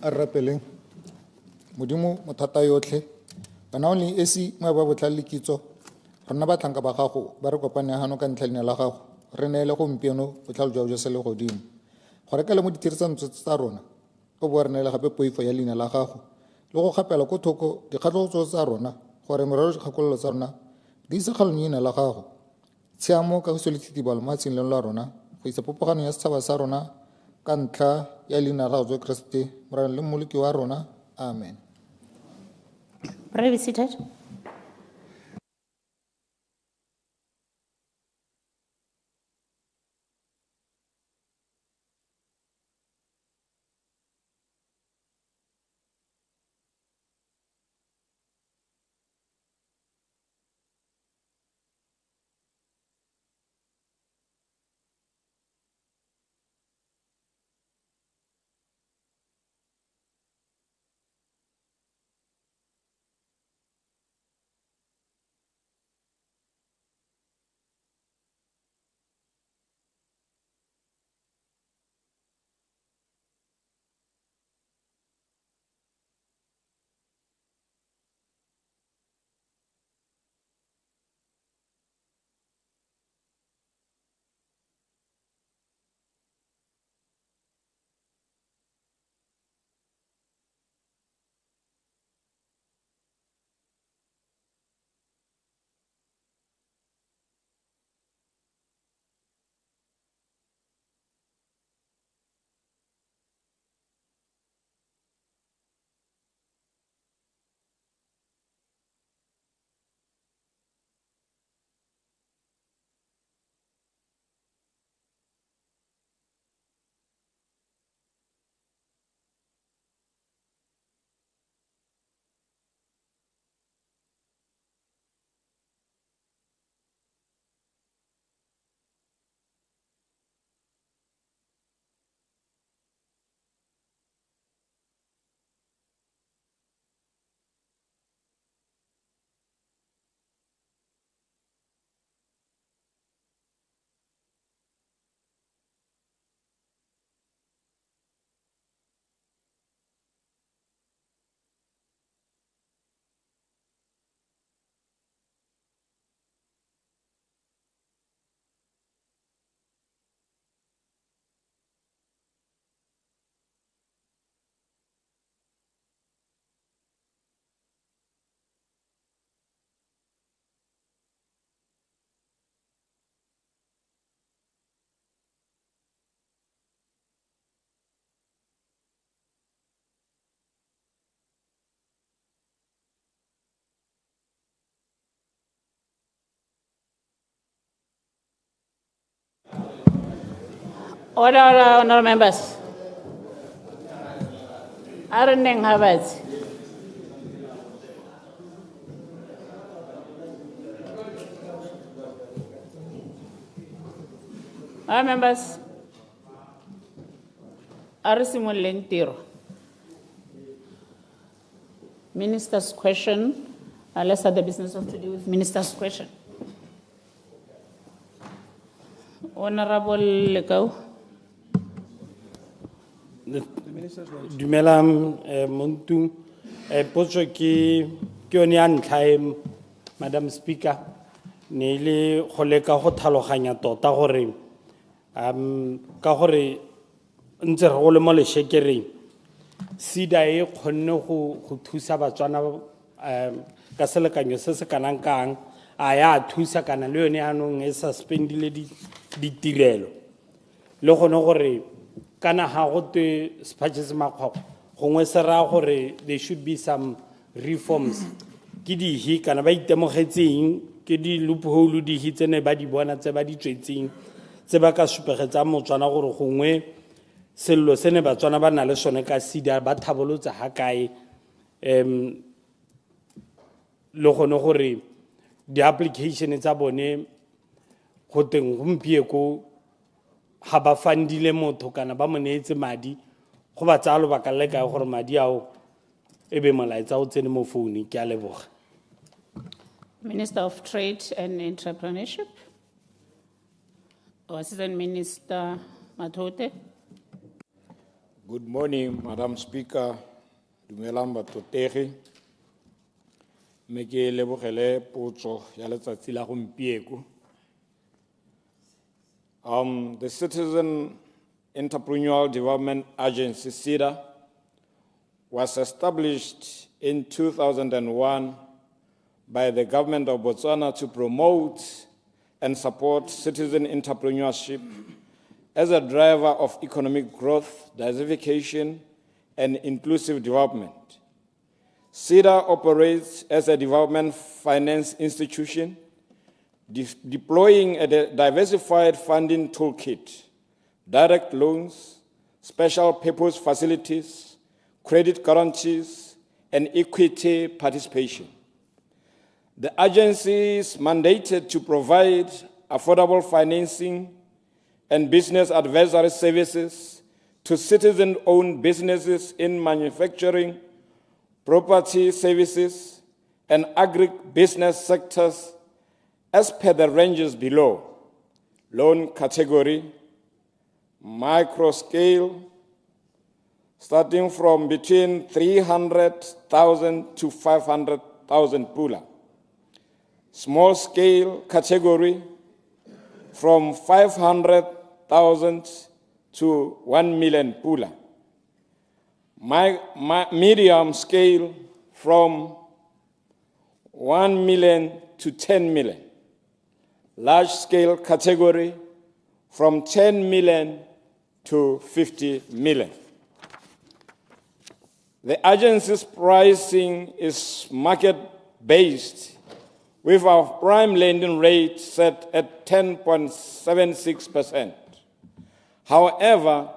a re rapeleng modimo mothata yotlhe bana only esi mo ba botla le kitso rona ba tlanka ba gago ba re kopane hano ka ntlheng la gago re neele gompieno botlhalo jwa se le godimo go rekela mo ditirisano tsa rona go bo re neele gape poifo ya leina la gago le go gapela ko thoko dikgatlhotso tsa rona gore merero dikgakololo tsa rona di isa kgalong leina la gago tshiamo ka go solitsitibalo mo tshileng la rona go isa popogano ya setšhaba sa rona ka ntlha ya leina la gago Kriste morena le mmoloki wa rona amen. Pray be seated. Order, honorable members. Arneng Havertz. Honorable members. Arisimuleng tiro. Minister's question. Let's start the business of today with Minister's question. Honorable Lekau. Dumelang Montu potso ke yone ya ntlha Madam Speaker ne ile go leka go tlhaloganya tota gore ka gore ntse re go le mo leshekereng CEDA e kgonne go thusa batswana ka selekanyo se se kanang kang a ya thusa kana le yone anong e suspendile ditirelo le gone gore kana ha go te spatches makgwa gongwe se ra gore there should be some reforms ke di hi kana ba itemogetseng ke di loophole di hi tsene ba di bona tse ba di tswetseng tse ba ka supegetsa motswana gore gongwe sello sene batswana ba na le sone ka CEDA ba thabolotsa ha kae le gone gore di application tsa bone go teng gompieko ha ba fandile motho kana ba mo neetse madi go ba tsalo ba ka leka gore madi ao ebe molaetsa o tsene mo phone ke a leboga. Minister of Trade and Entrepreneurship. Assistant Minister Mathote. Good morning, Madam Speaker. 𝗠𝗜𝗡𝗜𝗦𝗧𝗘𝗥'𝗦. Meke lebogele potso ya letsatsi la gompieko. The Citizen Entrepreneurial Development Agency, CEDA, was established in 2001 by the government of Botswana to promote and support citizen entrepreneurship as a driver of economic growth, diversification, and inclusive development. CEDA operates as a development finance institution, deploying a diversified funding toolkit, direct loans, special purpose facilities, credit guarantees, and equity participation. The agency is mandated to provide affordable financing and business advisory services to citizen-owned businesses in manufacturing, property services, and agribusiness sectors as per the ranges below: loan category, micro scale, starting from between 300,000 to 500,000 pula. Small scale category, from 500,000 to 1 million pula. Medium scale, from 1 million to 10 million. Large scale category, from 10 million to 50 million. The agency's pricing is market-based, with our prime lending rate set at 10.76%. However,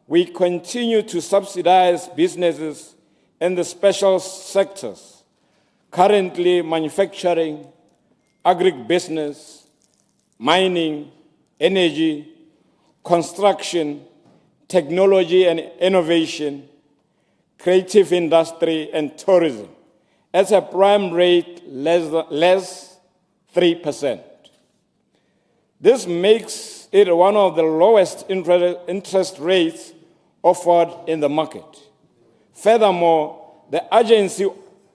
we continue to subsidize businesses in the special sectors, currently manufacturing, agribusiness, mining, energy, construction, technology and innovation, creative industry, and tourism, at a prime rate less 3%. This makes it one of the lowest interest rates offered in the market. Furthermore, the agency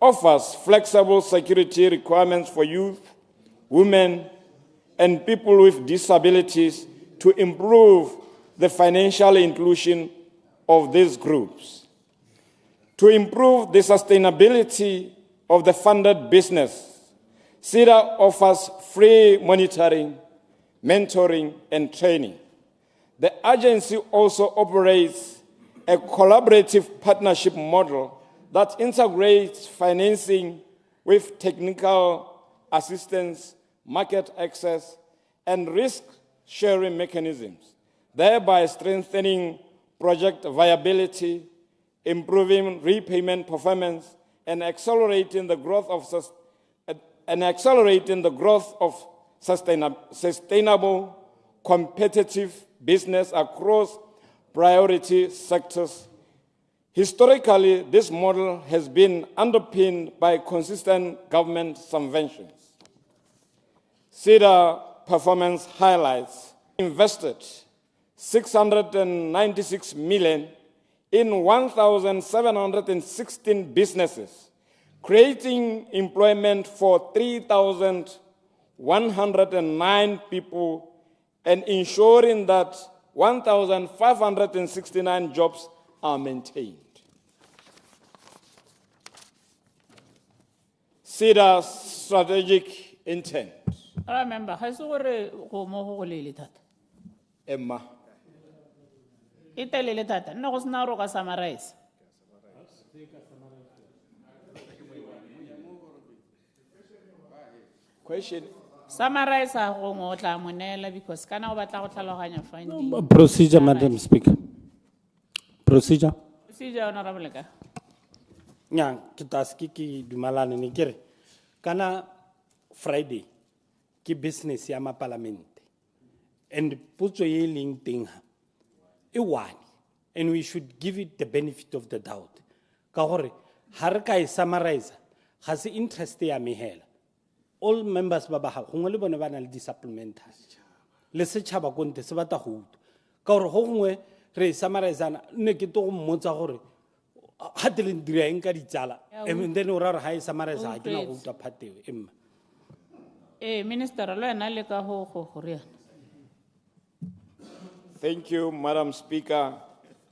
offers flexible security requirements for youth, women, and people with disabilities to improve the financial inclusion of these groups. To improve the sustainability of the funded business, CEDA offers free monitoring, mentoring, and training. The agency also operates a collaborative partnership model that integrates financing with technical assistance, market access, and risk-sharing mechanisms, thereby strengthening project viability, improving repayment performance, and accelerating the growth of sustainable, competitive business across priority sectors. Historically, this model has been underpinned by consistent government subventions. CEDA performance highlights: invested 696 million in 1,716 businesses, creating employment for 3,109 people and ensuring that 1,569 jobs are maintained. CEDA's strategic intent. Remember, Emma. Itelele tata, no go sna roka summarize. Question. Summarize a go ngotla monela because kana o batla go tlhaloganya finding. Procedure, Madam Speaker. Procedure. Procedure, Honorable Ka. Nya, kita skiki dumalane ni kere. Kana Friday, ki business ya ma parliament. And potso ye ling ting ha. One, and we should give it the benefit of the doubt. Kahore, harka summarize, has interest ya mihela. All members babaha, hungole bona bana le supplement. Le setšhaba konte se bata go utlwa. Ka gore go gongwe re summarize-ana nne ke to go mmotsa gore ha te le ndira eng ka ditsala and then o ra re ha e summarize ha ke na go uta part eo emma Minister, lo ena le ka ho riana. Thank you, Madam Speaker.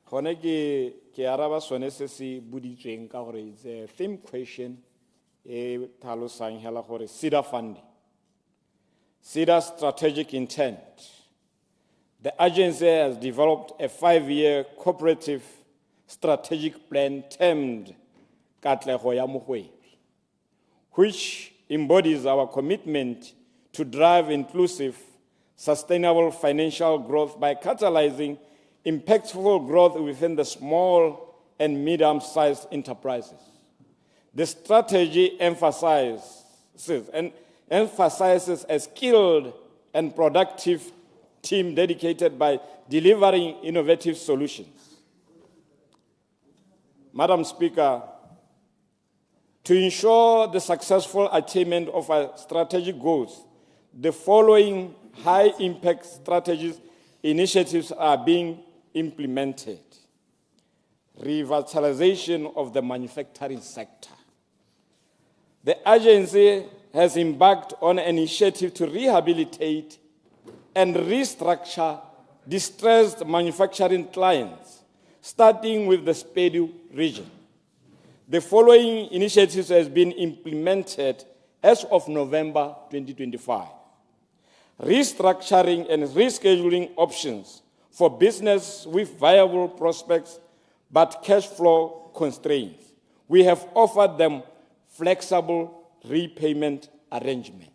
Gone ke araba sone se se buditsweng ka gore it's a theme question e tlhalosang hela gore CEDA funding. CEDA strategic intent. The agency has developed a 5-year cooperative strategic plan termed Katlego ya Mohwebi, which embodies our commitment to drive inclusive, sustainable financial growth by catalyzing impactful growth within the small and medium-sized enterprises. The strategy emphasizes a skilled and productive team dedicated by delivering innovative solutions. Madam Speaker, to ensure the successful attainment of our strategic goals, the following high-impact strategies initiatives are being implemented. Revitalization of the manufacturing sector. The agency has embarked on an initiative to rehabilitate and restructure distressed manufacturing clients, starting with the 𝗕𝗓𝗓 region. The following initiatives has been implemented as of November 2025. Restructuring and rescheduling options for business with viable prospects but cash flow constraints. We have offered them flexible repayment arrangement.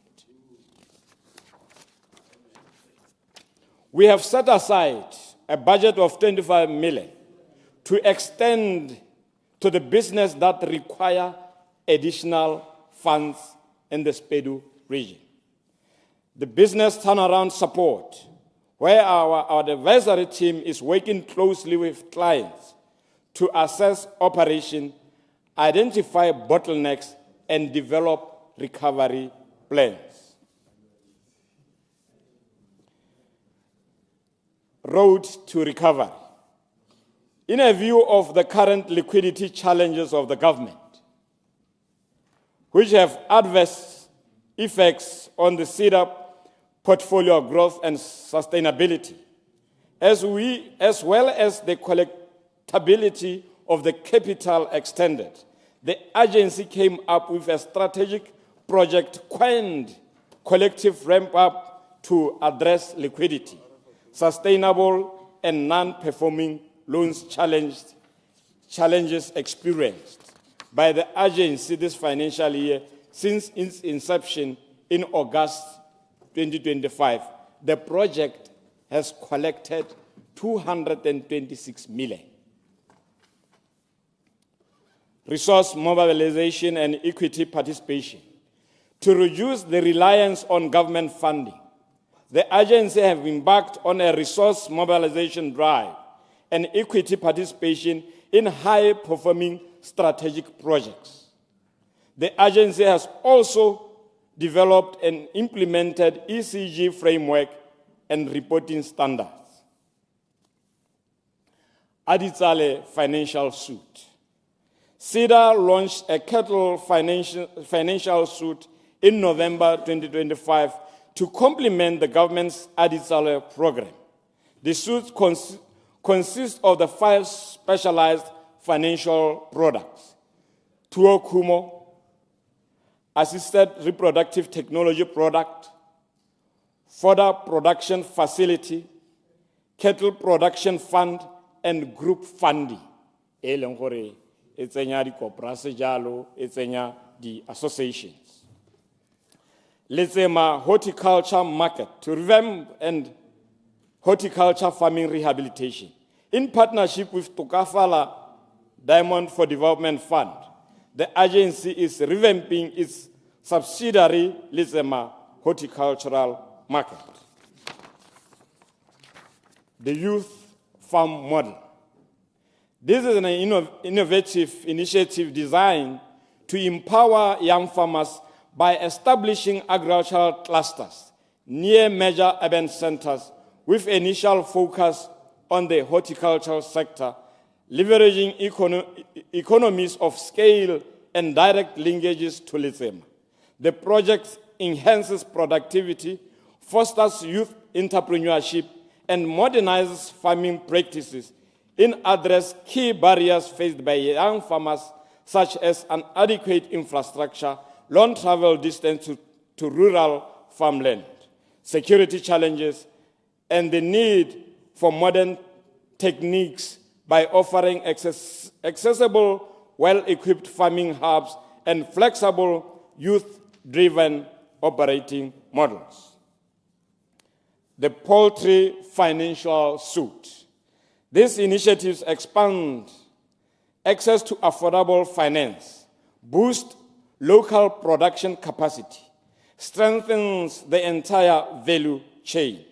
We have set aside a budget of 25 million to extend to the business that require additional funds in the 𝗕𝗓𝗓 region. The business turnaround support, where our advisory team is working closely with clients to assess operation, identify bottlenecks, and develop recovery plans. Road to recovery. In a view of the current liquidity challenges of the government, which have adverse effects on the CEDA portfolio growth and sustainability, as well as the collectability of the capital extended, the agency came up with a strategic project 𝗠𝗜𝗡𝗜𝗓 collective ramp-up to address liquidity, sustainable and non-performing loans challenges experienced by the agency this financial year since its inception in August 2025. The project has collected 226 million. Resource mobilization and equity participation. To reduce the reliance on government funding, the agency has embarked on a resource mobilization drive and equity participation in high-performing strategic projects. The agency has also developed and implemented ECG framework and reporting standards. 𝗕𝗨𝗘𝗦𝗧𝗔 financial suit. CEDA launched a 𝗘𝗨𝗘𝗦𝗧𝗔 financial suit in November 2025 to complement the government's 𝗕𝗨𝗘𝗦 program. The suit consists of the 5 specialized financial products: 𝗬𝗓𝗓𝒻o, assisted reproductive technology product, fodder production facility, cattle production fund, and group funding. E leng gore e tsenya dikoporasi jalo, e tsenya di associations. Letsema horticulture market to revamp and horticulture farming rehabilitation. In partnership with Tokafala Diamond for Development Fund, the agency is revamping its subsidiary Letsema Horticultural Market. The youth farm model. This is an innovative initiative designed to empower young farmers by establishing agricultural clusters near major urban centers with initial focus on the horticultural sector, leveraging economies of scale and direct linkages to lithium. The project enhances productivity, fosters youth entrepreneurship, and modernizes farming practices in address key barriers faced by young farmers, such as inadequate infrastructure, long travel distance to rural farmland, security challenges, and the need for modern techniques by offering accessible, well-equipped farming hubs and flexible, youth-driven operating models. The poultry financial suit. These initiatives expand access to affordable finance, boost local production capacity, strengthens the entire value chain.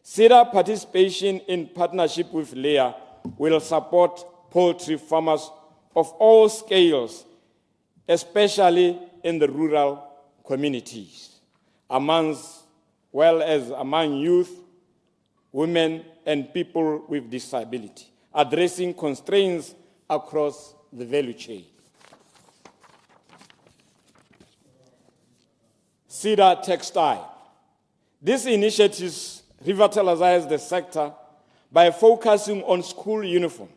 CEDA participation in partnership with 𝗓𝗨 will support poultry farmers of all scales, especially in the rural communities, among youth, women, and people with disability, addressing constraints across the value chain. CEDA Textile. These initiatives revitalize the sector by focusing on school uniform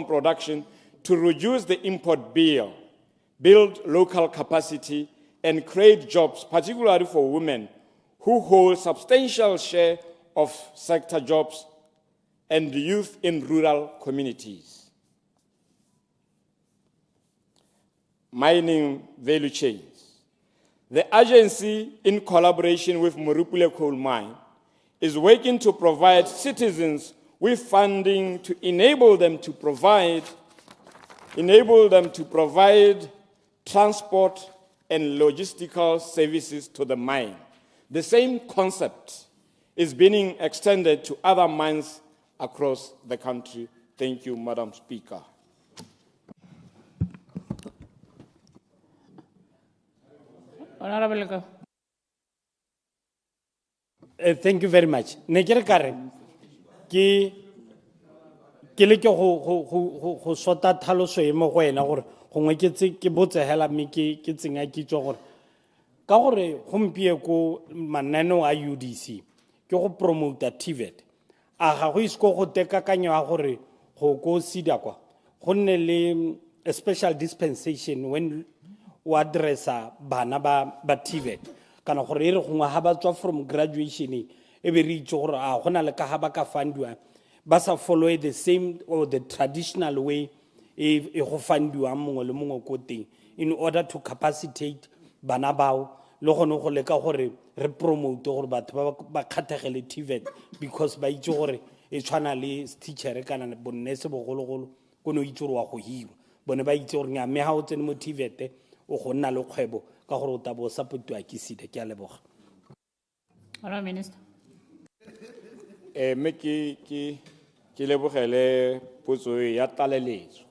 production to reduce the import bill, build local capacity, and create jobs, particularly for women who hold substantial share of sector jobs and youth in rural communities. Mining value chains. The agency, in collaboration with Morupule Coal Mine, is working to provide citizens with funding to enable them to provide transport and logistical services to the mine. The same concept is being extended to other mines across the country. Thank you, Madam Speaker. Honorable Go. Thank you very much. Nekere kare ke le ke go sota thaloso e mo go ena gore gongwe ke botse hela mme ke tsenga kitso gore ka gore gompie ko mananeo a UDC ke go promote TVET a ga go isko go tekakanya gore go CEDA kwa go nne le a special dispensation when o addressa bana ba TVET kana gore re gongwe ha ba tswa from graduation e be re itse gore a gona le ka ha ba ka fundiwa ba sa follow the same or the traditional way e go fundiwa mongwe le mongwe ko teng in order to capacitate bana bao le gone go leka gore re promote gore batho ba kgathegele TVET because ba itse gore e tshwana le teacher kana bonnese bogologolo go no itse gore wa go hirwa bone ba itse gore nya me ha o tsene mo TVET o go nna le kgwebo ka gore o tabo support wa ke CEDA ke a leboga. Hello, Minister. Me ke lebogele potso ya tlaleletso.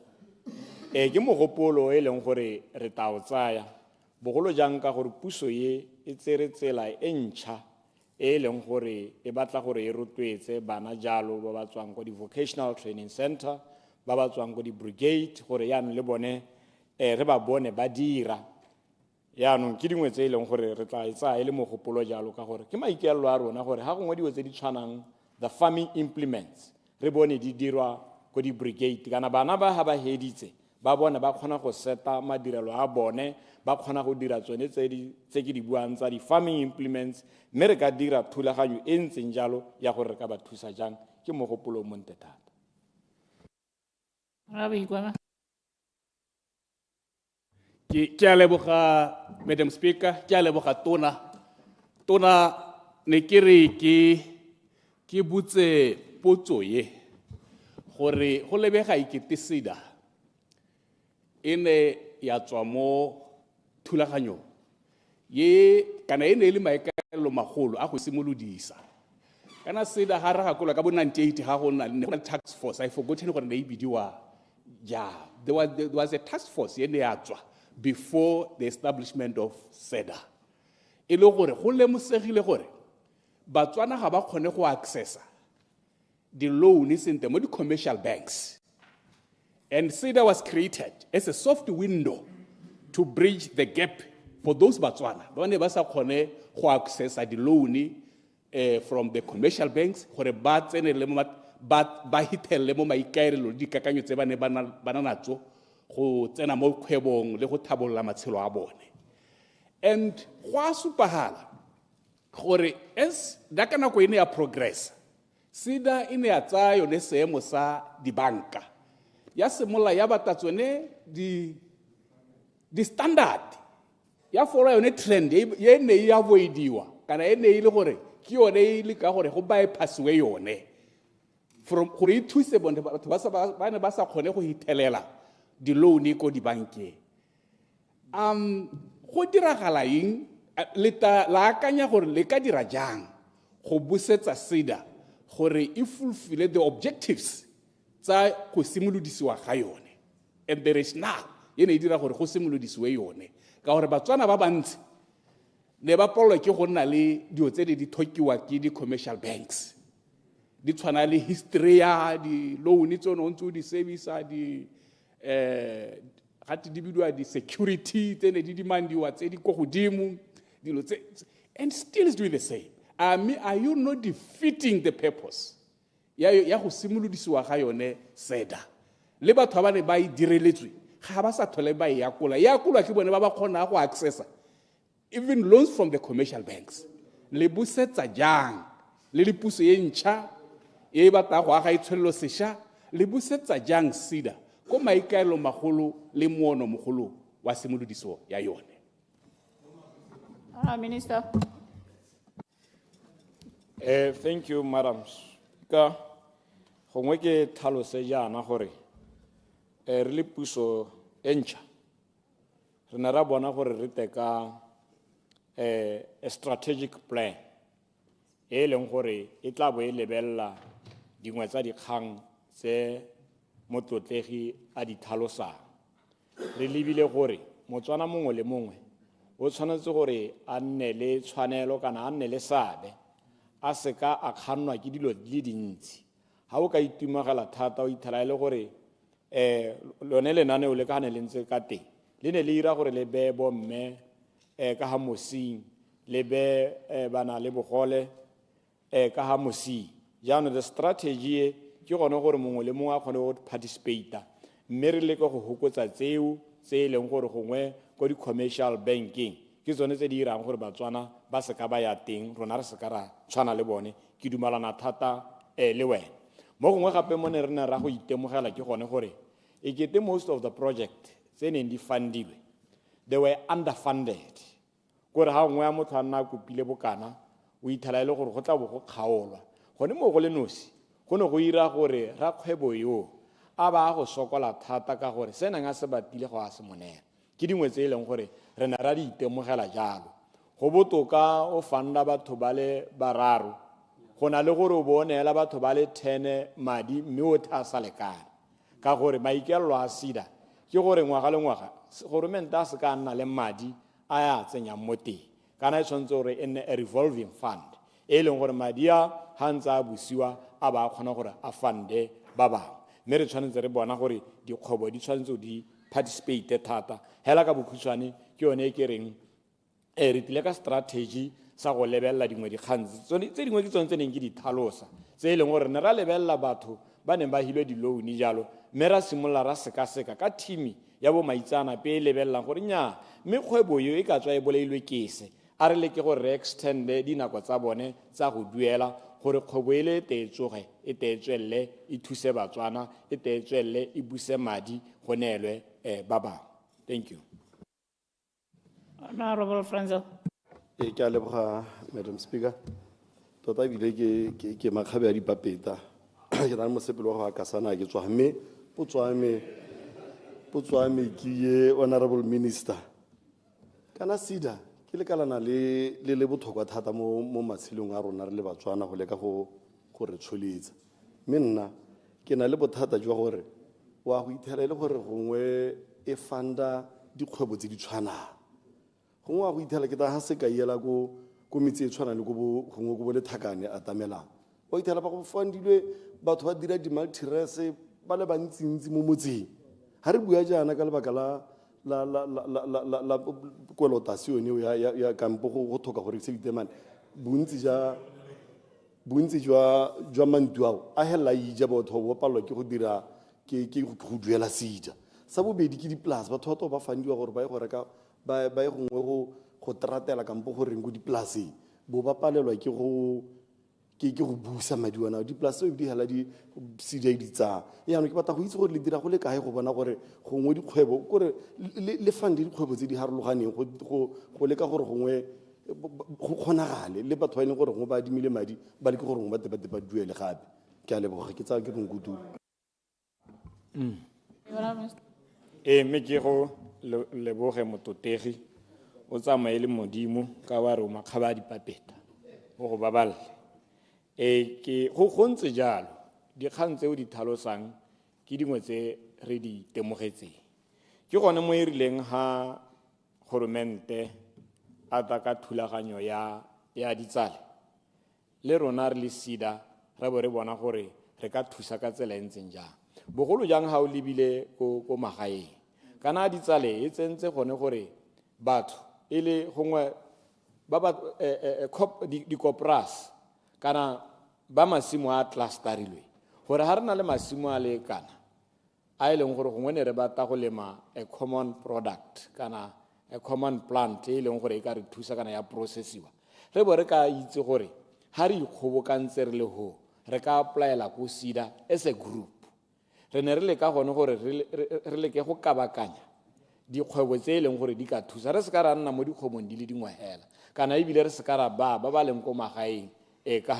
Ke mogopolo e leng gore re tla o tsaya bogolo jang ka gore puso ye e tsere tsela e ntšha e leng gore e batla gore e rotloetse bana jalo ba ba tswang go di vocational training center ba ba tswang go di brigade gore yana le bone re ba bone ba dira yaanong ke dingwe tse e leng gore re tla e tsaya e le mogopolo jalo ka gore ke maikaelelo a rona gore ga gongwe diwe tse di tshwanang the farming implements re bone di dirwa go di brigade kana bana ba ha ba heditse ba bona ba kgona go seta madirelo a bone ba kgona go dira tsone tse ke di buang tsa di farming implements mme re ka dira thulaganyo e ntseng jalo ya gore re ka ba thusa jang ke mogopolo o monte thata. Ke a leboga Madam Speaker, ke a leboga tona ne ke re ke butse potso ye gore go lebega ikete CEDA ene ya tswa mo thulaganyo ye kana ene le maikaelelo magolo a go simolodisa kana CEDA ha ra gakola ka bo 98 ga go nna task force I forgotten gore ne e bidiwa there was a task force ene ya tswa before the establishment of CEDA. Ele gore go lemosegile gore batswana ga ba kgone go accessa the loan is in the commercial banks. And CEDA was created as a soft window to bridge the gap for those Botswana. Bane ba sa khone go access the loan from the commercial banks gore ba tsene le ba hitelle mo maikaelelo di kakanyo tse bane bana natso go tsena mo kgwebong le go thabolola matshelo a bone. And go a supahala gore as da kana go ine ya progress CEDA ine ya tsaya yone seemo sa dibanka ya semola ya batatsone di standard ya fola yone trend ye ne ya avoidiwa kana ene ile gore ki yone ile ka gore go bypasswe yone from gore ithuse bonde batho ba sa khone go hithelela di loan ko di banke go diragala eng la akanya gore le ka dira jang go busetsa CEDA gore e fulfill the objectives tsa go simolodisiwa ga yone and there is now yene e dira gore go simolodisiwe yone ka gore Batswana ba bantsi ne ba polwa ke go nna le dio tse di thokiwa ke di commercial banks di tshwana le history ya di loan tsono ntse di service di gati di bidwa di security tsene di demandiwa tse di go godimo dilo tse and still is doing the same. Are you not defeating the purpose ya go simolodisiwa ga yone CEDA le batho ba ne ba I direletswe ga ba sa thole ba ya kula ke bone ba ba khona go accessa even loans from the commercial banks le busetsa jang le dipuso ye ntšha e batla go aga itshwelelo sesha le busetsa jang CEDA ko maikaelo magolo le moono mogolo wa simolodiso ya yone. Minister. Thank you, Madam Speaker. Gongwe ke tlhalose jaana gore re le puso e ntšha re ne ra bona gore re teka a strategic plan e leng gore e tla bo e lebelela dingwe tsa dikgang tse motlotlegi a di tlhalosang re lebile gore Motswana mongwe le mongwe o tshwanetse gore a nne le tshwanelo kana a nne le seabe a se ka a kgannwa ke dilo di le dintsi ha o ka itumagela thata o ithela le gore lone lenaneo le ka ne le ntse ka teng le ne le ira gore le be bomme ka ha mosing le be bana le bogole ka ha mosing jaanong the strategy ke gone gore mongwe le mongwe a kgone go participate mme re le go hokotsa tseo tse leng gore gongwe ko di commercial banking ke tsone tse di irang gore Batswana ba se ka ba ya teng rona re se ka ra tshwana le bone ke dumalana thata le wena mo gongwe gape mo ne re ne ra go itemogela ke gone gore e kete most of the project tse neng di fundiwe they were underfunded gore ha ngwe ya motho a nna kopile bokana o ithela ile gore go tla bo go kgaolwa gone mo go le nosi go ne go ira gore ra kgwebo yo a ba go sokola thata ka gore se nang a se batile go a se monela ke dingwe tse leng gore re na ra di itemogela jalo go botoka o fanda batho ba le bararo go na le gore o bonela batho ba le 10 madi mme o tha sa lekana ka gore maikelo a CEDA ke gore ngwaga le ngwaga government a se ka nna le madi a ya tsenya moteng kana e tshwanetse gore in a revolving fund e leng gore madi a hantsa a busiwa a ba khona gore a fande ba bangwe mme re tshwanetse re bona gore dikgwebo di tshwanetse di participate thata hela ka bokhutshwane ke yone ke reng re tile ka strategy sa go lebella dingwe dikgang tse dingwe ke tsone tse neng ke di thalosa tse leng gore ne ra lebella batho ba neng ba hilwe di loan jalo mme ra simolla ra seka ka team ya bo maitsana pe lebella gore nya mme kgwebo yo e ka tswa e boleilwe kese a re le ke gore re extend dinako tsa bone tsa go duela gore kgwebo ile te tsoge e te tswelle e thuse Batswana e te tswelle e buse madi go nelwe ba bang. Thank you. Honorable Franzel. Ke a leboga Madam Speaker. Tota bile ke makgabe a dipapeta ke ra mosepelo wa go akasana ke tswa mme potswame ke ye Honorable Minister kana CEDA ke le kalana le botlhokwa thata mo matshelong a rona re le Batswana go leka go re tsholetsa mme nna ke na le bothata jwa gore wa go ithela le gore gongwe e fanda dikgwebo tse di tshwanang gongwe wa go ithela ke ta ha se ka yela ko metsi e tshwana le go bo le thakane a tamelang wa ithela ba go fundilwe batho ba dira di-multirese ba le bantsintsi mo motseng ga re bua jaana ka lebaka la kolotasi yone ya kampo go thoka gore se ditemane bontsi jwa mantu ao a helela ija batho bo palelwa ke go dira ke go duela CEDA sa bobedi ke di-plus batho ba to ba fandiwa gore ba ye go reka ba ye gongwe go tratela kampo go reng go dipolaseng bo ba palelwa ke go busa madi wana di-plus di hela CEDA di tsaya yaanong ke batla go itse gore le dira go le kae go bona gore gongwe dikgwebo kore le fande dikgwebo tse di harologaneng go leka gore gongwe go kgonagale le batho ba ileng gore gongwe ba adimile madi ba leke gore gongwe ba duele gape ke a leboga ke tsaya ke reng kudu me ke go leboge mototegi o tsamaye le modimo ka wa re o makgaba a dipapeta o go baballe ke go ntse jalo dikgang tse o di tlhalosang ke dingwe tse re di temogetseng ke gone mo e rileng ha goromente a ta ka thulaganyo ya ditsale le rona re le CEDA re bo re bona gore re ka thusa ka tsela e ntseng jang bogolo jang ha o lebile ko magaeng kana ditsale e tsentse gone gore batho e le gongwe ba di-cooperas kana ba masimo a clusterilwe gore ha re na le masimo a le kana a e leng gore gongwe ne re bata go lema a common product kana a common plant e leng gore e ka re thusa kana ya processiwa re bo re ka itse gore ha re ikgobokantse re le ho re ka applyela go CEDA as a group re ne re le ka gone gore re leke go kabakanya dikgwebo tse e leng gore di ka thusa re se ka ra nna mo dikgwebong di le dingwe hela kana ebile re se ka ra ba leng ko magaeng ka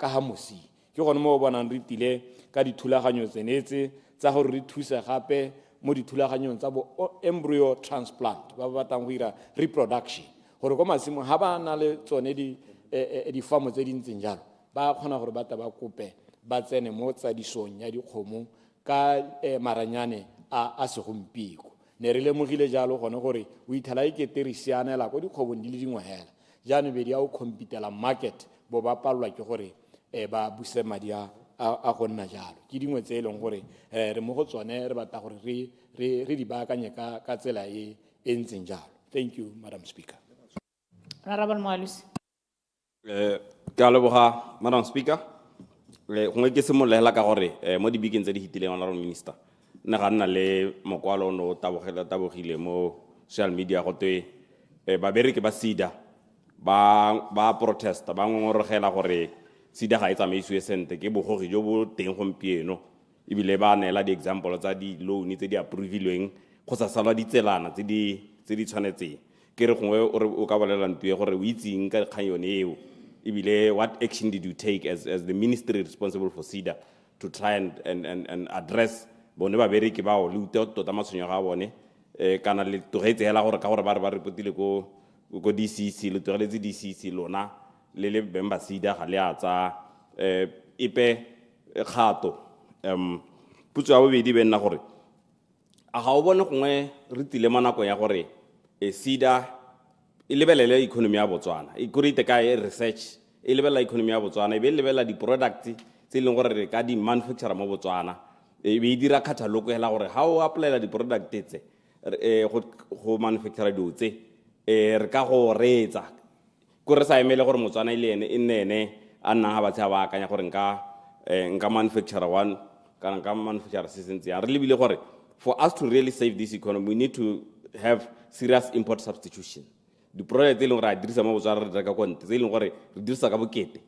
ha mosi ke gone mo o bonang re tile ka dithulaganyo tsenetse tsa gore re thuse gape mo dithulaganyong tsa bo embryo transplant ba batlang go dira reproduction gore ko masimo ha ba na le tsone di-farmo tse dintseng jalo ba kgona gore ba kope ba tsene mo tsadisong ya dikgomo ka maranyane a segompieko ne re lemogile jalo gone gore o ithela e kete re sianela ko dikgwebong di le dingwe hela jaanong bedi a o competela market bo ba palelwa ke gore ba buse madi a go nna jalo ke dingwe tse e leng gore re mo go tsone re batla gore re di baakanye ka tsela e ntseng jalo. Thank you, Madam Speaker. Honorable Mpho. Ke a leboga Madam Speaker gongwe ke semolela ka gore mo dibekeng tse di hitileng Honorable Minister ne ga nna le mokwalo no tabogile mo social media go twe babereki ba CEDA ba protesta ba ngongorogela gore CEDA ga e tsamaisiwe sente ke bogogi jo bo teng gompieno ebile ba neela di-example tsa di-loan tse di approvilweng go sa salwa ditselana tse di tshwanetseng ke re gongwe o ka bolela ntwe gore o itseng ka kgang yone eo ebile what action did you take as the ministry responsible for CEDA to try and address bone babereki bao le ute tota matshwenyo ga bone kana le togetse hela gore ka gore ba re ba repotile ko DCC le togeletse DCC lona le bemba CEDA ga le a tsa ipe kgato putso ya bobedi be nna gore a ga o bone gongwe re tile mo nako ya gore CEDA e lebelele economy ya Botswana e kurite ka research e lebelela economy ya Botswana e be lebelela di-products tse e leng gore re ka di manufacture mo Botswana e be e dira catalogue hela gore ha o applyela di-product tse go manufacture dilo tse re ka go reetsa ko re sa emele gore Motswana ile ene e nene a nna ga batse ba akanya gore nka manufacture one kana nka manufacture sentse ya re lebile gore for us to really save this economy we need to have serious import substitution di product ile gore a dirisa mo Botswana re reka konte tse ile gore re dirisa ka bokete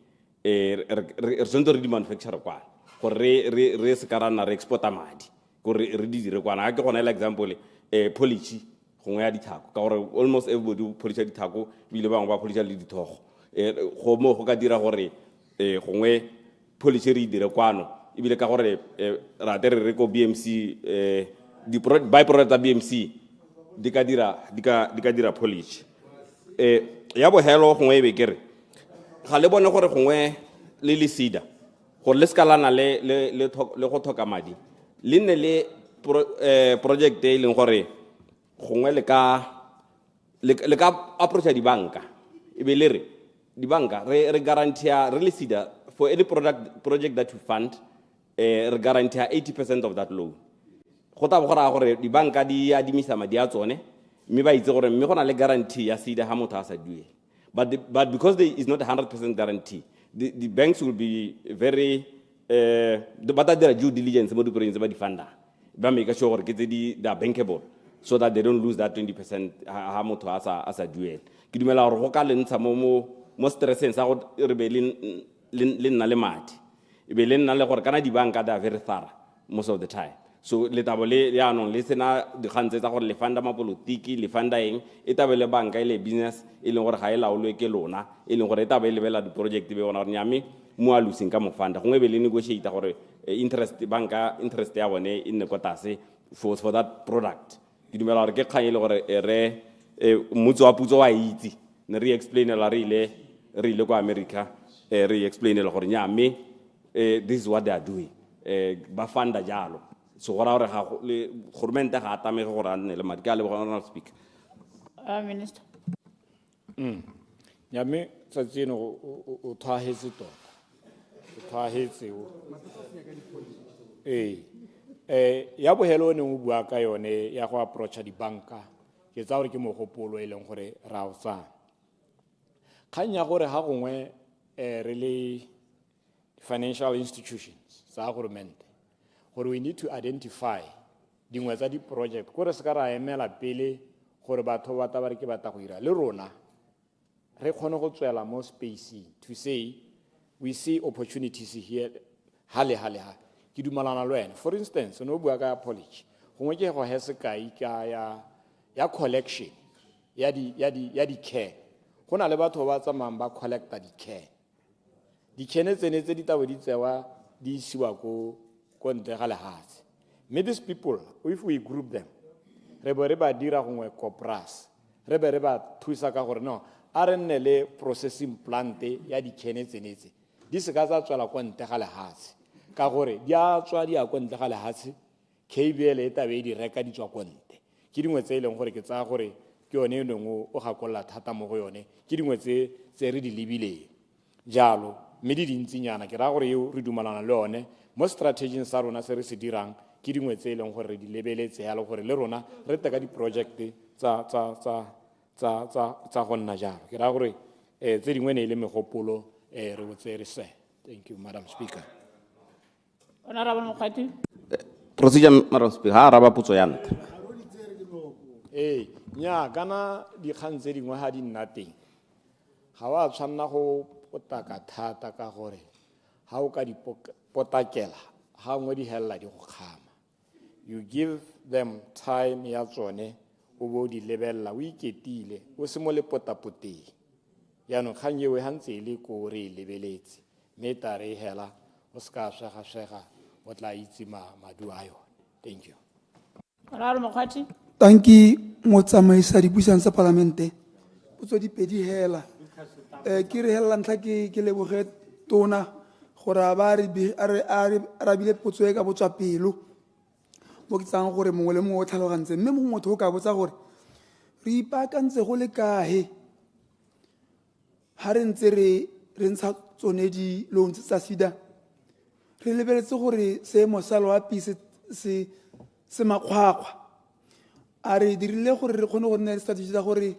re sentse re di manufacture kwa gore re se karana re exporta madi gore re di dire kwana ke gona example policy gongwe ya dithako ka gore almost everybody policy ya dithako bile bangwe ba policy le dithogo go mo go ka dira gore gongwe policy re dire kwano ebile ka gore ra tere re ko BMC di by product BMC di ka dira policy ya bo hello gongwe e be kere ga le bone gore gongwe le CEDA gore le skalana le go thoka madi le ne le project e leng gore gongwe le ka approacha dibanka e be le re dibanka re guarantee re le CEDA for any project that we fund, re guarantee 80% of that loan. Go ta bo go raya gore dibanka di adimisa madi a tsone mme ba itse gore mme go na le guarantee ya CEDA ha motho a sa duele. But because there is not a 100% guarantee, the banks will be very but that there are due diligence mo di projects ba di funda. Ba make sure gore they are bankable so that they don't lose that 20% ha motho a sa duele. Ke dumela gore go ka le ntsha mo stresseng sa go re be le nna le madi. E be le nna le gore kana dibanka they are very thorough most of the time. So le tabo le ya no le sena di khantse tsa gore le fanda mapolotiki le fanda eng e tabele banka ile business e leng gore ga e laolwe ke lona e leng gore e tabele bela di project be bona gore nyame mo a losing ka mo fanda gongwe be le negotiate gore interest banka interest ya bone in ko tase for that product ke dumela gore ke kgang ile gore re motso wa putso wa itse ne re explain la re ile ko America re explain le gore nyame this is what they are doing ba fanda jalo. So what are the government that have made for an element? Can speak? Minister. Yami sajino utahezi to. Utahezi. Ya bo hello ne ubua ka yone ya go approach di banka. Ke tsa gore ke mogopolo e leng gore ra o sa. Kanya gore ha gongwe really financial institutions sa government. Or we need to identify dingwe tsa di project gore se ka ra emela pele gore batho ba ta ba re ke bata go ira le rona re khone go tswela mo space to say we see opportunities here hale ke dumalana le wena. For instance no bua ka college gongwe ke go hese kai ka ya collection ya di care gona le batho ba tsamang ba collecta di care di kene tsene tse di tawo di tsewa di siwa ko me these people, if we group them, reba dira gongwe corporas, reba thusa ka gore no, arenele processing plant ya di kene tsenetse. Di se ka tsa tswela kwa ntle ga lehatshe. Ka gore di a tswa di a kwa ntle ga lehatshe, KBL e tabe di reka di tswa kwa ntle. Ke dingwe tse ileng gore ke tsa gore ke yone nngwe o gakolla thata mo go yone. Ke dingwe tse re di lebile. Jalo, me di dintsinyana ke ra gore yo re dumalana le yone. Mo strategy sa rona se re se dirang ke dingwe tse ileng gore di lebeletse ya le gore le rona re teka di project tsa go nna jalo ke ra gore tse dingwe ne ile megopolo re botse re se. Thank you, Madam Speaker. Honorable Mokhati. Procedure, Madam Speaker, ha raba putso ya ntlha. Nya kana di khantse dingwe ha di nna teng ga wa tshwanna go potaka thata ka gore ha o ka di potakela ha ngwe di hella di go khama. You give them time ya tsone o bo di lebella o iketile o se mo le potapoteng ya no khanye we hantse ile ko re lebeletse meta re hela o ska shega o tla itse madu ayo. Thank you. Honorable Mokhati. Thank you, motsamaisa dipuisano tsa parlamente. Potso di pedi hela. Ke re hela ntla ke leboge tona gore a ba re bile potso e ka botswa pelo mo ke tsang gore mongwe le mongwe o tlhalogantse mme mongwe motho o ka botsa gore re ipaakantse go le kae ha re ntse re ntsha tsone di loans tsa CEDA re lebeletse gore seemo sa loapi se makgwakgwa a re dirile gore re kgone go nna le strategy tsa gore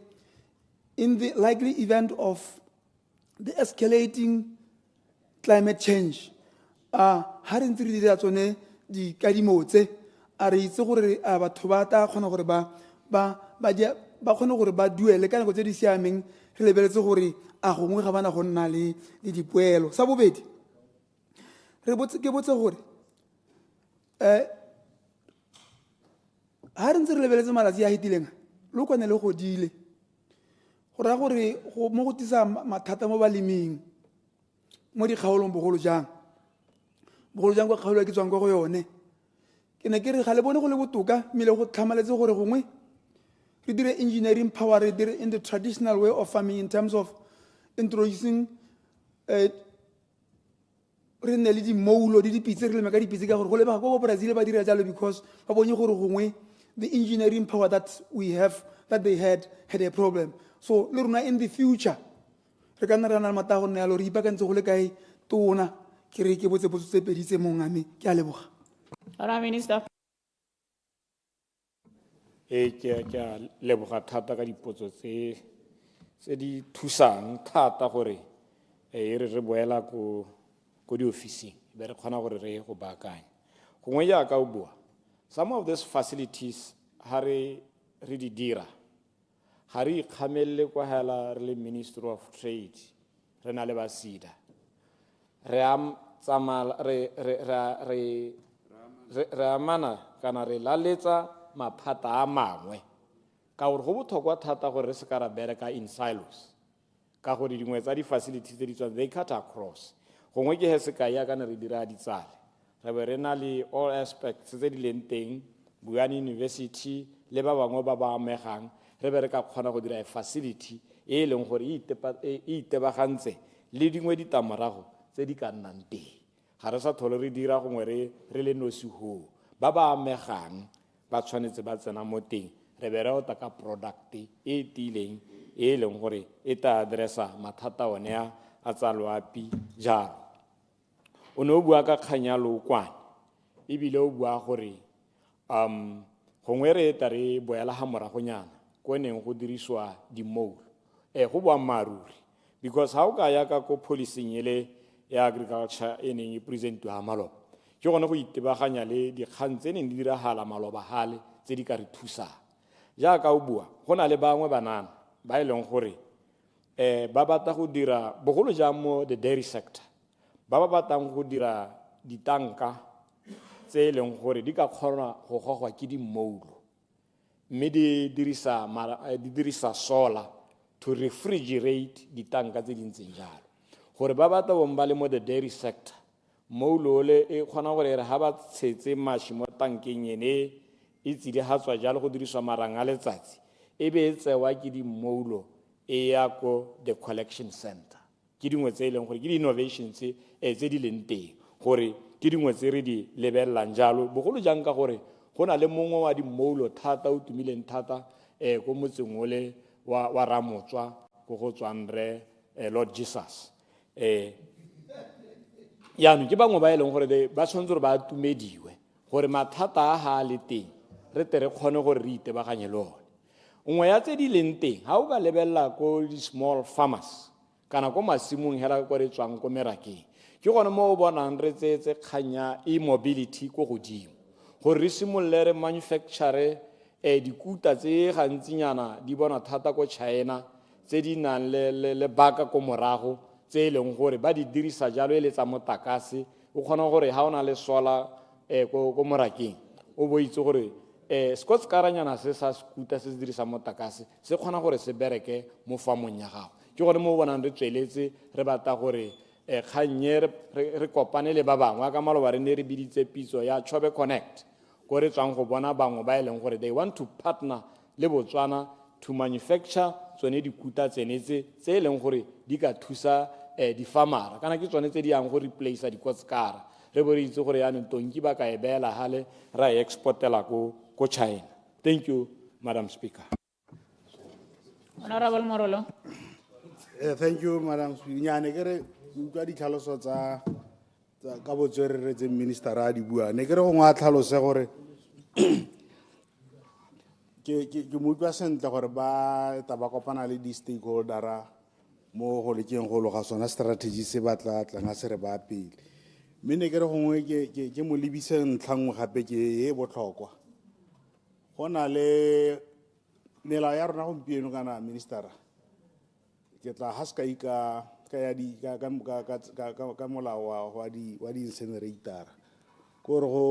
in the likely event of the escalating climate change ha re ntse re dira tsone di kadimo tse a re itse gore batho ba ta kgona gore ba kgone gore ba duele ka nako tse di siameng re lebeletse gore a gongwe ga bana go nna le dipoelo. Sa bobedi ke botse gore ha re ntse re lebeletse malatsi a hitileng lo kwane le godile go ra gore mo go tisa mathata mo baleming mo di kgaolong bogolo jang kwa kgaolo ke tswang go yone ke ne ke re ga le bone go le botoka mmile go tlhamaletse gore gongwe re dire engineering power re dire in the traditional way of farming in terms of introducing re ne le di moulo di dipitse re le meka dipitse ka gore go le ba go Brazil ba dira jalo because ba bone gore gongwe the engineering power that they had a problem. So le rona in the future re ka nna re na le matago nne ya lo re ipakantse go le kae tona ke re ke botse potso tse pedi tse mong ame ke a leboga. Honourable Minister. ke a leboga thata ka dipotso tse di thusang thata gore re boela ko di-officing be re kgona gore re go baakanya gongwe jaaka o bua some of these facilities ha re di dira ga re ikgamelele kwa hela re le Ministry of Trade re na le ba CEDA re amana kana re laletsa maphata a mangwe ka gore go botlhokwa thata gore re se ka ra bereka in silos ka gore dingwe tsa di-facilities tse di tswang they cut across gongwe ke he se ka ya kana re dira ditsale re be re na le all aspects tse di leng teng Buyani University le ba bangwe ba ba amegang re be re ka kgona go dira a facility e leng gore e itebagantse le dingwe ditlamorago tse di ka nnang teng ga re sa tlhole re dira gongwe re le nosi ho ba ba amegang ba tshwanetse ba tsena mo teng re be re ota ka product e tileng e leng gore e ta addressa mathata one a tsa loapi jalo o ne o bua ka kganya lookwane ebile o bua gore gongwe re eta re boela ga moragonyana ko neng go dirisiwa di-mole go boammaaruri because ha o ka ya ka ko policing ele ya agriculture e neng e presentiwa maloba ke gone go itebaganya le dikgang tse neng di diragala maloba gale tse di ka re thusang jaaka o bua go na le bangwe banana ba e leng gore ba batla go dira bogolo jang mo the dairy sector ba batlang go dira ditanka tse e leng gore di ka kgona go gogwa ke dimoulo mme di dirisa solar to refrigerate ditanka tse di ntseng jalo gore ba batla bong ba le mo the dairy sector moulo le e kgona gore re ha ba tshetse mashi mo tankeng ene e tsidi ha tswa jalo go diriswa marang a letsatsi e be e tsewa ke dimoulo e ya ko the collection center ke dingwe tse e leng gore ke di-innovations tse di leng teng gore ke dingwe tse re di lebelelang jalo bogolo jang ka gore go na le mongwe wa dimoulo thata o tumileng thata ko motseng ole wa Ramotswa go go tswang re Lord Jesus yaanong ke bangwe ba e leng gore ba tshwanetse gore ba tumediwe gore mathata a ha le teng re tere kgone gore re itebaganye le one nngwe ya tse di leng teng ha o ka lebelela ko di-small farmers kana ko masimong hela ko re tswang ko merakeng ke gone mo o bonang re tsetse kganya e-mobility ko godimo gore re simolole re manufacture dikuta tse gantsinyana di bona thata ko China tse di nang le baka ko morago tse e leng gore ba di dirisa jalo e le tsa motakase o kgona gore ha o na le sola ko morakeng o bo itse gore Scots karanyana se sa skuta se dirisa motakase se kgona gore se bereke mo famong ya gago ke gone mo bonang re tsweletse re batla gore kganye re kopane le ba bangwe ka maloba re ne re biditse pitso ya Chobe Connect go re tswang go bona bangwe ba e leng gore they want to partner le Botswana to manufacture tsone dikuta tsenetse tse e leng gore di ka thusa di-farmera kana ke tsone tse di yang go replace dikotskara re bo re itse gore yaanong tonki ba ka e beela gale ra e exportela ko China. Thank you, Madam Speaker. Honourable Morolo. Thank you, Madam Speaker. Nyane kere utlwa ditlhaloso tsa ka botswerere tse minister a di bua ne kere go ngwa tlhalose gore ke mo utlwa sentle gore ba kopana le di-stakeholdera mo go lekeng go loga sona strategy se batla tlang se re ba pele mme ne kere gongwe ke mo lebise ntlhangwe gape ke e botlhokwa go na le melao ya rona gompieno kana ministera ke tla ha ska ika ka molao wa di-incinerator kore go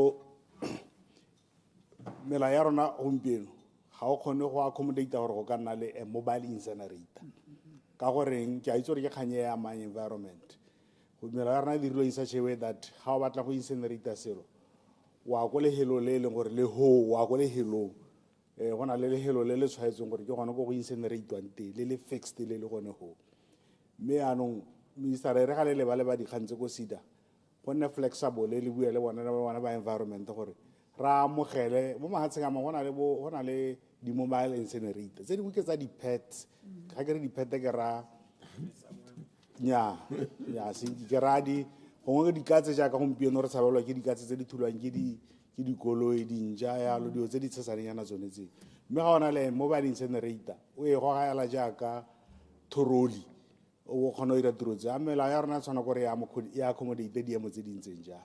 melao ya rona gompieno ga o kgone go accommodate gore go ka nna le a mobile incinerator ka goreng ke a itse gore ke kganye ya amang environment melao ya rona e dirilwe in such a way that ga o batla go incinerator selo wa ko lehelo le leng gore le ho wa ko lehelong go na le lehelo le le tshwaetseng gore ke gone go go incineratewang teng le fixed le gone ho mme anong minister re ga le ba dikgantse go CEDA go nne flexible le bua le bona ba environment gore ra mogele mo mahatsheng a mangwe go na le di-mobile incinerator tse di buketsa di-pets ga ke re di-pet ke ra nya se ke radi gongwe dikatse jaaka gompieno re tshabelwa ke dikatse tse di thulwang ke dikoloi dintja yalo dio tse di tshesaneng tsone tse mme ga ona le mobile incinerator o e gogaela jaaka thoroli o kgona go dira tiro tse a melao ya rona tshwana gore ya accommodate diemo tse di ntseng jalo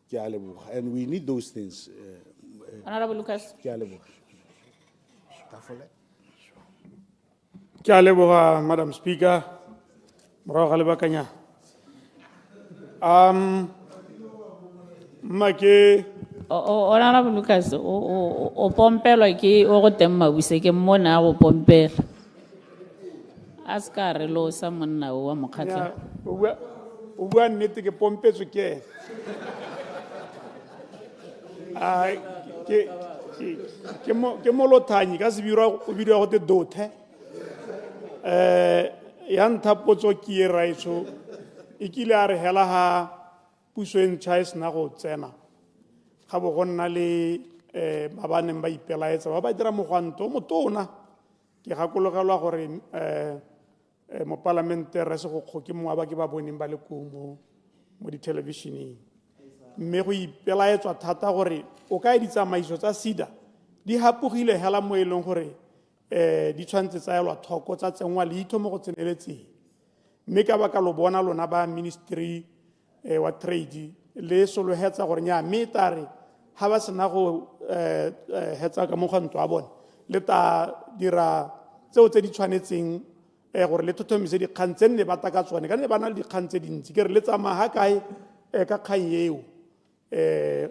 ke a leboga and we need those things Honorable Lucas. ke a leboga Ke a leboga, Madam Speaker. Morago ga lebakanya. Honorable Lucas, o pompelwa ke o go teng mabuse ke mmona go pompela. A se ka re lo sa monna wa mokgatlo. O bua nnete ke pompetswe ke ke molothanyi ka sebirwa o bidiwa go te dothe ya nthapotso ke e raitso e kile a re hela ha puso e ntšha e sena go tsena ga bo go nna le ba ba neng ba ipelaetsa ba ba dira mogwanto o motona ke gakologelwa gore mo parliamentary se go kgoke mongwe ba ke ba boneng ba le kumo mo ditelevišeneng mme go ipelaetswa thata gore o ka ditsamaiso tsa CEDA di hapogile hela mo e leng gore di tshwanetse tsa elwa thoko tsa tsengwa leitho mo go tseneletseng mme ka baka lo bona lona ba ministry wa trade le solohetsa gore nya mme tare ha ba sena go hetsa ka mogwanto a bona le ta dira tseo tse di tshwanetseng gore le thothomise dikgang tse nne ba taka tsone ka ne ba na le dikgang tse dintsi ke re le tsamaya ga kae ka kgang eo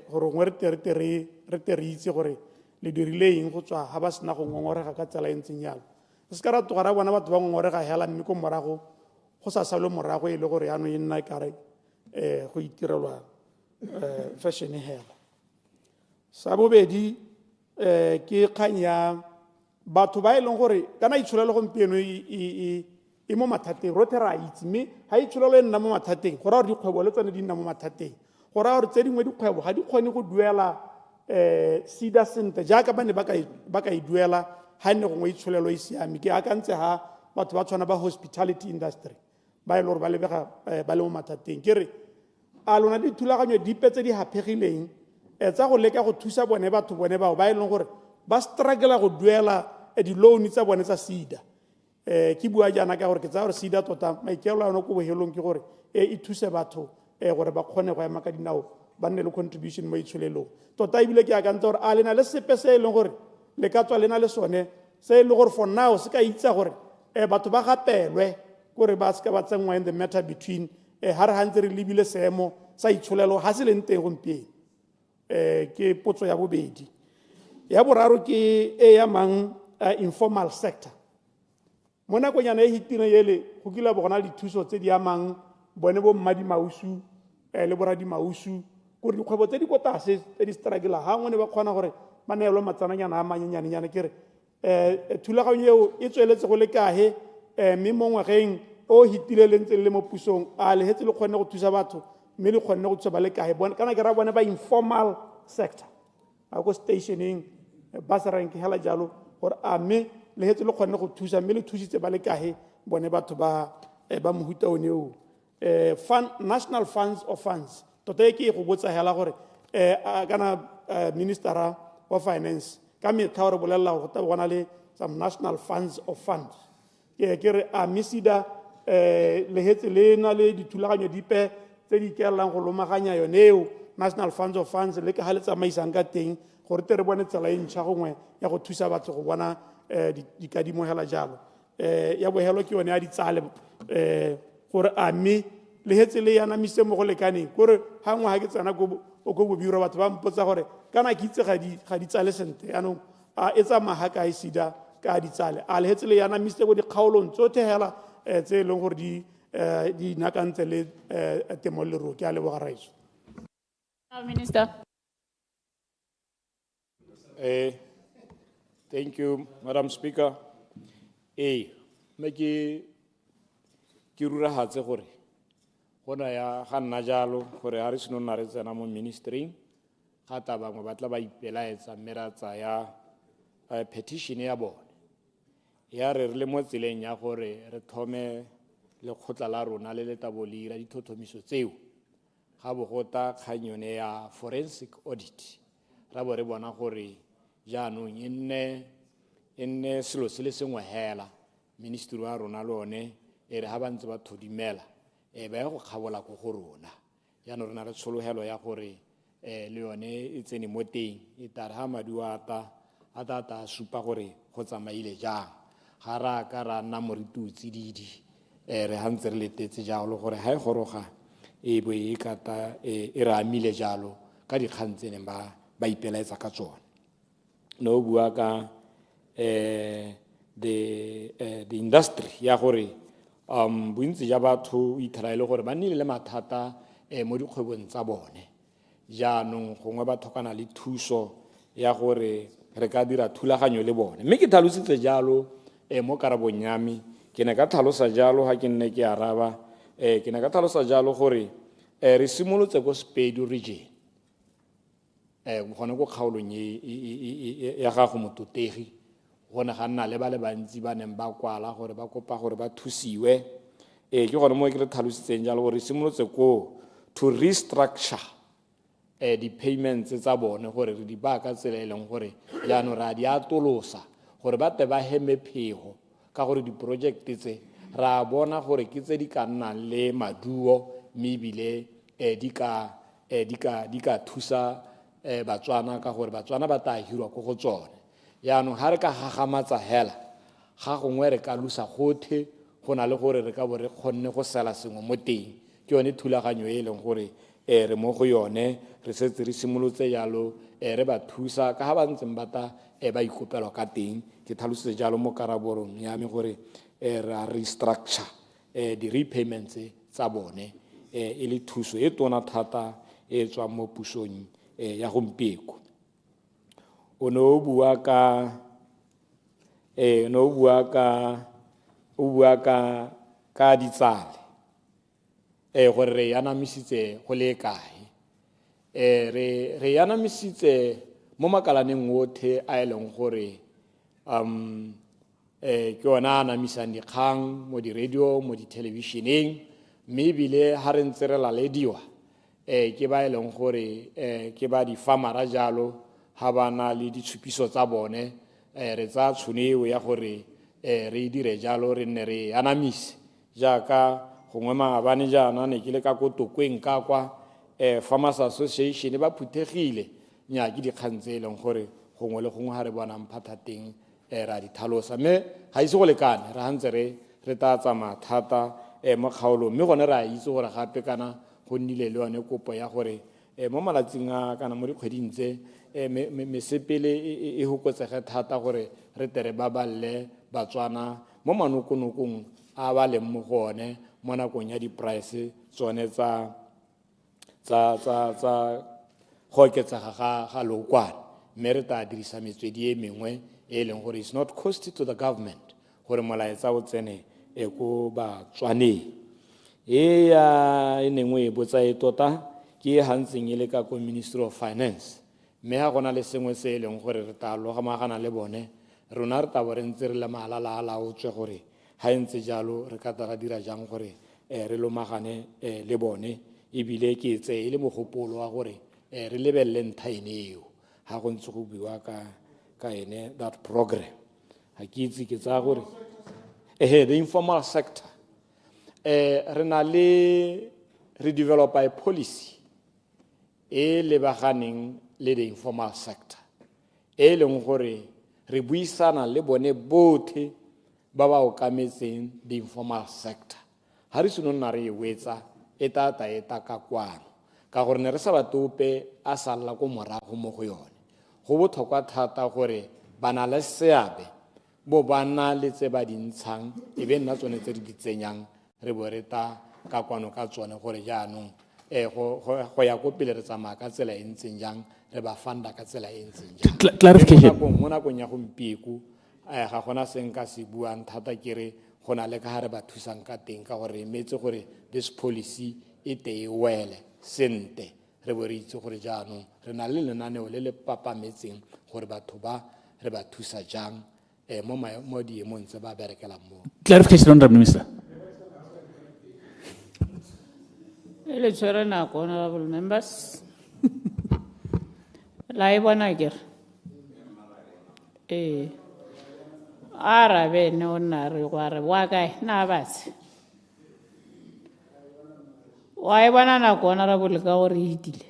gore ngwe re te re itse gore le dirile eng go tswa ga ba sena go ngongorega ka tsela e ntseng yalo se ka rato gara bona batho ba ngongorega hela mme ko morago go sa salwe morago e le gore yaanong e nna kare go itirelwa fashion hela sa bobedi ke kgang ya batho ba e leng gore kana itshulelo gompieno e mo mathateng rothe ra itse mme ga itshulelo e nna mo mathateng go raya gore dikgwebo le tsone di nna mo mathateng go raya gore tse dingwe dikgwebo ga di kgone go duela CEDA sentle jaaka ba ne ba ka e duela ha ne gongwe itshulelo e siame ke akantse ha batho ba tshwana ba hospitality industry ba e le gore ba lebega ba le mo mathateng ke re a lona dithulaganyo dipe tse di hapegileng tsa go leka go thusa bone batho bone bao ba e leng gore ba struggle go duela di-loan tsa bone tsa CEDA ke bua jaana ka gore ke tsa gore CEDA tota maikelo a yone ko bohelong ke gore e thuse batho gore ba kgone go ema ka dinao ba nne le contribution mo itsholelong tota ebile ke akantse gore a lena le sepe se e leng gore le ka tswa lena le sone se e leng gore for now se ka itsa gore batho ba gapelwe gore ba seka ba tsengwa in the matter between ha re hantse re lebile seemo sa itsholelo ga se leng teng gompieno ke potso ya bobedi ya boraro ke e ya mang informal sector mo nakonyana e hitile yele go kila bona dithuso tse di amang bone bo mmadimausu le boradimausu gore dikgwebo tse di ko tlase tse di struggle ga ngwe ne ba kgona gore ba neelwe matsananyana a manyenyanenyana ke re thulaganyo eo e tsweletse go le kahe mme mo ngwageng o hitile le ntse le mo pusong a le hetse le kgonne go thusa batho mme le kgonne go thusa ba le kahe kana ke ra bone ba informal sector a go stationing ba sa ranke hela jalo gore a mme le hetse le kgonne go thusa mme le thusitse ba le kahe bone batho ba mohuta one o national funds of funds tota e ke go botsa hela gore kana ministera wa finance ka metlha gore bolelela go ta bona le some national funds of funds ke re a misida le hetse le na le dithulaganyo dipe tse di ikelang go lomaganya yone eo national funds of funds le ka ha le tsamaisang ka teng gore te re bone tsela e ntšha gongwe ya go thusa batho go bona dikadimo hela jalo ya bohelo ke yone ya ditsale gore a mme le hetse le yana mise mo go lekaneng gore ha ngwe ha ke tsena go bobiro batho ba mpotsa gore kana ke itse ga di tsale sente yaanong a etsa maha ka CEDA ka di tsale a le hetse le yana mise go dikgaolong tsotlhe hela tse e leng gore di nakantse le temo le leruo ke a leboga raiso Minister. Thank you, Madam Speaker. Me ke ruragatse gore gona ya ga nna jalo gore ha re seno nna re tsena mo ministering ga ta bangwe ba tla ba ipelaetsa mme ra tsaya petition ya bone ya re le mo tseleng ya gore re thome lekgotla la rona le le tabo le ira dithothomiso tseo ga bogota kgang yone ya forensic audit ra bo re bona gore jaanong e nne selo se le sengwe hela ministry wa rona le one e re ha ba ntse ba thodimela ba ya go kgabola ko go rona jaanong re na re tshologelo ya gore le yone e tsene mo teng e tare ha maduo a ta supa gore go tsamaile jang ga ra ka ra nna moriti o tsididi re ha ntse re letetse jalo gore ha e goroga e bo e kata e re amile jalo ka dikgang tse neng ba ipelaetsa ka tsone no bua ka the industry ya gore bontsi ja batho o ithara ile gore ba nnile le mathata mo dikgwebong tsa bone jaanong gongwe ba thokana le thuso ya gore re ka dira thulaganyo le bone mme ke tlhalositse jalo mo karabong yami ke ne ka tlhalosa jalo ha ke nne ke araba ke ne ka tlhalosa jalo gore re simolotse ko Speedo region gone ko kgaolong ya gago mototegi gone ga nna le ba le bantsi ba neng ba kwala gore ba kopa gore ba thusiwe ke gone mo ke re tlhalositseng jalo gore re simolotse ko to restructure di payments tsa bone gore re di ba ka tsela e leng gore jaanong ra di atolosa gore ba te ba heme phego ka gore di-project tse ra bona gore ke tse di ka nnang le maduo mme ebile di ka thusa batswana ka gore batswana ba ta hirwa ko go tsone jaanong ha re ka gagamatsa hela ga gongwe re ka lusa gothe go na le gore re ka bo re kgonne go sela sengwe mo teng ke yone thulaganyo e leng gore re mo go yone re setse re simolotse jalo re ba thusa ka ha ba ntseng bata ba ikopelwa ka teng ke tlhalositse jalo mo karaborong ya me gore ra restructure di repayments tsa bone e le thuso e tona thata e tswang mo pusong ya gompieko o bua ka ditsale gore re yanamisitse go le kae re yanamisitse mo makalaneng otlhe a e leng gore ke ona a anamisang dikgang mo di-radio mo di-televisioneng mme ebile ha re ntse re lalediwa ke ba e leng gore ke ba di-farmera jalo ha ba na le ditshupiso tsa bone re tsa tshwaneo ya gore re dire jalo re nne re anamise jaaka gongwe maabane jaana ne ke le ka ko Tokweng ka kwa Farmers Association ba phuthegile nya ke dikgang tse e leng gore gongwe le gongwe ha re bona mphatha teng ra di thalosa mme ga ise go lekane re hantse re ta tsamaya thata mo kgaolong mme gone re a itse gore gape kana go nnile le yone kopo ya gore mo malatsing a kana mo dikgweding tse mesepele e hokotsege thata gore re tere ba balle batswana mo manokonokong a ba leng mo gone mo nakong ya di-price tsone tsa go oketsega ga lookwane mme re ta dirisa metswedi e mengwe e leng gore it's not cost to the government gore molaetsa o tsene ko batswaneng ya e nengwe e botsa e tota ke hantseng e le ka ko Ministry of Finance mme ha gona le sengwe se e leng gore re ta logamagana le bone rona re tabo re ntse re le malala a laotswe gore ha ntse jalo re ka tara dira jang gore re lomagane le bone ebile ke tse e le mogopolo wa gore re lebelle ntha eneo ha go ntse go buiwa ka ene that program ha ke itse ke tsa gore the informal sector re na le re develop a policy e lebaganeng le the informal sector e leng gore re buisana le bone botlhe ba ba okametseng the informal sector ha re seno nna re e wetsa e ta ka kwano ka gore ne re sa batope a salla ko morago mo go yone go botlhokwa thata gore bana le seabe bo bana le tse ba dintshang e be nna tsone tse di tsenyang re bo reta ka kwano ka tsone gore jaanong go ya ko pele re tsamaya ka tsela e ntseng jang re ba fanda ka tsela e ntseng jang clarification mo nakong ya gompieko ga gona seng ka se buang thata ke re go na le ka ha re ba thusang ka teng ka gore emetse gore this policy e te wele sente re bo re itse gore jaanong re na le lenaneo le le papametseng gore batho ba re ba thusa jang mo diemong tse ba berekelang mo. Clarification, Honorable Minister. Honorable members. Laibona ger. Arabe no nari ware wakai na basi. Why bana na ko honorable ka o re hitile.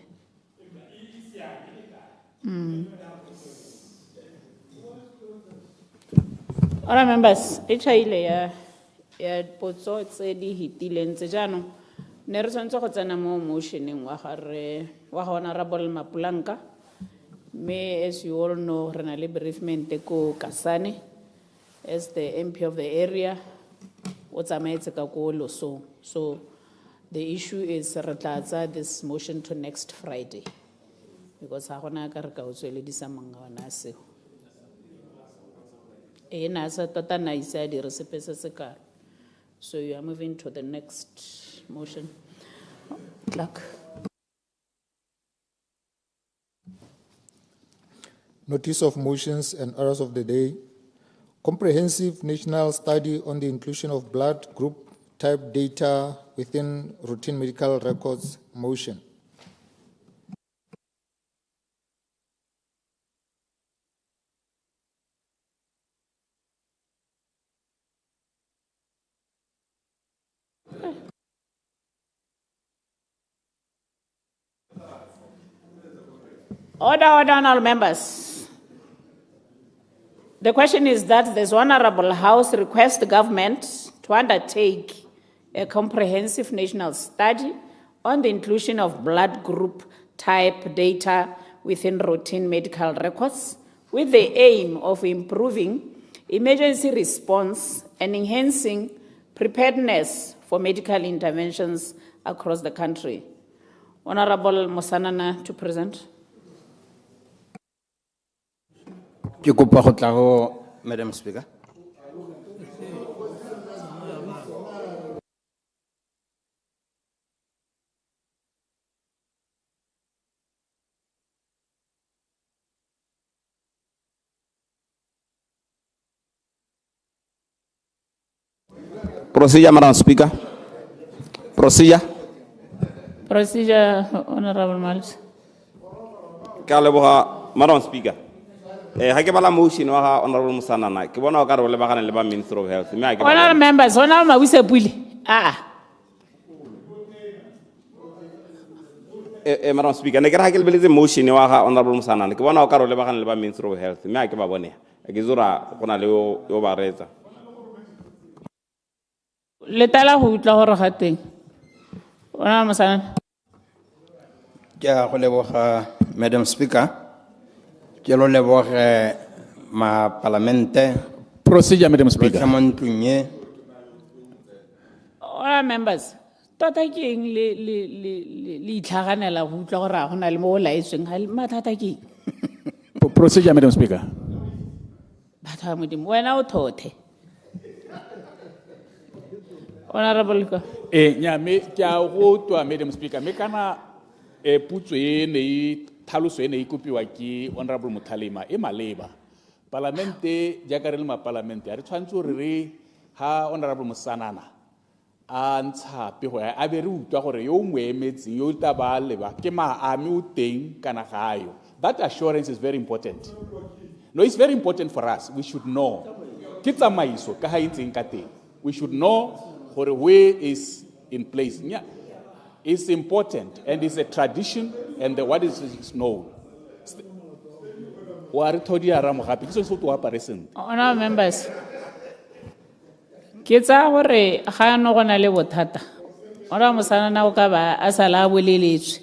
Ora members, echaile ya potso tse di hitileng tse jaanong ne re tshwanetse go tsena mo motioneng wa honorable Mapulanka. Me, as you all know, re na le bereavement ko Kasane as the MP of the area. O tsamaetse ka ko Losong. So the issue is re tla tsa this motion to next Friday because ha gona ka re ka o tsweledisa mangwana seo. Na sa tota na isa di recipe se se kalo. So you are moving to the next motion. Clerk. Notice of motions and orders of the day. Comprehensive national study on the inclusion of blood group type data within routine medical records motion. Order, honorable members. The question is that this Honorable House requests the government to undertake a comprehensive national study on the inclusion of blood group type data within routine medical records with the aim of improving emergency response and enhancing preparedness for medical interventions across the country. Honorable Mosanana to present. Madam Speaker. Procedure, Madam Speaker. Procedure. Procedure, Honorable Miles. Madam Speaker. Ha ke bala motion wa Honorable Mosanana ke bona o ka re o lebagane le ba Minister of Health me ha ke Honorable members, Honorable Mawise Puli. Madam Speaker ne ke ra ke lebeletse motion wa Honorable Mosanana ke bona o ka re o lebagane le ba Minister of Health me ha ke ba bone ke zura gona le yo ba retsa Le tala go utla gore ga teng. Honorable Mosanana. Ke a go leboga Madam Speaker. Quiero levar ma parlamente. Procedure, Madam Speaker. Honorable members, tota ke eng le itlhaganela go utla gore go na le mo o laetsweng ga mathata ke Procedure, Madam Speaker. batho ba modimo wena o thothe. Honorable ka. Nya me ke a go twa Madam Speaker me kana putso e ne thaloso ene e kopiwa ke Honorable Muthalima e maleba parlamente jaaka re le ma parlamente a re tshwantse re ha Honorable Mosanana a ntsha pe go a be re utwa gore yo moemetse yo taba leba ke maame o teng kana gayo. That assurance is very important. No, it's very important for us. We should know ke tsamaiso ka ha intseng ka teng. We should know gore way is in place. It's important and it's a tradition and what is known. Honorable members, ke tsa gore ga no gona le bothata. Honorable Mosanana o ka ba a sala boleletswe.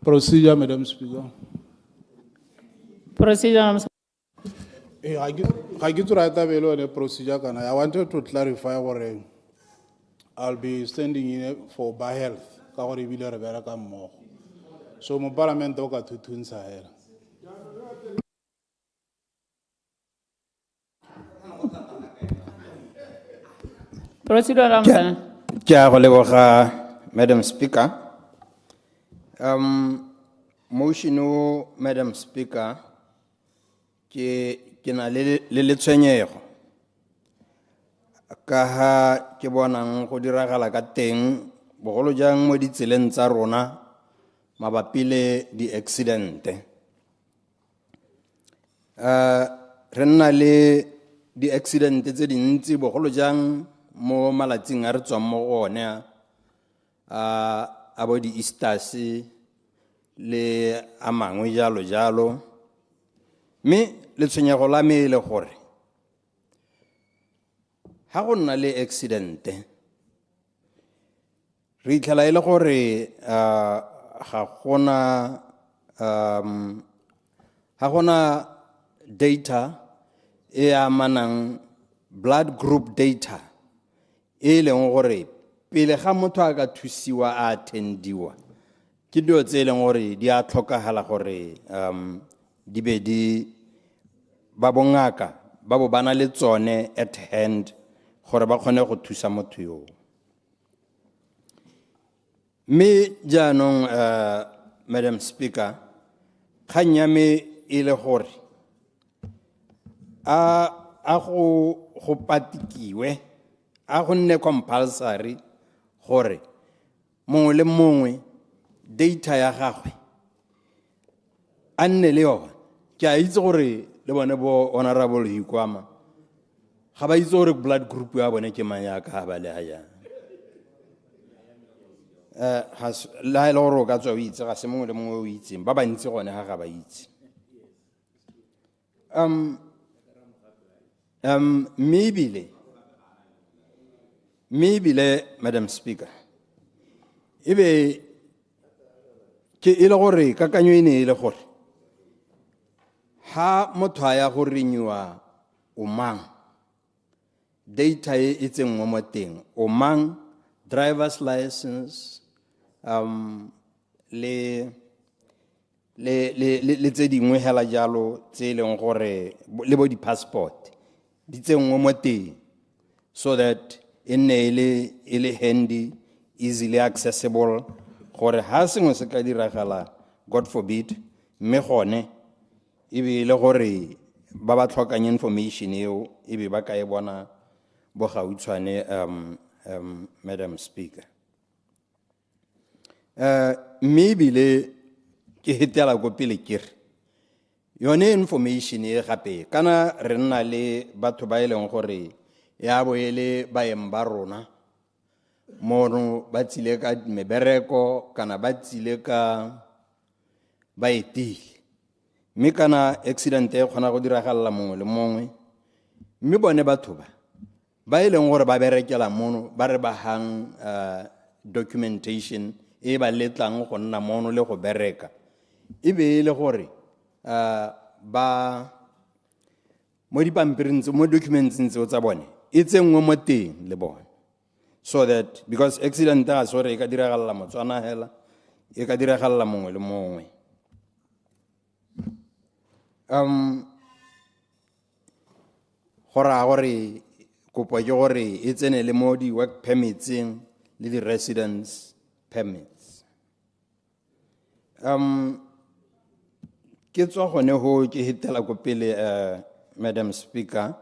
Procedure, Madam Speaker. Procedure. I get to write a procedure. I wanted to clarify what I'll be standing in for by health. So my parliament got to twin Sahel. Procedure, Madam Speaker. Motion, Madam Speaker, ke na le tshwenyego ka ha ke bonang go diragala ka teng bogolo jang mo ditseleng tsa rona mabapi le di-accidente. Re nna le di-accidente tse dintsi bogolo jang mo malatsing a re tswang mo go one a bo di-Easters le a mangwe jalo jalo. Mme le tshwenyego la me le gore ha go nna le accidente re itlhela e le gore ga gona data e amanang blood group data e leng gore pele ga motho a ka thusiwa a attendiwa ke dio tse leng gore di a tlhokagala gore di be di ba bongaka ba bo bana le tsone at hand gore ba kgone go thusa motho yo. Me jaanong Madam Speaker kgang ya me e le gore a go patikiwe a go nne compulsory gore mongwe le mongwe data ya gagwe a nne le yona. Ke a itse gore le bone bo honorable Hikwama ga ba itse gore blood group ya bone ke mang ya ka ba le ha jang. La ile gore o ka tswa o itse ga se mongwe le mongwe o itseng ba bantsi gone ga ba itse. Maybe Madam Speaker ebe ke ile gore kakanyo e ne ile gore ha motho a ya go renewa o mang data e tsengwe mo teng o mang driver's license le tse dingwe hela jalo tse leng gore le bo di passport di tsengwe mo teng so that e le handy easily accessible gore ha sengwe se ka diragala God forbid mme gone e be le gore ba ba tlhokang information eo e be ba ka e bona bo gautshwane Madam Speaker. Maybe le ke hetela go pele kere yone information e gape kana re nna le batho ba ileng gore ya boele ba emba rona mono ba tsile ka mebereko kana ba tsile ka ba etile mme kana accident e khona go diragalla mongwe le mongwe mme bone batho ba ileng gore ba berekela mono ba re ba hang documentation e ba letlang go nna mono le go bereka e be ile gore ba mo dipampiring mo documents tseo tsa bone e tsengwe mo teng le bone so that because accident a sore e ka diragalla motswana hela e ka diragalla mongwe le mongwe. Gore kopo ke gore e tsene le mo di work permits le di residence permits. Ke tswa gone ho ke hetela go pele Madam Speaker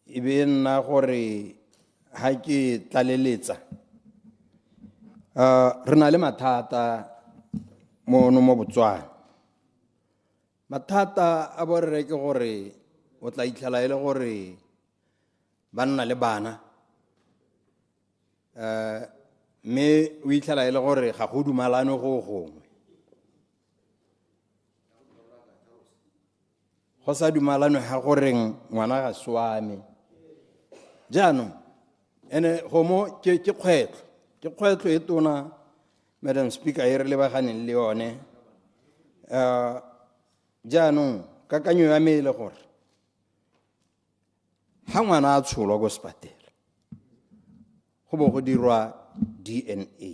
e be nna gore ha ke tlaleletsa re na le mathata mo Botswana. Mathata a borre ke gore o tla itlhala ile gore ba nna le bana me o itlhala ile gore ga go dumalane go gongwe go sa dumalane ha gore ngwana ga swame jaanong ene gomo ke kgwetlo e tona Madam Speaker e re le baganeng le yone jaanong kakanyo ya me le gore ha ngwana a tsholwa go sepatela go bo go dirwa DNA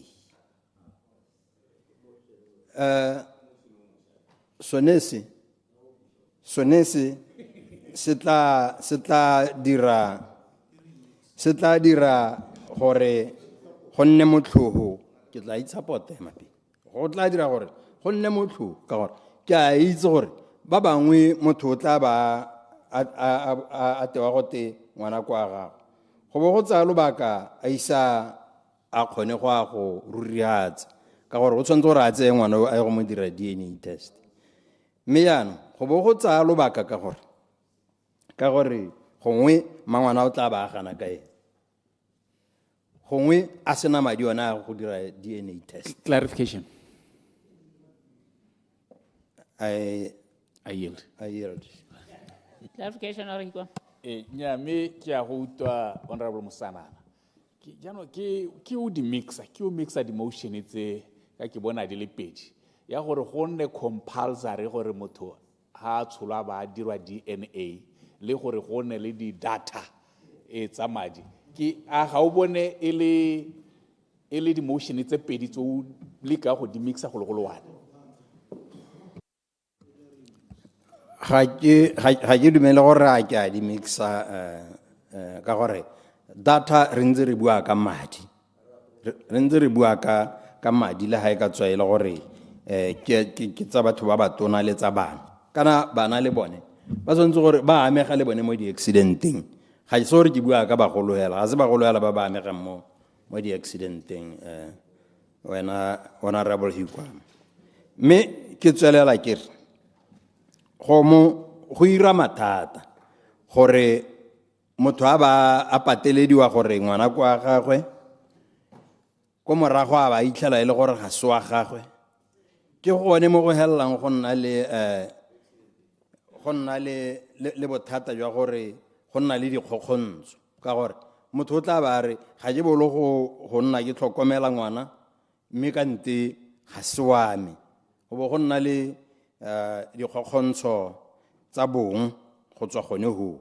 sonese se tla dira gore go nne motlhogo ke tla itsapote mapi go tla dira gore go nne motlhogo ka gore ke a itse gore ba bangwe motho o tla ba a tewa gote ngwana kwa gago go bo go tsaya lobaka a isa a kgone go rurihatsa ka gore o tshwanetse gore a tseye ngwana o a ye go mo dira DNA test. Mme yaanong go bo go tsaya lobaka ka gore gongwe mangwana o tla ba gana ka ene, gongwe a sena madi ona go dira DNA test. Clarification. I yield. Clarification or equal? Nya me ke a go utlwa Honorable Mosanana. Jaanong ke o di mixa, ke o mixa di-motion tse ka ke bona di le pedi ya gore go nne compulsory gore motho ha a tsholwa ba dirwa DNA le gore go nne le di-data tsa madi. Ga o bone e le di-motion tse pedi tse o leka go di mixa go le go le one? ga ke dumele gore a ke a di mixa ka gore data re ntse re bua ka madi, re ntse re bua ka madi le ha e ka tswa e le gore ke tsa batho ba ba tona le tsa bana, kana bana le bone ba tshwanetse gore ba amega le bone mo di-accidenteng. Ga se gore ke bua ka bagolo hela, ga se bagolo hela ba ba amegang mo di-accidenteng wena Honorable Hikwama. Mme ke tswelela ke re go ira mathata gore motho a patelediwa gore ngwana kwa gagwe ko morago a ba itlhela e le gore ga se wa gagwe. Ke gone mo go helelang go nna le bothata jwa gore go nna le dikgokgontsho ka gore motho o tla ba re ga ke bolo go nna ke tlhokomela ngwana mme ka nte ga se wa me, go bo go nna le dikgokgontsho tsa bong go tswa gone ho.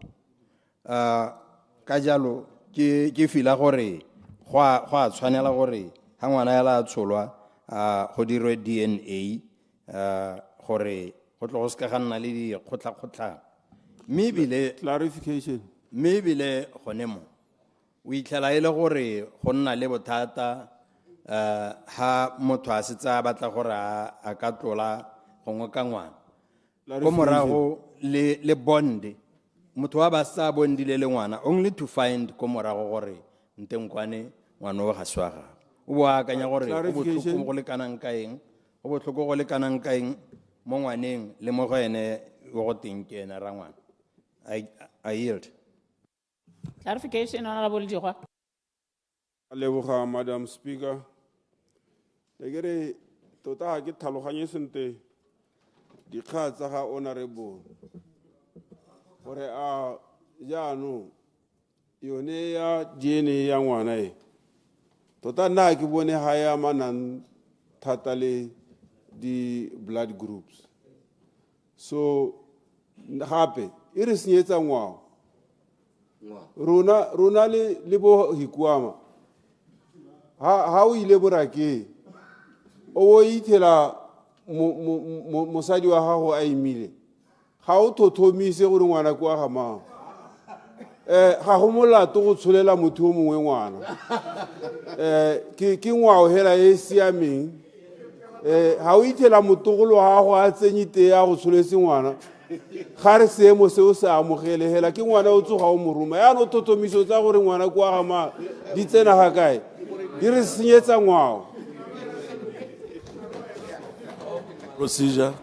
Ka jalo ke fila gore go a tshwanela gore ha ngwana ya la tsholwa go dirwe DNA gore go tlo go se ka nna le dikgotlakgotlhang. Mme ebile Clarification. mme ebile gone mo o itlhela e le gore go nna le bothata ha motho a setse a batla gore a ka tlola gongwe ka ngwana ko morago le bonde motho wa ba sa bondile le ngwana only to find ko morago gore ntenkwane ngwana o ga se wa gago. O bo akanya gore o botlhoko go le kanang ka eng, o botlhoko go le kanang ka eng mo ngwaneng le mo go ene o go teng ke ena ra ngwana. I yield. Clarification, Honorable Jihwa. Leboga, Madam Speaker. Legere tota ke tlhaloganye sente dikgang tsa ga Honorable gore a jaanong yone ya DNA ya ngwana e tota nna ke bone ha ya manang thata le di-blood groups, so gape e re senyetsa ngwao rona le bo Hikwama ha o ile borakeng o ithela mosadi wa gago a imile ga o thothomise gore ngwana kwa ga mang ga go molato go tsholela motho o mongwe ngwana ke ngwao hela e siameng ga o ithela motogolo wa gago a tsenye tee a go tsholetse ngwana ga re seemo seo se amogele hela ke ngwana o tsoga o moruma yaanong thothomiso tsa gore ngwana kwa ga mang di tsena ga kae di re senyetsa ngwao. Procedure.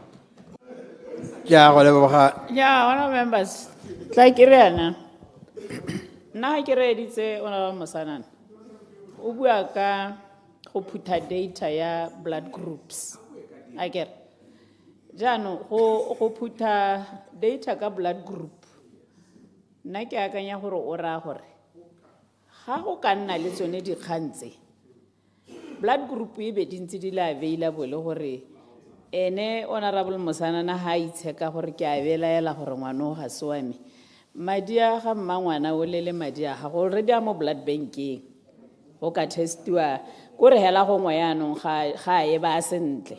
Yeah, honourable members. Tla ke re yana. Nna ha ke re editse Honorable Mosanana. O bua ka go phutha data ya blood groups. A ke re. Jaanong go phutha data ka blood group. Nna ke akanya gore o ra gore ga go ka nna le tsone dikgang tse blood group e be dintsi di le available gore ene Honorable Mosanana ha itsheka gore ke a belaela gore ngwana o ga se wa me madi a ga mmangwana o le madi a ga go already a mo blood bankeng go ka testiwa gore hela gongwe yaanong ga e ba sentle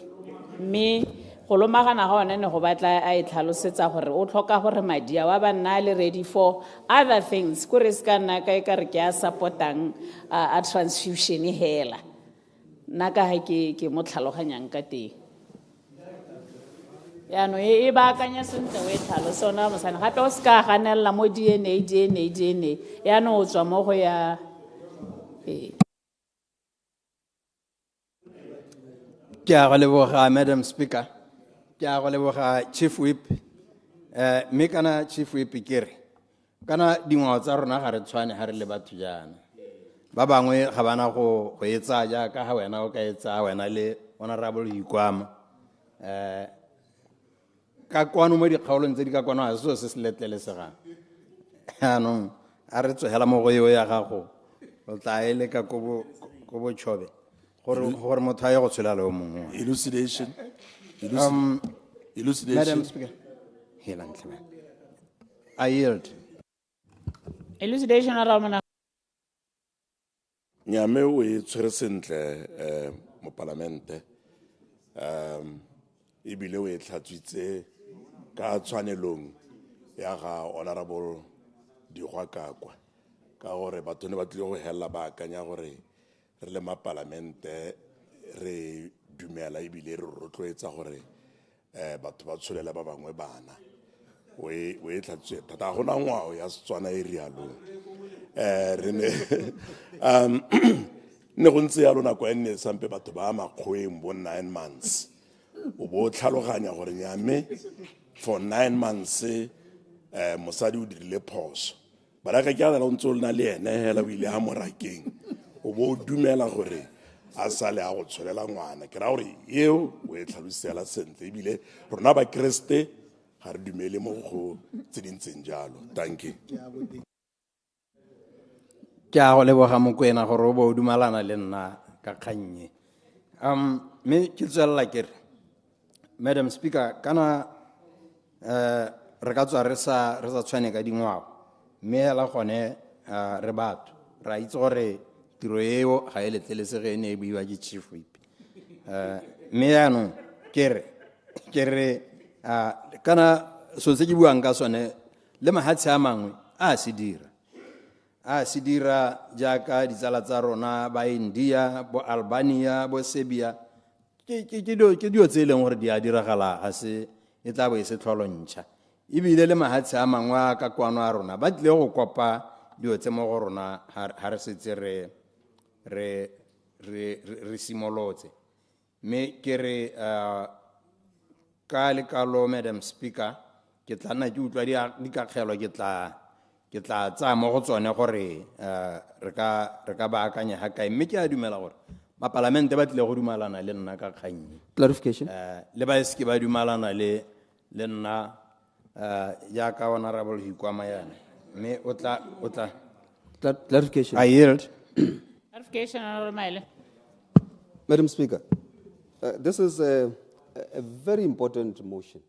mme go lomagana ga one ne go batla a e tlhalosetsa gore o tlhoka gore madi a wa ba nna le ready for other things gore se ka nna ka e ka re ke a supportang a transfusion hela nna ka ha ke mo tlhaloganyang ka teng. Yano e baakanya sentle o e tlhalose ona mosane gape o se ka ganella mo DNA yano o tswa mo go ya Ke a go leboga, Madam Speaker. Ke a go leboga, Chief Whip. Mme kana Chief Whip ke re kana dingwao tsa rona ga re tshwane ha re le batho jaana. Ba bangwe ga bana go etsa jaaka ha wena o ka etsa wena le Honorable 𝗖𝗘𝗗𝗔. Ka kwano mo dikgaolong tse di ka kwano a se se letlelesegang. Anong a re tsogela mo go yo ya gago o tla ele ka go bo tšhobe gore motho a ye go tshola le o mongwe. Elucidation. Madam Speaker. I yield. elucidation Honorable Nyame o e tshwere sentle mo parlamente ebile o e tlhatswitse ka tshwanelong ya ga Honorable 𝗕𝗓𝗏𝗏 ka gore batho ne ba tlile go hella ba akanya gore re le ma parlamente re dumela ebile re rotloetsa gore batho ba tsholela ba bangwe bana o e tlhatswitse thata gona ngwao ya Setswana e rialo re ne ne go ntse ya lona kwa nne sampe batho ba makgweng bo 9 months o bo tlhaloganya gore nyame for 9 months mosadi o dirile phoso ba ka ke a la ntse o lena le ene hela o ile ha morakeng o bo dumela gore a sale a go tsholela ngwana ke ra gore eo o e tlhalosela sentle ebile rona ba Kriste ga re dumele mo go tse dintseng jalo. Thank you. Ke a go leboga Mokwena gore o bo o dumalana le nna ka kgannye. Me ke tswela ke re Madam Speaker kana re ka tswa re sa tshwane ka dingwao mme hela gone re batho ra itse gore tiro eo ga e letlelesege ne e buiwa ke Chief Whip. Mme yaanong ke re kana so se ke buang ka sone le mahatshe a mangwe a se dira jaaka ditsala tsa rona ba India bo Albania bo Serbia ke dio tse leng gore di a diragala ga se e tla bo e se tlholontšha ebile le mahatshe a mangwe a ka kwano a rona ba tlile go kopa dio tse mo go rona ha re setse re simolotse mme ke re ka lekalo Madam Speaker ke tla nna ke utlwa di ka kgelwa ke tla tsaya mo go tsone gore re ka baakanya ga kae mme ke a dumela gore mapalamente ba tlile go dumalana le nna ka kgannye Clarification. le ba se ke ba dumalana le nna jaaka Honorable 𝗕𝗓𝗏𝗏 yana mme o tla Clarification. I yield. clarification Honorable Maile. Madam Speaker, this is a very important motion.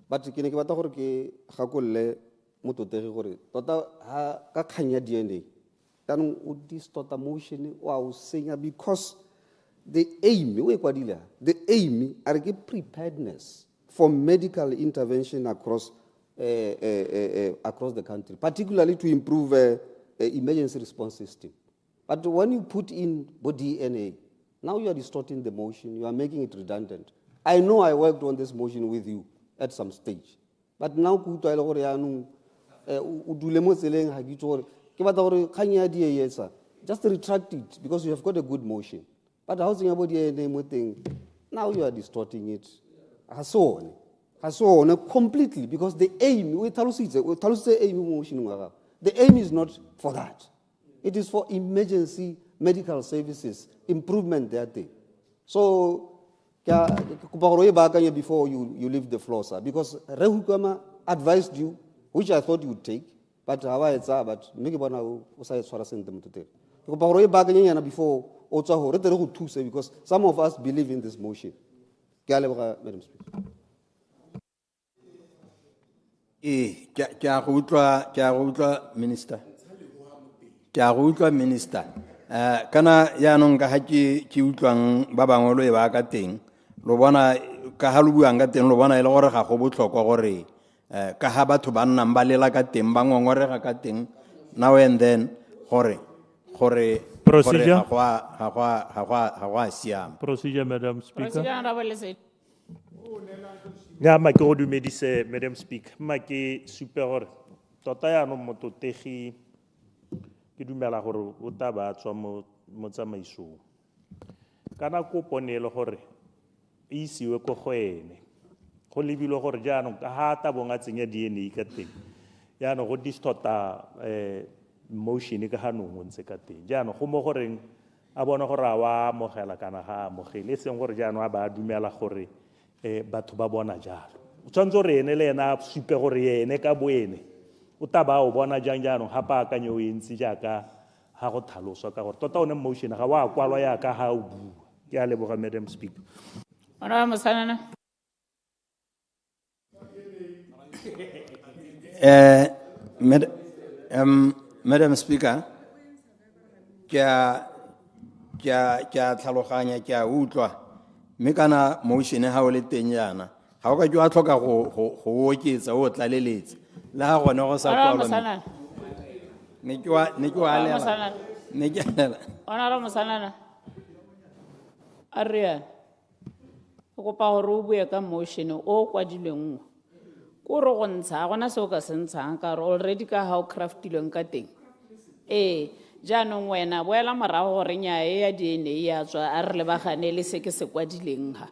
But ke ne ke batla gore ke gakolle mototegi gore tota ha ka kganya DNA tanong o distort motion o a o senya because the aim o e kwadile the aim are ke preparedness for medical intervention across the country, particularly to improve emergency response system. But when you put in DNA, now you are distorting the motion, you are making it redundant. I know I worked on this motion with you at some stage, but now just retract it because you have got a good motion. But housing about DNA thing, now you are distorting it. Completely because the aim, the aim is not for that. It is for emergency medical services, improvement that day. So, before you leave the floor, sir, because 𝗓𝗓𝗏𝗏 advised you, which I thought you would take, but before because some of us believe in this motion. Madam Speaker. Ke a go utlwa minister. Ke a go utlwa minister. Kana yaanong ka ha ke utlwang ba bangwe lo e ba ka teng lo bona ka ha lo buang ka teng lo bona ile gore ga go botlhokwa gore ka ha batho ba nnang ba lela ka teng ba ngongorega ka teng now and then gore Procedure. ga go a siama. Procedure, Madam Speaker. Procedure Honorable Lesedi. Ya ma ke go dumedise Madam Speaker. Ma ke super gore tota ya no mototegi ke dumela gore o taba tswa mo tsamaisong. Kana ko ponele gore isiwe ko go ene. Go lebile gore jaanong ka ha ta bonga tsenya DNA ka teng. Jaanong go distorta motion ka hanong ntse ka teng. Jaanong go mo goreng a bona gore a wa mogela kana ga mogele seng gore jaanong a ba dumela gore batho ba bona jalo. O tshwanetse re ene le ena supe gore ene ka boene o taba o bona jang jaanong ha pa ka nyo entsi jaaka ha go tlhaloswa ka gore tota one motion ga wa kwalwa ya ka ha o bua. Ke a leboga Madam Speaker. Ona Mosanana. Madam Speaker, kya tlhaloganya kya utlwa mme kana motion ha o le teng yana ga o ka jwa tlhoka go oketsa o tlaleletse la ga gone go sa kwalwa ne ke wa lela ne ke lela Ona ra Mosanana. Aria. Go pa gore o bue ka motion o kwadilweng ko re go ntsha gona se o ka se ntshang ka re already ka how craftilweng ka teng jaanong wena boela morago gore nya ya DNA ya tswa a re lebagane le se ke se kwadileng ha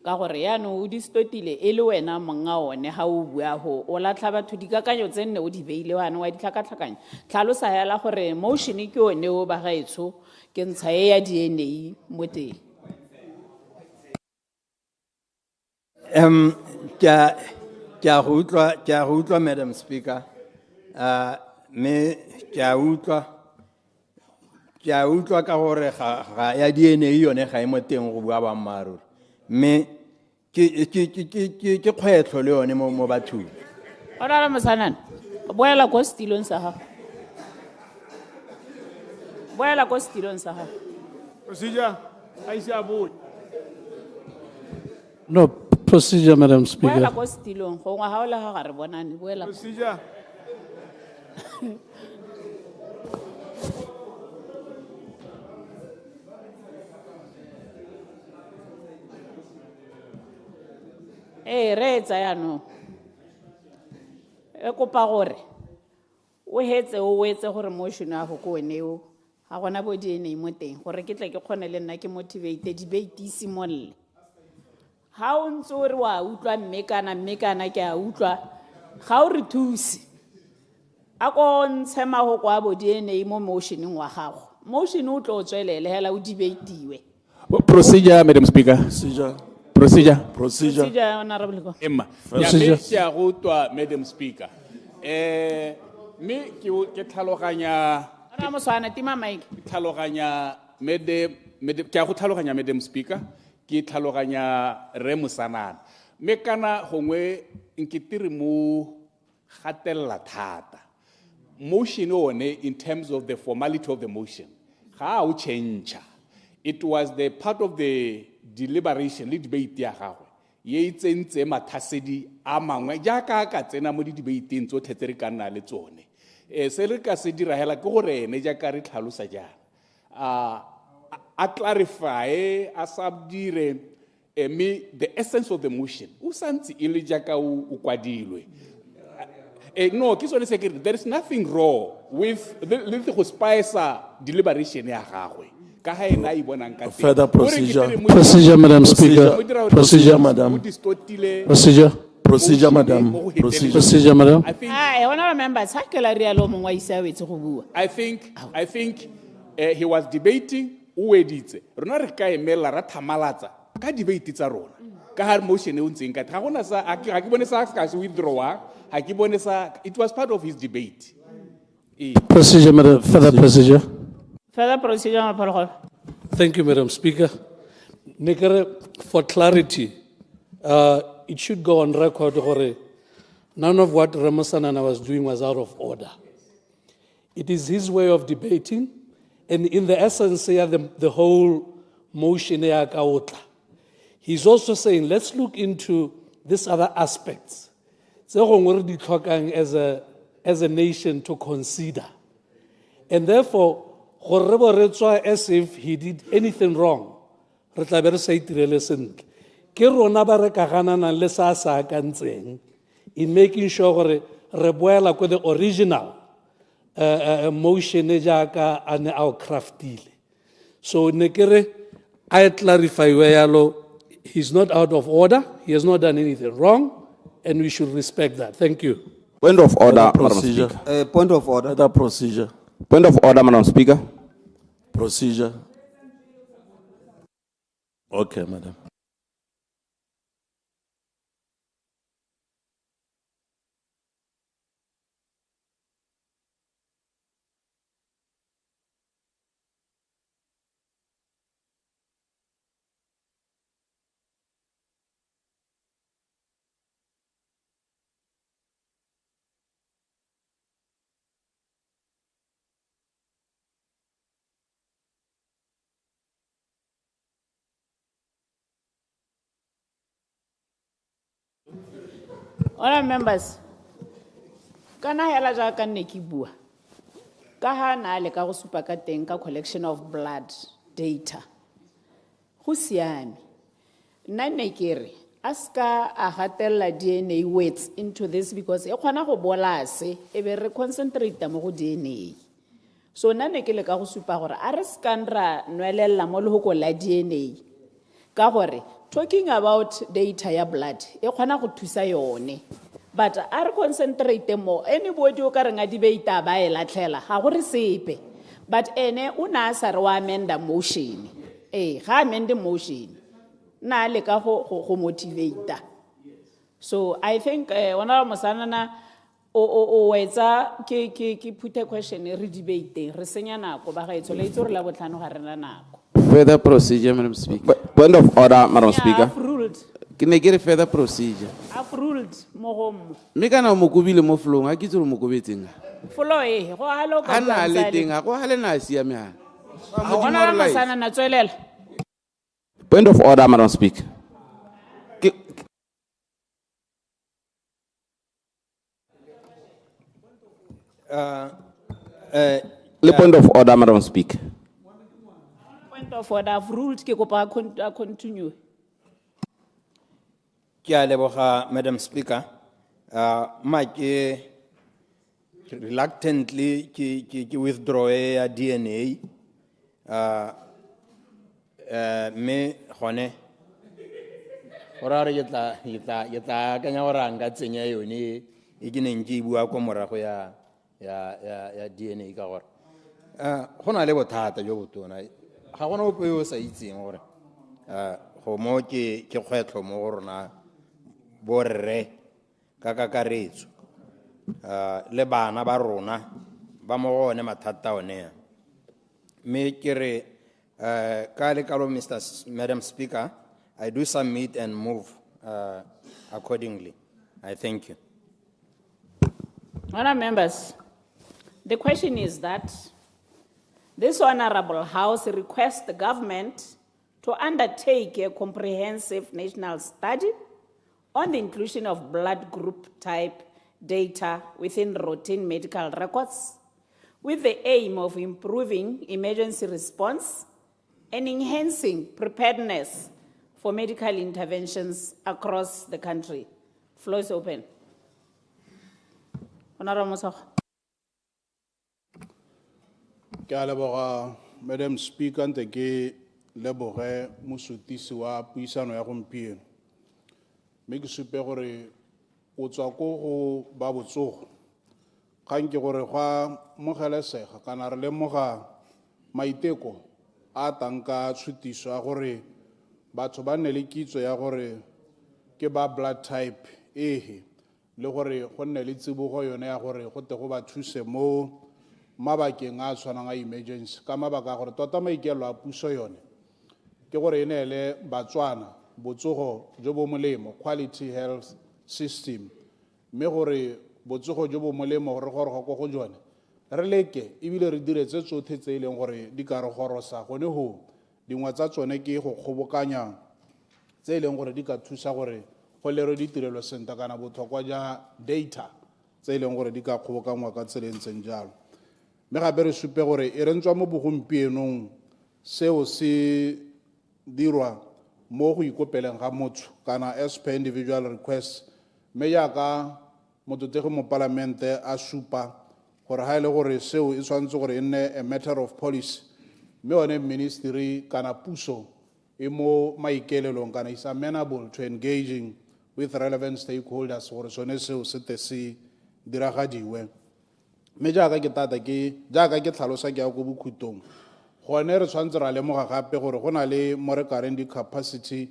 ka gore yaanong o distotile e le wena monga one ha o bua ho o latlha batho dikakanyo tse nne o di beile wana wa ditlhakatlhakanya tlhalosa hela gore motion ke one o ba gaetsho ke ntsha ya DNA mo teng Kya go utlwa Madam Speaker me kya utlwa ka gore ga ya DNA yone ga e mo teng go bua ba mmaruri me ke kgwetlho le yone mo bathong Ona ra Mosanana boela ko stilong sa ha boela ko stilong sa ha Procedure, I see a board. No, procedure, Madam Speaker. boela ko stilong go ngwa ha o le ga re bonane boela Procedure. re etsa yaanong e kopa gore o hetse o etse gore motion ya go ko oneo ga gona bo DNA mo teng gore ke tle ke kgone le nna ke motivate debate e simolle ga o ntse o re wa utlwa mme kana ke a utlwa ga o re thusi a ko ntshe magoko a bo DNA mo motioneng wa gago motion o tlo o tswelele hela o debateiwe Procedure, Madam Speaker. Procedure. Honorable Emma. Ya go twa Madam Speaker. Me ke tlhaloganya Ona Moswana tima mic tlhaloganya ke go tlhaloganya Madam Speaker ke tlhaloganya re Mosanana me kana gongwe nkitire mo gatella thata motion one in terms of the formality of the motion ga o change it was the part of the deliberation le debate ya gagwe ye itsentse mathasedi a mangwe jaaka ka tsena mo di debateeng tsotlhe tse re ka nna le tsone se re ka se dira hela ke gore ene jaaka re tlhalosa jana a clarify a subdire the essence of the motion o santse e le jaaka o kwadilwe no ke sone se ke there is nothing wrong with le go spice deliberation ya gagwe ka ha ena I bonang ka teng Further procedure, Madam Speaker. Procedure, Madam. Procedure, Madam. Procedure, Madam. I want to remember sakela rialo mongwa isa wetse go bua I think he was debating o editse rona re ka emela ra thamalatsa ka debate tsa rona ka ha motion e ntseng ka ga gona sa ga ke bone sa ka se withdraw ha ke bone sa it was part of his debate Procedure, Madam. Further procedure. further procedure Mapalgo Thank you, Madam Speaker. Nekere, for clarity, it should go on record gore none of what Ramosanana was doing was out of order. It is his way of debating, and in the essence, the whole motion, he's also saying, let's look into these other aspects. As a nation to consider. And therefore, as if he did anything wrong, ke rona ba re ka gananang le sa akantseng in making sure gore re boela ko the original motion e jaaka a ne a o craftile. So ne ke re I clarify where yalo he's not out of order, he has not done anything wrong, and we should respect that. Thank you. Point of order, Madam Procedure. Speaker. Point of order. That procedure. Point of order, Madam Speaker. Procedure. Okay, madam. Honourable members, kana hela jaaka nne ke bua ka ha na le ka go supa ka teng ka collection of blood data go siame nna ne ke re a ska a gatella DNA weights into this because e kgona go bola se e be re concentrate mo go DNA. So nna ne ke le ka go supa gore a re ska nra nwelella mo le go la DNA ka gore talking about data ya blood e kgona go thusa yone. But are concentrate more. Anybody who can debate ba e latlhela ga go re sepe. But ene o na sa re wa amenda motion. Ga amend motion. Na le ka go motivate. So I think Honourable Mosanana o wetsa ke put a question re debate re senya nako ba ga itso le itse re la botlhano ga rena nako. Further procedure, Madam Speaker. Point of order, Madam Speaker. I've ruled. Can I get a further procedure? I've ruled mo Me kana mo kubile mo flong a kitse mo kubetseng. Follow go halo ka Ana le teng a go hale na siame ha. Honourable Mosanana tswelela. Point of order, Madam Speaker. The point of order, Madam Speaker. Point of order, I've ruled ke kopa continue. Ke a leboga, Madam Speaker. Ma ke reluctantly ke withdraw ya DNA. Me gone ora re yetla ka nya ora nga tsenya yone e ke neng ke bua ko morago ya DNA ka gore gona le bothata jo botona ga gona ope yo sa itseng gore go mo ke kgwetlo mo go rona borre ka kakaretso le bana ba rona ba mo gone mathata one me ke re ka le kalo Madam Speaker, I do submit and move accordingly. I thank you. Honourable members, the question is that this Honourable House requests the government to undertake a comprehensive national study on the inclusion of blood group type data within routine medical records with the aim of improving emergency response and enhancing preparedness for medical interventions across the country. Floor is open. Honourable Mosago. Ke a leboga, Madam Speaker, ntse ke leboge mosutisi wa puisano ya gompieno. Mme ke supe gore o tswa ko go ba botsogo. Kgang ke gore go mogelesega kana re lemoga maiteko a tanka tshutiso ya gore batho ba nne le kitso ya gore ke ba blood type le gore go nne le tsibogo yone ya gore go te go ba thuse mo mabakeng a tshwanang a emergency ka mabaka gore tota maikelo a puso yone ke gore e neele batswana botsogo jo bo molemo, quality health system, mme gore botsogo jo bo molemo gore go go jone re leke ebile re diretse tsotlhe tse e leng gore di ka re gorosa gone go dingwe tsa tsone ke go kgobokanya tse e leng gore di ka thusa gore go lero ditirelo senta kana botlhokwa ja data tse e leng gore di ka kgobokangwa ka tselentseng jalo. Mme gape re supe gore e re ntswa mo bogompienong seo se dirwa mo go ikopeleng ga motho kana as per individual request mme jaaka mototegi mo palamente a supa gore ha ile gore seo e tshwanetse gore e nne a matter of policy mme one ministry kana puso e mo maikaelelong kana is amenable to engaging with relevant stakeholders gore sone seo se te se diragadiwe mme jaaka ke tlhalosa ke ya go bokhutong gone re tshwanetse ra lemoga gape gore go na le mo re kareng di-capacity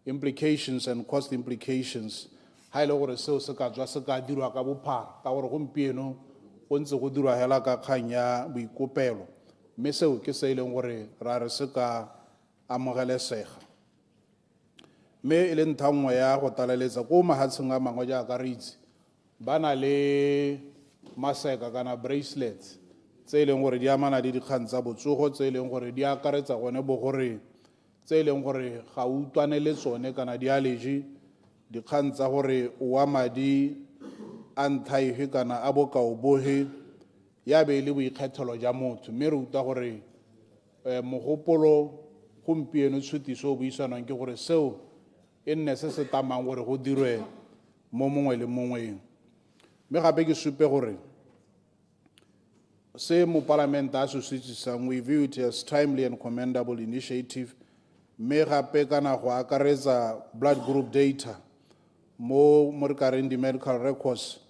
implications and cost implications ha ile gore seo se ka tswa se ka dirwa ka bophara ka gore gompieno go ntse go dirwa hela ka kgang ya boikopelo mme seo ke se e leng gore ra re se ka amogelesega mme e le ntlha nngwe ya go talaletsa ko mahatsheng a mangwe jaaka re itse ba na le maseka kana bracelets tse e leng gore di amana le dikgang tsa botsogo tse e leng gore di akaretsa gone bogore tse e leng gore ga o utlwane le tsone kana di-allergy dikgang tsa gore o wa madi a nthaife kana a bokaoboge ya be e le boikgethelo ja motho mme re utlwa gore mogopolo gompieno tshutiso o buisanwang ke gore seo e nne se se tamang gore go dirwe mo mongwe le mongwe mme gape ke supe gore se mo palamente a se swetsisang we view it as timely and commendable initiative mme gape kana go akaretsa blood group data mo re kareng di-medical records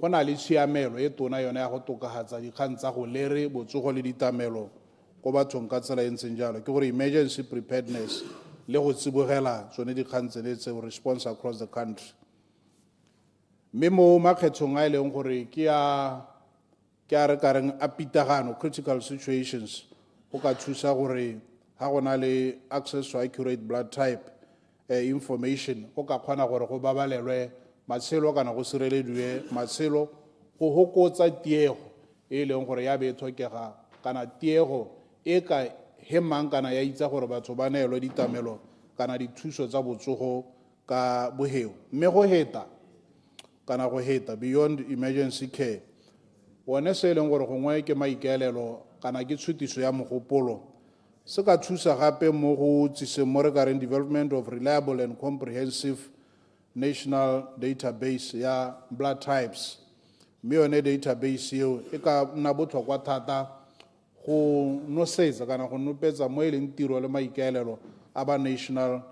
go na le tshiamelo e tona yone ya go tokagatsa dikgang tsa go lere botsogo le ditamelo ko bathong ka tsela e ntseng jalo ke gore emergency preparedness le go tsibogela tsone dikgang tsele tseo response across the country mme mo makgethong a e leng gore ke a re kareng a pitagano critical situations go ka thusa gore ha go na le access to accurate blood type information go ka kgona gore go babalelwe matshelo kana go sirelediwe matshelo go hokotsa tiego e leng gore ya be e tlhokega kana tiego e ka hemang kana ya itsa gore batho ba neelwe ditamelo kana dithuso tsa botsogo ka boheo mme go heta beyond emergency care one se e leng gore gongwe ke maikaelelo kana ke tshutiso ya mogopolo se ka thusa gape mo go tsiseng mo re kareng development of reliable and comprehensive national database ya blood types mme yone database eo e ka nna botlhokwa thata go nosetsa kana go nopetsa mo e leng tiro le maikaelelo a ba national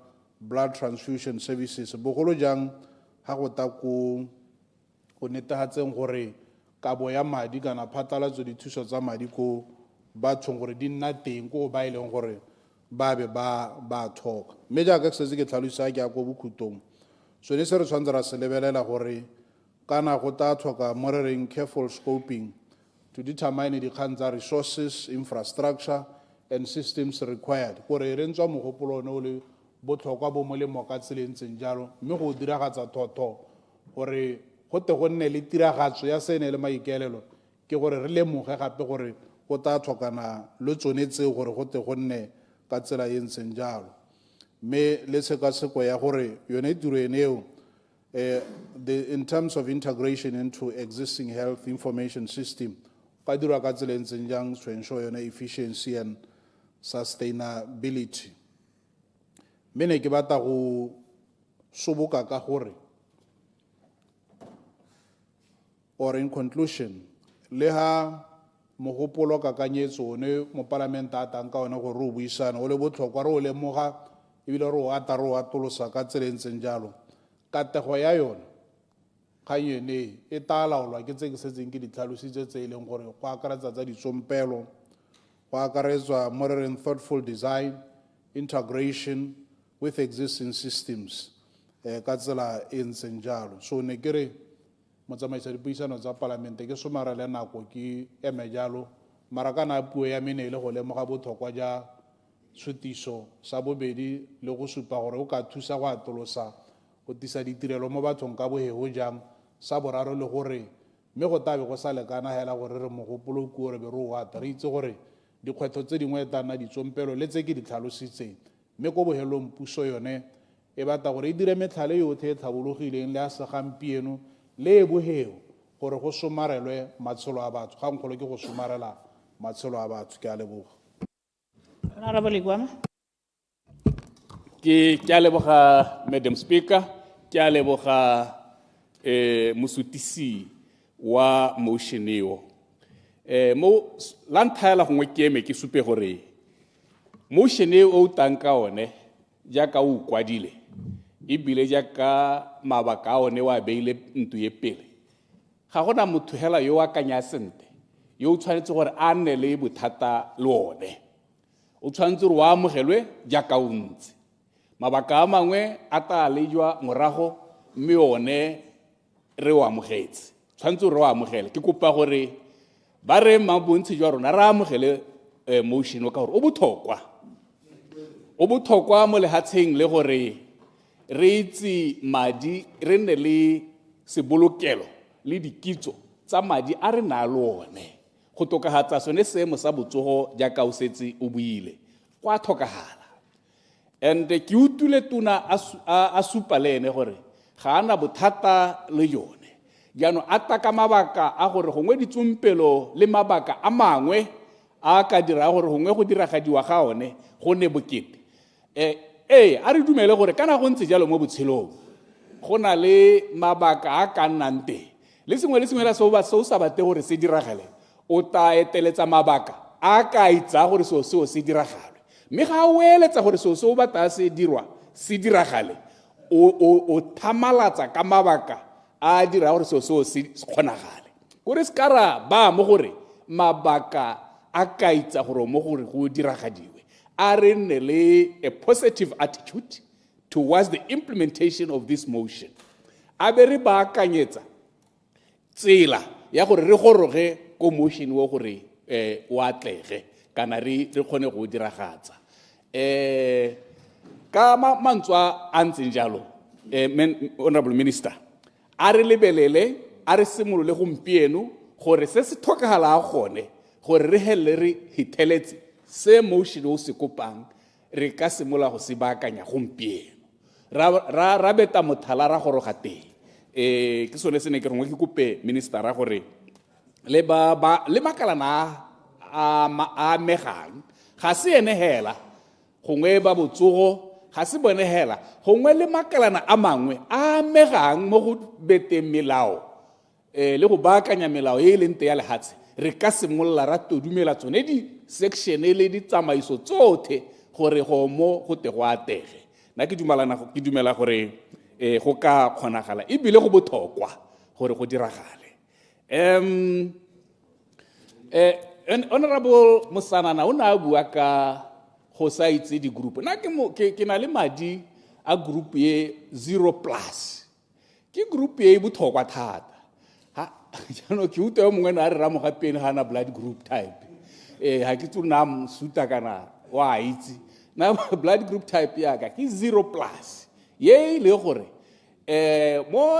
blood transfusion services bogolo jang ha go ta go netegatseng gore kabo ya madi kana phatlalatso dithuso tsa madi ko bathong gore di nna teng ko ba e leng gore ba be ba tlhoka mme jaaka ke setse ke tlhalosa ke ya ko bokhutong sone se re tshwanetse ra se lebelela gore kana go tla tlhoka mo re reng careful scoping to determine dikgang tsa resources infrastructure and systems required gore re ntswa mogopolo one o le botlhokwa bo molemo ka tselentseng jalo mme go diragatsa thotho gore go te go nne le tiragatso ya sene le maikaelelo ke gore re lemoge gape gore go tla tlhokana le tsone tseo gore go te go nne ka tsela e ntseng jalo mme le tshekatsheko ya gore yone tiro eneo in terms of integration into existing health information system ka dirwa ka tsela e ntseng jang to ensure yone efficiency and sustainability mme ne ke batla go soboka ka gore or in conclusion le ha mogopolo kakanyetso one mo palamente a tang ka one gore o buisana o le botlhokwa re o lemoga ebile re o ata re o atolosa ka tsela e ntseng jalo katego ya yone kgang ene e tla laolwa ke tse ke setseng ke ditlhalositse tse e leng gore go akaretsa tsa ditsompelo go akaretswa mo re reng thoughtful design integration with existing systems ka tsela e ntseng jalo so ne ke re motsamaisa dipuisano tsa palamente ke somarele nako ke eme jalo mara kana puo ya mene ile go lemoga botlhokwa ja tshutiso sa bobedi le go supa gore o ka thusa go atolosa go tisa ditirelo mo bathong ka bohego jang sa boraro le gore mme go tabe go sa lekana hela gore re mogopolo kuo re be re o ata re itse gore dikgwetlho tse dingwe tla nna ditsompelo le tse ke di tlhalositseng mme ko bohelong puso yone e batla gore e dire metlhale yotlhe e tlhabologileng le a segampieno le e boheo gore go somarelwe matshelo a batho ga nkgolo ke go somarela matshelo a batho ke a leboga Honorable Iguama. ke a leboga Madam Speaker, ke a leboga mosutisi wa motion eo. Mo la ntlha la gongwe ke eme ke supe gore motion eo o tang ka one jaaka o kwadile ebile jaaka mabaka a one wa beile ntu ye pele ga gona motho hela yo a kanya sente yo o tshwanetse gore a nne le bothata le one o tshwanetse gore wa amogelwe jaaka o ntse mabaka a mangwe a ta lejwa morago mme one re wa amogetse tshwanetse gore wa amogele ke kopa gore ba re mabontsi jwa rona re amogele motion o ka gore o bothokwa mo lehatsheng le gore re itse madi re nne le sebolokelo le dikitso tsa madi a re na le one go tokahatsa sone seemo sa botsogo jaaka o setse o buile go a tlhokagala and ke utule tuna a supa le ene gore ga ana bothata le yone jaanong a taka mabaka a gore gongwe ditsompelo le mabaka a mangwe a ka dira gore gongwe go diragadiwa ga one go ne bokete a re dumele gore kana go ntse jalo mo botshelong go na le mabaka a ka nnang teng le sengwe la seo o sa bate gore se diragale o ta eteletsa mabaka a ka itsa gore seo se diragale mme ga o eletsa gore seo ba ta se dirwa se diragale o thamalatsa ka mabaka a dira gore seo se kgonagale gore se kara ba mo gore mabaka a ka itsa gore mo gore go diragadiwe a re nne le a positive attitude towards the implementation of this motion a be re ba akanyetsa tsela ya gore re goroge ko motion wo gore o atlege kana re kgone go diragatsa ka mantswa a ntseng jalo honorable minister a re lebelele a re simolole gompieno gore se se tlhokagala a gone gore re hele re hitheletse se motion o se kopang re ka simola go se baakanya gompieno ra beta mothala ra goroga teng ke sone se ne ke rengwe ke kope minister ra gore le makalana a megang ga se ene hela gongwe ba botsogo ga se bone hela gongwe le makalana a mangwe a megang mo go beteng melao le go baakanya melao e leng te ya lehatse re ka simolola ra todumela tsone di-section le ditsamaiso tsotlhe gore go mo go te go atege nna ke dumela gore go ka kgonagala ebile go botlhokwa gore go diragale honorable Mosanana o ne a bua ka go sa itse di-group nna ke na le madi a group ye 0+, ke group ye e botlhokwa thata jaanong ke utlwa yo mongwe ne a re ramoga pene ga na blood group type ga ke tso na msuta kana wa itse na blood group type yaka ke 0+, ye le gore mo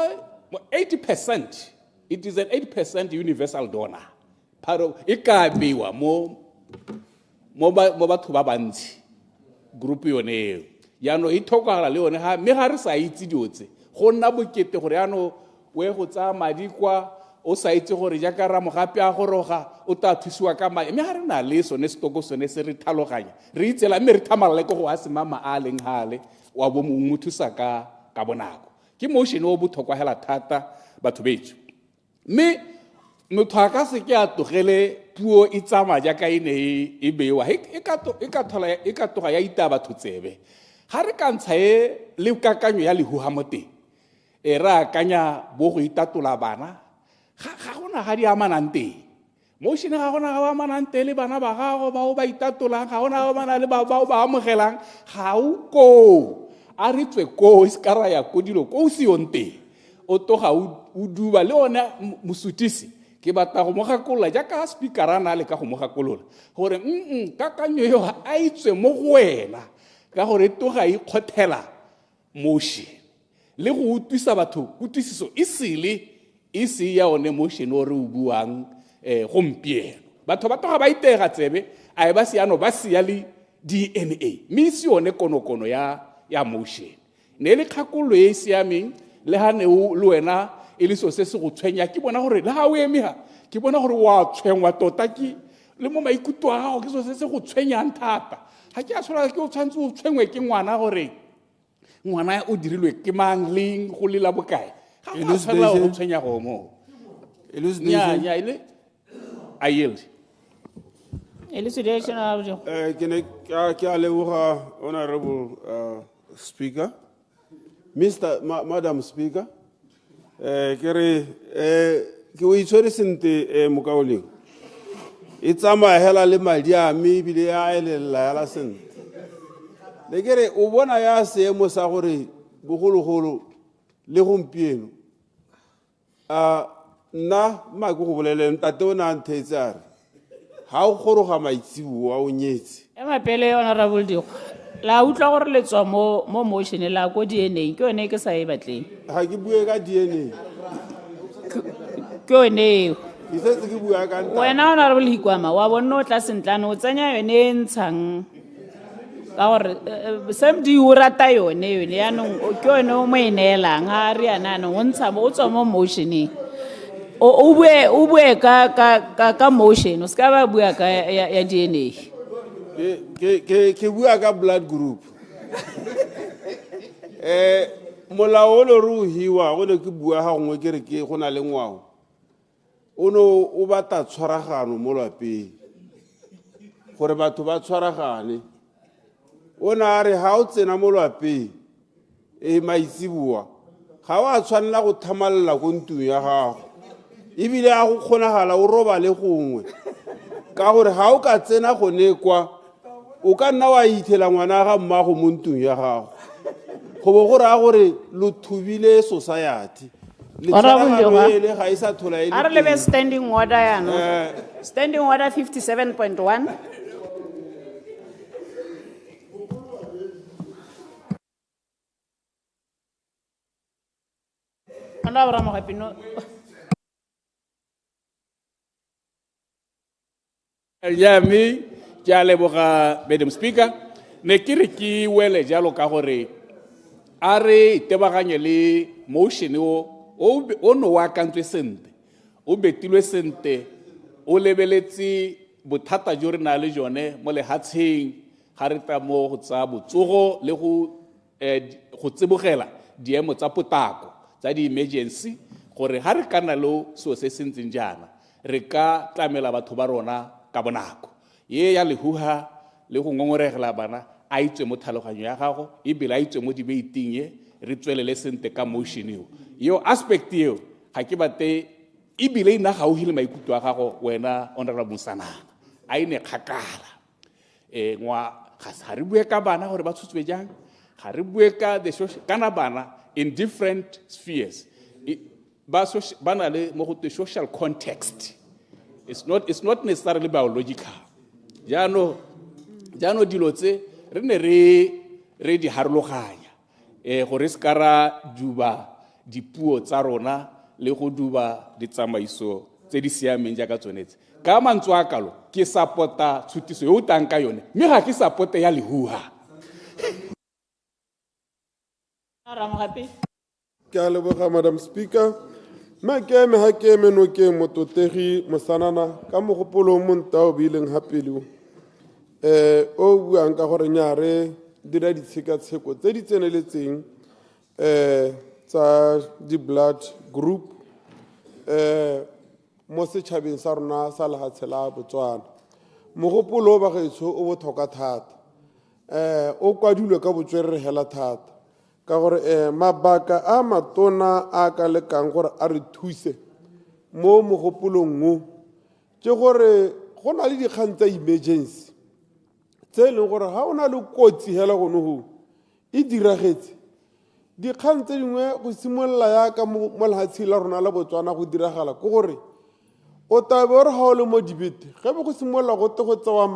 80% it is an 80% universal donor paro e ka beiwa mo batho ba bantsi group yone eo yaanong e tlhokagala le yone mme ga re sa itse diotse go nna bokete gore yaanong we go tsaya madi kwa o sa itse gore jaaka ramogape a goroga o ta thusiwa ka mae mme ga re na le sone setoko sone se re tlhaloganya re itsela mme re thamalale ke go a semama a leng gale wa bo mongwe thusa ka bonako ke motion o botlhokwa hela thata batho betso mme motho a ka se ke a togele puo e tsamaya jaaka e ne e beiwa e ka toga ya ita batho tsebe ga re ka ntsha le kakanyo ya lehuga mo teng re akanya bo go itatola bana ga gona ga di amanang teng motion ga gona ga amanang teng le bana ba gago bao ba itatolang ga gona ga amana le bao ba amogelang ga o ko a re tswe ko se ka ra ya ko dilo ko o se yonte o toga o duba le one mosutisi ke batla go mo gakolola jaaka speaker a na le ka go mo gakolola gore kakanyo yo a itswe mo go wena ka gore toga e kgothela motion le go utlwisa batho kutlwisiso e se ya one motion o re o buang gompieno batho ba toga ba itega tsebe a e ba siano ba sia le DNA mme se yone konokono ya motion ne le kgakolo e siameng le ha ne le wena e le so se se go tshwenya ke bona gore le ha o emiha ke bona gore wa tshwengwa tota ke le mo maikutlo a gago ke so se se go tshwenyang thata ga ke a tshola ke o tshwantse o tshwengwe ke ngwana gore ngwana o dirilwe ke mang leng go lela bokae ga go tshwanela go tshwenya go mo nya ile I yield. Elucidation of Ke a leboga honorable speaker. Madam Speaker, ke re ke o itshwere sente mokaoleng. E tsamaya hela le madi a me ebile ya elela ya la sente. Le ke re o bona ya seemo sa gore bogologolo le gompieno nna ma go boleleng tate o na nthetse a re ha o goroga maitsibo wa o nyetse. Ema pele honorable Dio. La utlwa gore le tswa mo motion la go DNA ke yone ke sa e batleng. Ha ke bue ka DNA. Ke yone. Ke setse ke bua ka nta. Wena honorable Hikwama wa bona o tla sentlana o tsenya yone e ntshang ka gore sem di o rata yone ya no ke yone o mo inelang ha re yana no o ntsha mo o tswa mo motion o bue ka motion o ska ba bua ka ya DNA. Ke bua ka blood group. Molao o le ru hiwa go ne ke bua ha ngwe ke re ke go na le ngwao. O batla tshwaragano mo lapeng. Gore batho ba tshwaragane. O na re ha o tsena mo lapeng maitsiboa ga wa tshwanela go thamalla go ntung ya gago. Ebile a go kgonagala o roba le gongwe. Ka gore ha o ka tsena go nekwa o ka nna wa ithela ngwana ga mmago mo ntung ya gago. Go bo go ra gore lo thubile society. Honorable ga isa thola e. Are le standing order ya no. Standing order 57.1. Honorable Mohapino. Yami ke a leboga Madam Speaker ne ke re ke wele jalo ka gore a re tebaganye le motion o no wa kantswe sente o betilwe sente o lebeletse bothata jo re na le jone mo lehatsheng ga re tla mo go tsa botsogo le go tsebogela diemo tsa potako tsa di-emergency gore ga re ka na le seo se sentseng jana re ka tlamela batho ba rona ka bonako ye ya lehuha le go ngongoregela bana a itswe mo tlhaloganyo ya gago ebile a itswe mo dibeiting ye re tswelele sente ka motion yo aspect yo ga ke bate ebile ina ga o hile maikutlo a gago wena honorable Musanana a ine kgakala ga re bue ka bana gore ba tshutswe jang ga re bue ka kana bana in different spheres ba na le mo go the social context. It's not necessarily biological. Jano dilo tse re ne re di harologanya gore se kara duba dipuo tsa rona le go duba ditsamaiso tse di siameng jaaka tsonetse ka mantswe a kalo ke supporta tshutiso yo tang ka yone mme ga ke support ya lehuha. Ke a leboga Madam Speaker. Ma ke me ha ke me no ke mototegi Musanana ka mogopolo mo ntao bileng hapelo o buang ka gore nyare dira ditshekatsheko tse di tseneletseng tsa di blood group mo setšhabeng sa rona sa lehatshe la Botswana. Mogopolo ba gaetsho o botlhokwa thata o kwadilwe ka botswerere hela thata ka gore mabaka a matona a ka lekang gore a re thuse mo mogopolong mo ke gore go na le dikgang tsa emergency tse e leng gore ga o na le kotsi hela gone go e diragetse dikgang tse dingwe go simolola yaka mo lehatsheng la rona la Botswana go diragala ke gore o tabe gore ga o le mo dibete ge be go simolola go te go tsewa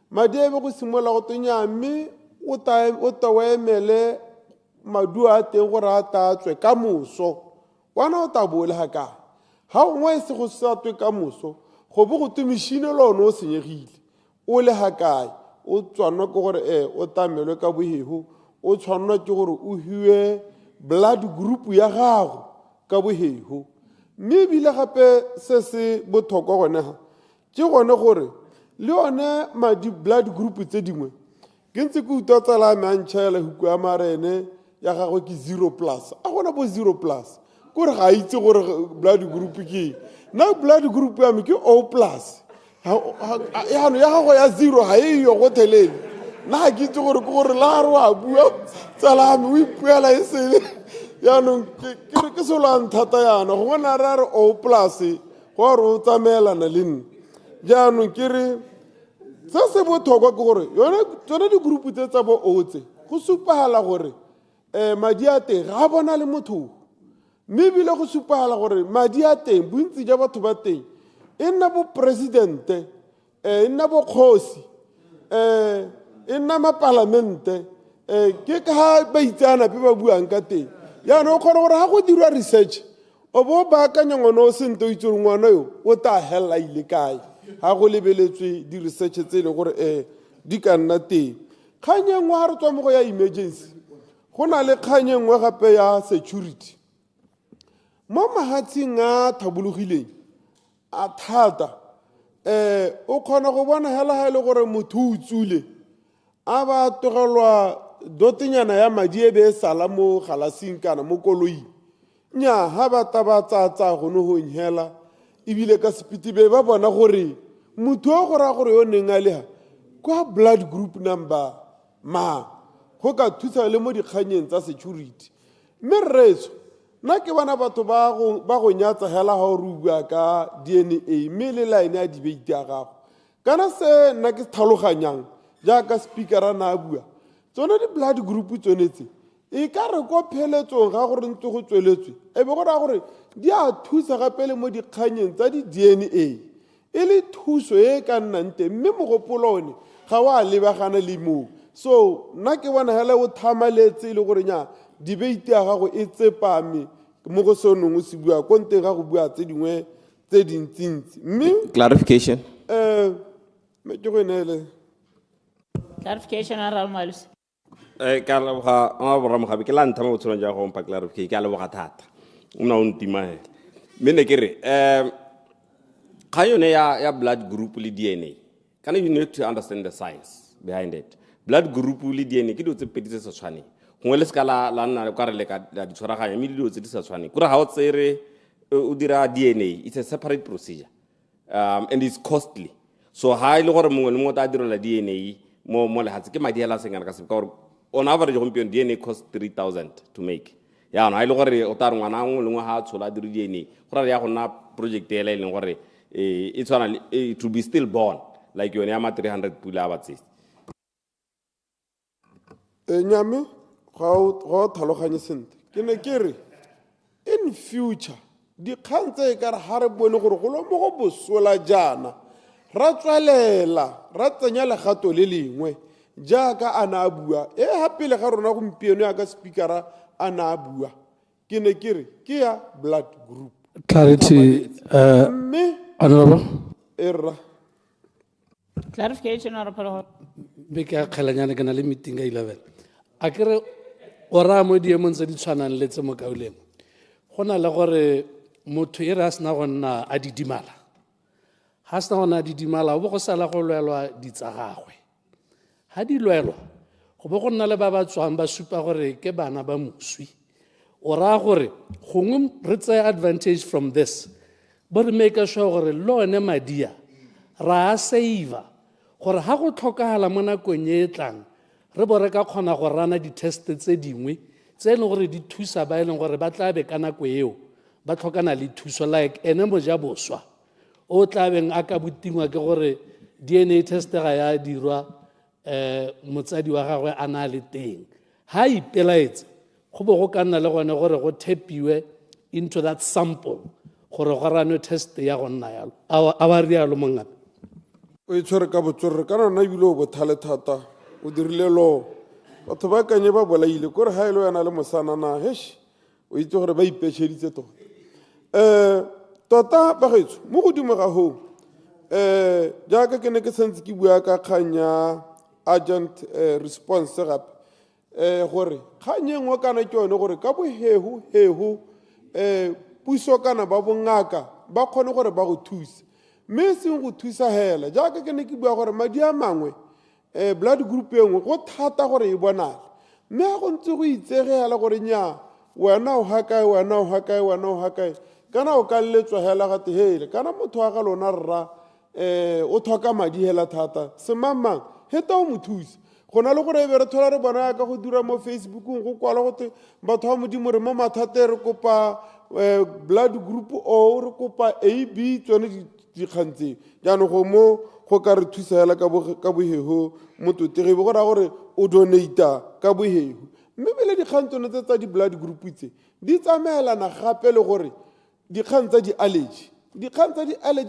madi a be go simolola go tenya mme o ta wa emele madu a teng gore a tatswe ka moso wana o ta bole ga kae ga ngwe se go sa twe ka moso go bo go twe mešhini le one o senyegile o le ga kae o tshwanwa ke gore o tamelwe ka bohego o tshwanwa ke gore o hiwe blood group ya gago ka bohego mme ebile gape se se botlhokwa gone ga ke gone gore le one blood group tse dingwe ke ntse ke utlwa tsala me a ntšhaela huku ya marene ya gagwe ke 0+. A gona bo 0+. Kore ga itse gore blood group ke na blood group ya me ke O+. Ya no ya gagwe ya 0 ga e yo go telele. Na ke itse gore gore la ro a bua tsala me o ipuela e sele. Ya no ke sola nthata yana go bona ra re O+ go re o tsamelana le nna. Ja no ke re se bothokwa ke gore yona di group tse tsa bo otse go supagala gore madi a teng ga bona le motho mme bile go supagala gore madi a teng bontsi ja batho ba teng e nna bo presidente e nna bo kgosi e nna mapalamente ke ka ba itsana pe ba buang ka teng ya no khona gore ha go dirwa research o bo ba ka nyongono o sento itse ngwana yo o ta hella ile kae ha go lebeletswe di research tse le gore di ka nna teng kganyeng wa re tswa mo go ya emergency go na le kganyeng wa gape ya security mo mahatsing a thabologileng a thata o khona go bona hela le gore motho o tsule a ba togelwa dotenyana ya madi e be sala mo galasing kana mo koloing nya ha ba tsa go no go nyela ibile ka sepiti be ba bona gore motho o go ra gore yo neng a le ha kwa blood group number ma go ka thusa le mo dikganyeng tsa security mme retso na ke bana batho ba go nyatsa hela ha o rubua ka DNA mme le line ya debate ya gago kana se na ke tlhaloganyang jaaka speaker na bua tsone di blood group tsonetse e ka re go pheletsong ga gore ntse go tsweletswe e be go ra gore di a thusa gape le mo dikganyeng tsa di DNA e le thuso e ka nnang teng mme mogopolo one ga wa lebagana le moo so nna ke bona hela o thamaletse le gore nya debate ya gago e tsepame mo go sonong o se bua ko nteng ga go bua tse dingwe tse dintsintsi mme clarification me ke go nele Clarification, Honorable Malusi. ka leboga a boramogabe ke la nthama botshelo ja go mpa clarification ke a leboga thata o na o ntima he mme ne ke re ga yone ya blood group le DNA kana you need to understand the science behind it blood group le DNA ke dilo tse pedi tse sa tshwaneng gongwe le ska la nna le ka re le ka di tshwaraganya mme dilo tse di sa tshwaneng kore ga o tsere o dira DNA it's a separate procedure and it's costly so ha ile gore mongwe le mongwe ta direla DNA mo lehatse ke madi hela sengana ka se ka gore on average gompieno DNA cost 3,000 to make ya no ha ile gore o ta re ngwana ngwe le ngwe ha tshola dire DNA go ra ya go nna project e leng gore e tswana to be still born like yone ya ma 300 pula ba tse nyame go tlhaloganye sente ke ne ke re in future di khantse ka re ha re bone gore go lo mo go bosola jana ra tswalela ra tsenya legato le lengwe jaaka ana bua hape le ga rona gompieno ya ka speakera ana bua ke ne ke re ke ya blood group Clarity, Honorable. Clarification, Honorable. Beka khalanyana kana le meeting ka 11. Akere ora mo di emong tse di tshwanang le tse mo kauleng. Gona le gore motho e re a sena go nna a didimala. Ha sena go nna didimala o bo go sala go lwelwa ditsagagwe. Ha di lwelwa go bo go nna le ba ba tswang ba supa gore ke bana ba moswi. Ora gore gongwe re tsaya advantage from this. But make sure gore lone madia ra save gore ha go tlhokagala mo nakong e tlang re bo re ka kgona go rana di-test tse dingwe tse e leng gore di thusa ba e leng gore ba tla be ka nako eo ba tlhokana le thuso like ene moja boswa o tla beng a ka botingwa ke gore DNA test ga ya dirwa motsadi wa gagwe a na le teng ha ipelaetse go bo go ka nna le gone gore go thepiwe into that sample gore go rano test ya go nna yalo a ba rialo mongape o itshwere ka botswerere ka nona ebile o bothale thata o dirile lo batho ba kanye ba bolaile kore ha e le yana le mosanana hesh o itse gore ba ipešeditse tota bagaetsho mo godimo ga hoo jaaka ke ne ke santse ke bua ka kgang ya urgent response gape gore kgang e nngwe kana ke yone gore ka bohehu puso kana ba bongaka ba kgone gore ba go thusa mme seng go thusa hela jaaka ke ne ke bua gore madi a mangwe blood group e nngwe go thata gore e bonale mme ga go ntse go itsegela gore nya wena o ha kae wena o ha kae wena o ha kae kana o ka letswa hela gate hele kana motho wa ga lona rra o thoka madi hela thata semamang heta o mothusi gona le gore e be re thola re bona ka go dira mo Facebookong go kwala gote batho ba modimo re mo mathate re kopa blood group o re kopa AB tsone di khantse jaanong go mo go ka re thusa hela ka bohego mo totege go ra gore o donate ka bohego mme bele di khantone tsa di blood group tse di tsamaelana gape le gore di khantsa di allergy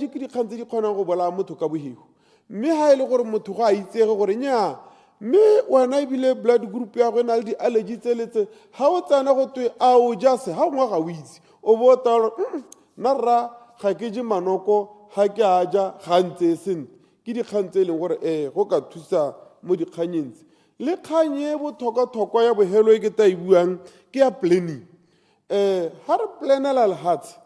ke di khantsa di khona go bola motho ka bohego mme ha ile gore motho ga itsege gore nya mme wena ibile blood group ya go na le di allergy tseletse ha o tsana go twe a o jase ha ngwa ga o itse o botala na ra ga ke je manoko ha ke aja gantse sen ke di khantse le gore go ka thusa mo di khanyentse le khanye bo thoko ya bohelo e ke ta ibuang ke ya planning ha re planela le hat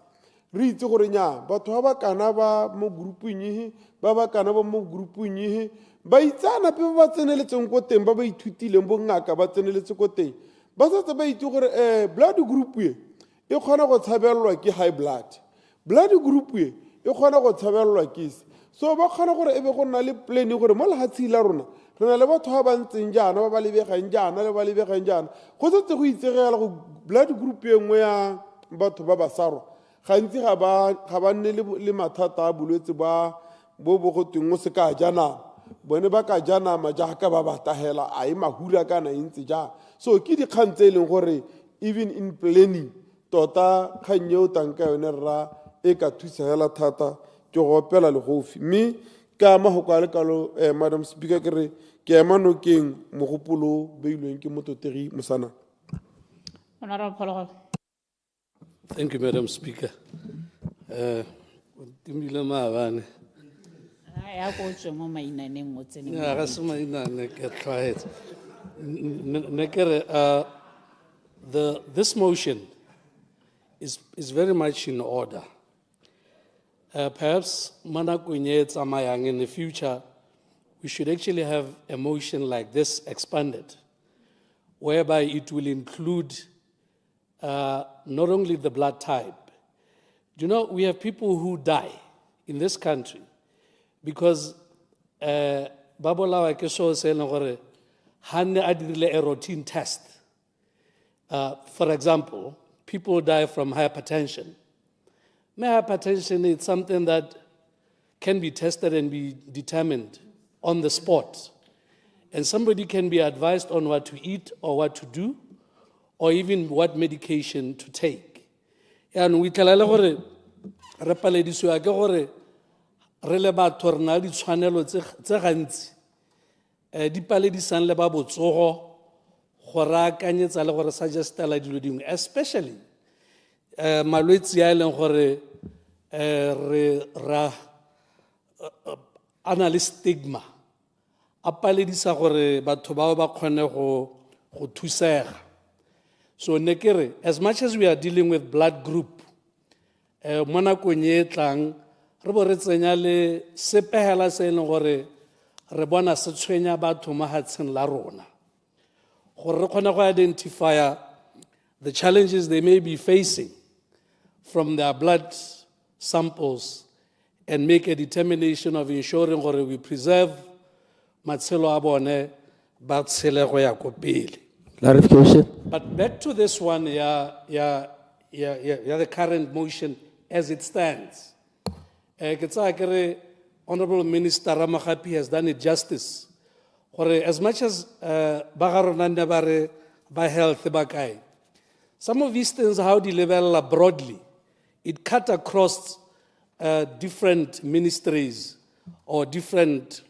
re itse gore nya batho ba kana ba mo grouping e ba kana ba mo grouping e ba itsana pe ba tseneletseng go teng ba ithutileng bo ngaka ba tseneletse go teng ba sa ba itse gore blood group e khona go tshabellwa ke high blood group e khona go tshabellwa ke so ba khona gore e be go nna le plan gore mo lehatsi la rona re na le batho ba bantseng jana ba lebegang jana le ba lebegang jana go setse go itsegela go blood group e nngwe ya batho ba basarwa gantsi ga ba nne le mathata a bolwetse ba bo go teng o se ka jana bone ba ka jana ma jaaka ba batahela a mahura kana intse ja so ke di khantse leng gore even in planning tota khanyo tanka yone rra e ka thusa hela thata ke go opela le gofi mme ka ma go kwa le kalo Madam Speaker ke re ke ema nokeng mogopolo beilweng ke mototegi mosana. Honorable. Thank you, Madam Speaker. Timile maabane. Ya go tswe mo mainaneng mo tsene. Ya ga se mainane ke tlwaetse. Ne kere this motion is very much in order. Perhaps manakong e tsamayang in the future we should actually have a motion like this expanded, whereby it will include not only the blood type. Do you know, we have people who die in this country because babolawa ke so se le gore hanne a dirile a routine test. For example, people die from hypertension. Hypertension is something that can be tested and be determined on the spot. And somebody can be advised on what to eat or what to do, or even what medication to take. And we tell gore re palediswa ke gore re le batho re na di tshwanelo tse gantsi di paledisan le ba botsogo go raakanyetsa le gore suggestela dilo dingwe, especially malwetse a leng gore re ana le stigma a paledisa gore batho bao ba kgone go thusega. So nekere, as much as we are dealing with blood group mo nakong e tlang re bo re tsenya le sepehela se leng gore re bona se tshwenya batho mo hatsheng la rona gore re kgone go identify the challenges they may be facing from their blood samples and make a determination of ensuring that we preserve matshelo a bone ba tshele go ya ko pele. Clarification. But back to this one, the current motion as it stands. Honorable Minister Ramakapi has done it justice. As much as Bagaronanda by health, some of these things, how the level broadly, it cut across different ministries or different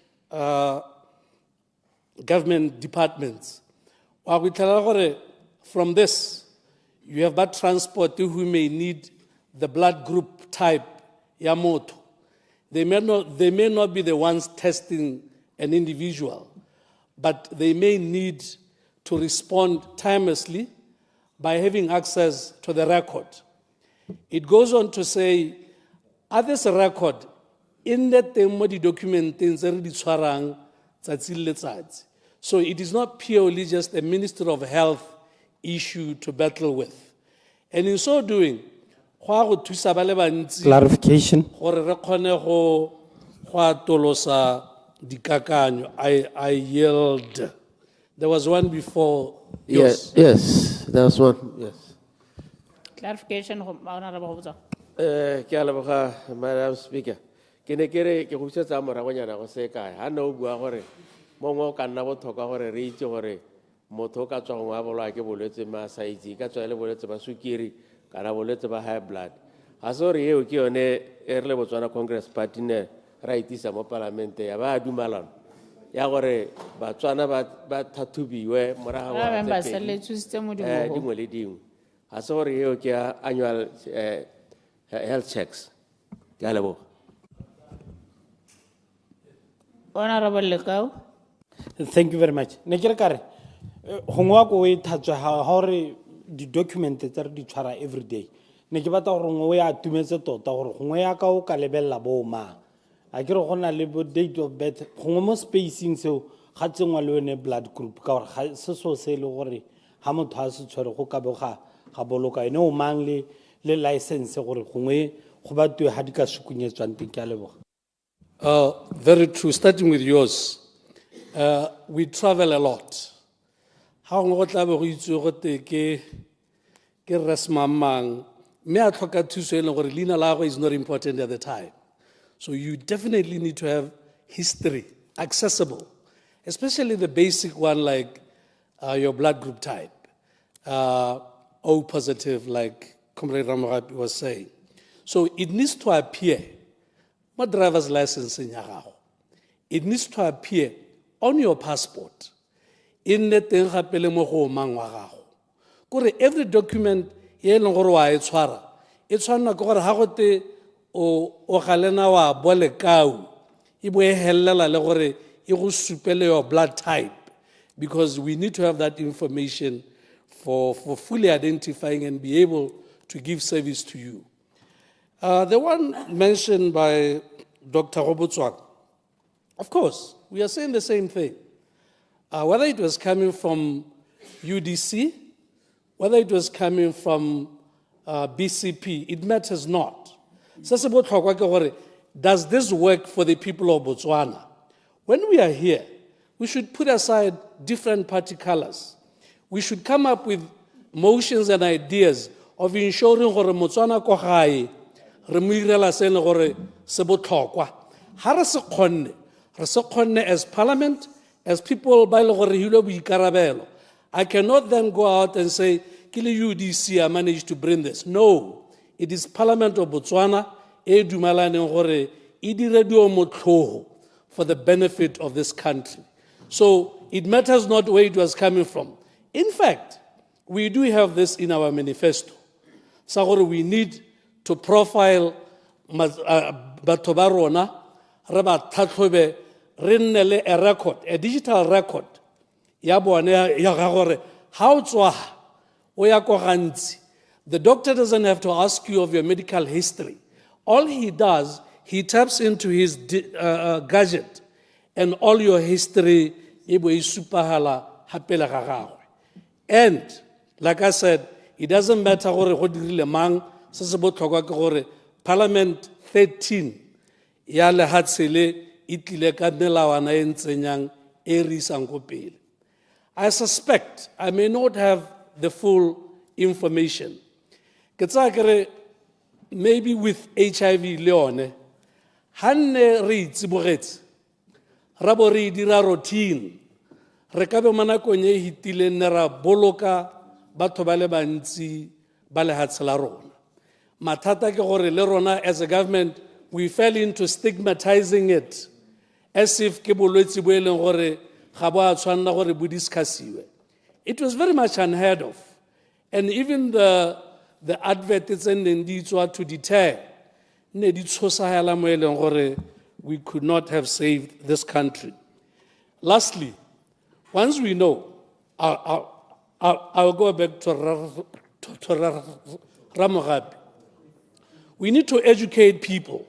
government departments. From this, you have bad transport who may need the blood group type Yamoto. They may not be the ones testing an individual, but they may need to respond timelessly by having access to the record. It goes on to say, at this record, in the document tsatsi le letsatsi. So it is not purely just a Ministry of Health issue to battle with. And in so doing, Clarification. I yield. There was one before. Yes, yes, there was one, yes. Clarification, Honorable Hobuza. Ke a leboga, Madam Speaker. Ke ne ke re ke go busetsa moragonyana go se kae. Ha no bua gore mongwe o ka nna botlhokwa gore re itse gore motho o ka tswa go a bolwa ke bolwetse ma sa itse ka tswa le bolwetse ba sukiri kana bolwetse ba high blood. Ha so re eo ke yone e re le Botswana Congress Party ne ra itisa mo parlamente ya ba dumalana ya gore Batswana ba thathubiwe morago wa dingwe le dingwe. Ha so re eo ke annual health checks. Ke a leboga. Honorable Lekau. Thank you very much. Ne ke re kare gongwa ko e thatswa ha hore di document tsa re di tshwara every day. Ne ke batla gore ngwe ya tumetse tota gore gongwe ya ka o ka lebella bo ma. A ke re gona le bo date of birth gongwe mo spacing seo ga tsengwa le yone blood group ka gore se so se le gore ha motho a se tshwere go ka boga ga boloka ene o mang le license gore gongwe go batwe ha di ka sukunyetswang teng ke a leboga. Very true. Starting with yours, we travel a lot. How go tla be go itse go te ke resmamang me a tlhoka thuso e leng gore leina la go is not important at the time. So you definitely need to have history accessible, especially the basic one like your blood group type, O positive, like Comrade Ramogapi was saying. So it needs to appear. My driver's license in Yagaho. It needs to appear on your passport. In the Tenghapele Moho Mangwagaho. Kore every document yen gorwa e tshwara. E tshwana gore ha gote o galena wa bole kau. E bo e hellela le gore e go supele your blood type, because we need to have that information for fully identifying and be able to give service to you. The one mentioned by Dr. Hobuza, of course, we are saying the same thing. Whether it was coming from UDC, whether it was coming from BCP, it matters not. Does this work for the people of Botswana? When we are here, we should put aside different party colors. We should come up with motions and ideas of ensuring gore Botswana ko gae re mo irela sene gore se botlhokwa. Ha re se kgonne as parliament, as people ba ile gore hilo boikarabelo. I cannot then go out and say ke le UDC I managed to bring this. No, it is Parliament of Botswana e dumalaneng gore e dire dio motlhogo for the benefit of this country. So it matters not where it was coming from. In fact, we do have this in our manifesto. So we need to profile batho ba rona re ba tlhatlhobe re nne le a record, a digital record ya bone ya ga gore ha o tswa o ya ko gantsi. The doctor doesn't have to ask you of your medical history. All he does, he taps into his gadget and all your history e bo e supahala hapela ga gagwe. And like I said, it doesn't matter gore go dirile mang se se botlhokwa ke gore Parliament 13 ya lehatsele e tlile ka melawana e ntsenyang e re isang go pele. I suspect I may not have the full information. Ke tsa kere maybe with HIV le one hanne re itsibogetse ra bo re dira routine re ka be manakong e hitile nne ra boloka batho ba le bantsi ba lehatshe la rona. Mathata ke gore le rona as a government we fell into stigmatizing it as if ke bolwetse bo eleng gore ga bo a tshwanela gore bo discussiwe. It was very much unheard of, and even the advert it's ending to deter ne di tshosagela mo eleng gore we could not have saved this country. Lastly, once we know, I'll go back to Ramogapi. We need to educate people.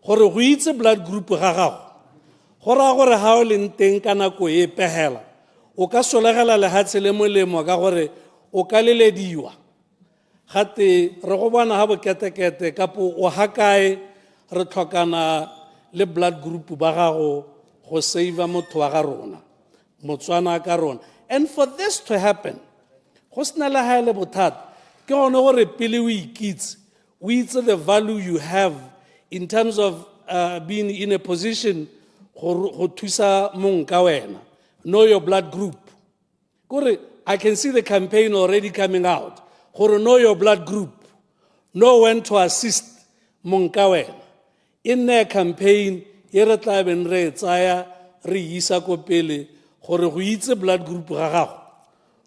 Gore go itse blood group ga gago go raya gore ha o leng teng ka nako e pehela o ka solegela lehatshe le molemo ka gore o ka lelediwa gate re go bona ha boketekete kapo o hakae re tlhokana le blood group ba gago go save motho wa ga rona motswana ka rona. And for this to happen go sena le ha le bothata ke gone gore pele o ikitse o itse the value you have in terms of being in a position go thusa mong ka wena. Know your blood group. Gore I can see the campaign already coming out. Gore know your blood group. Know when to assist mong ka wena. In their campaign e re tla ben re tsaya re isa ko pele gore go itse blood group ga gago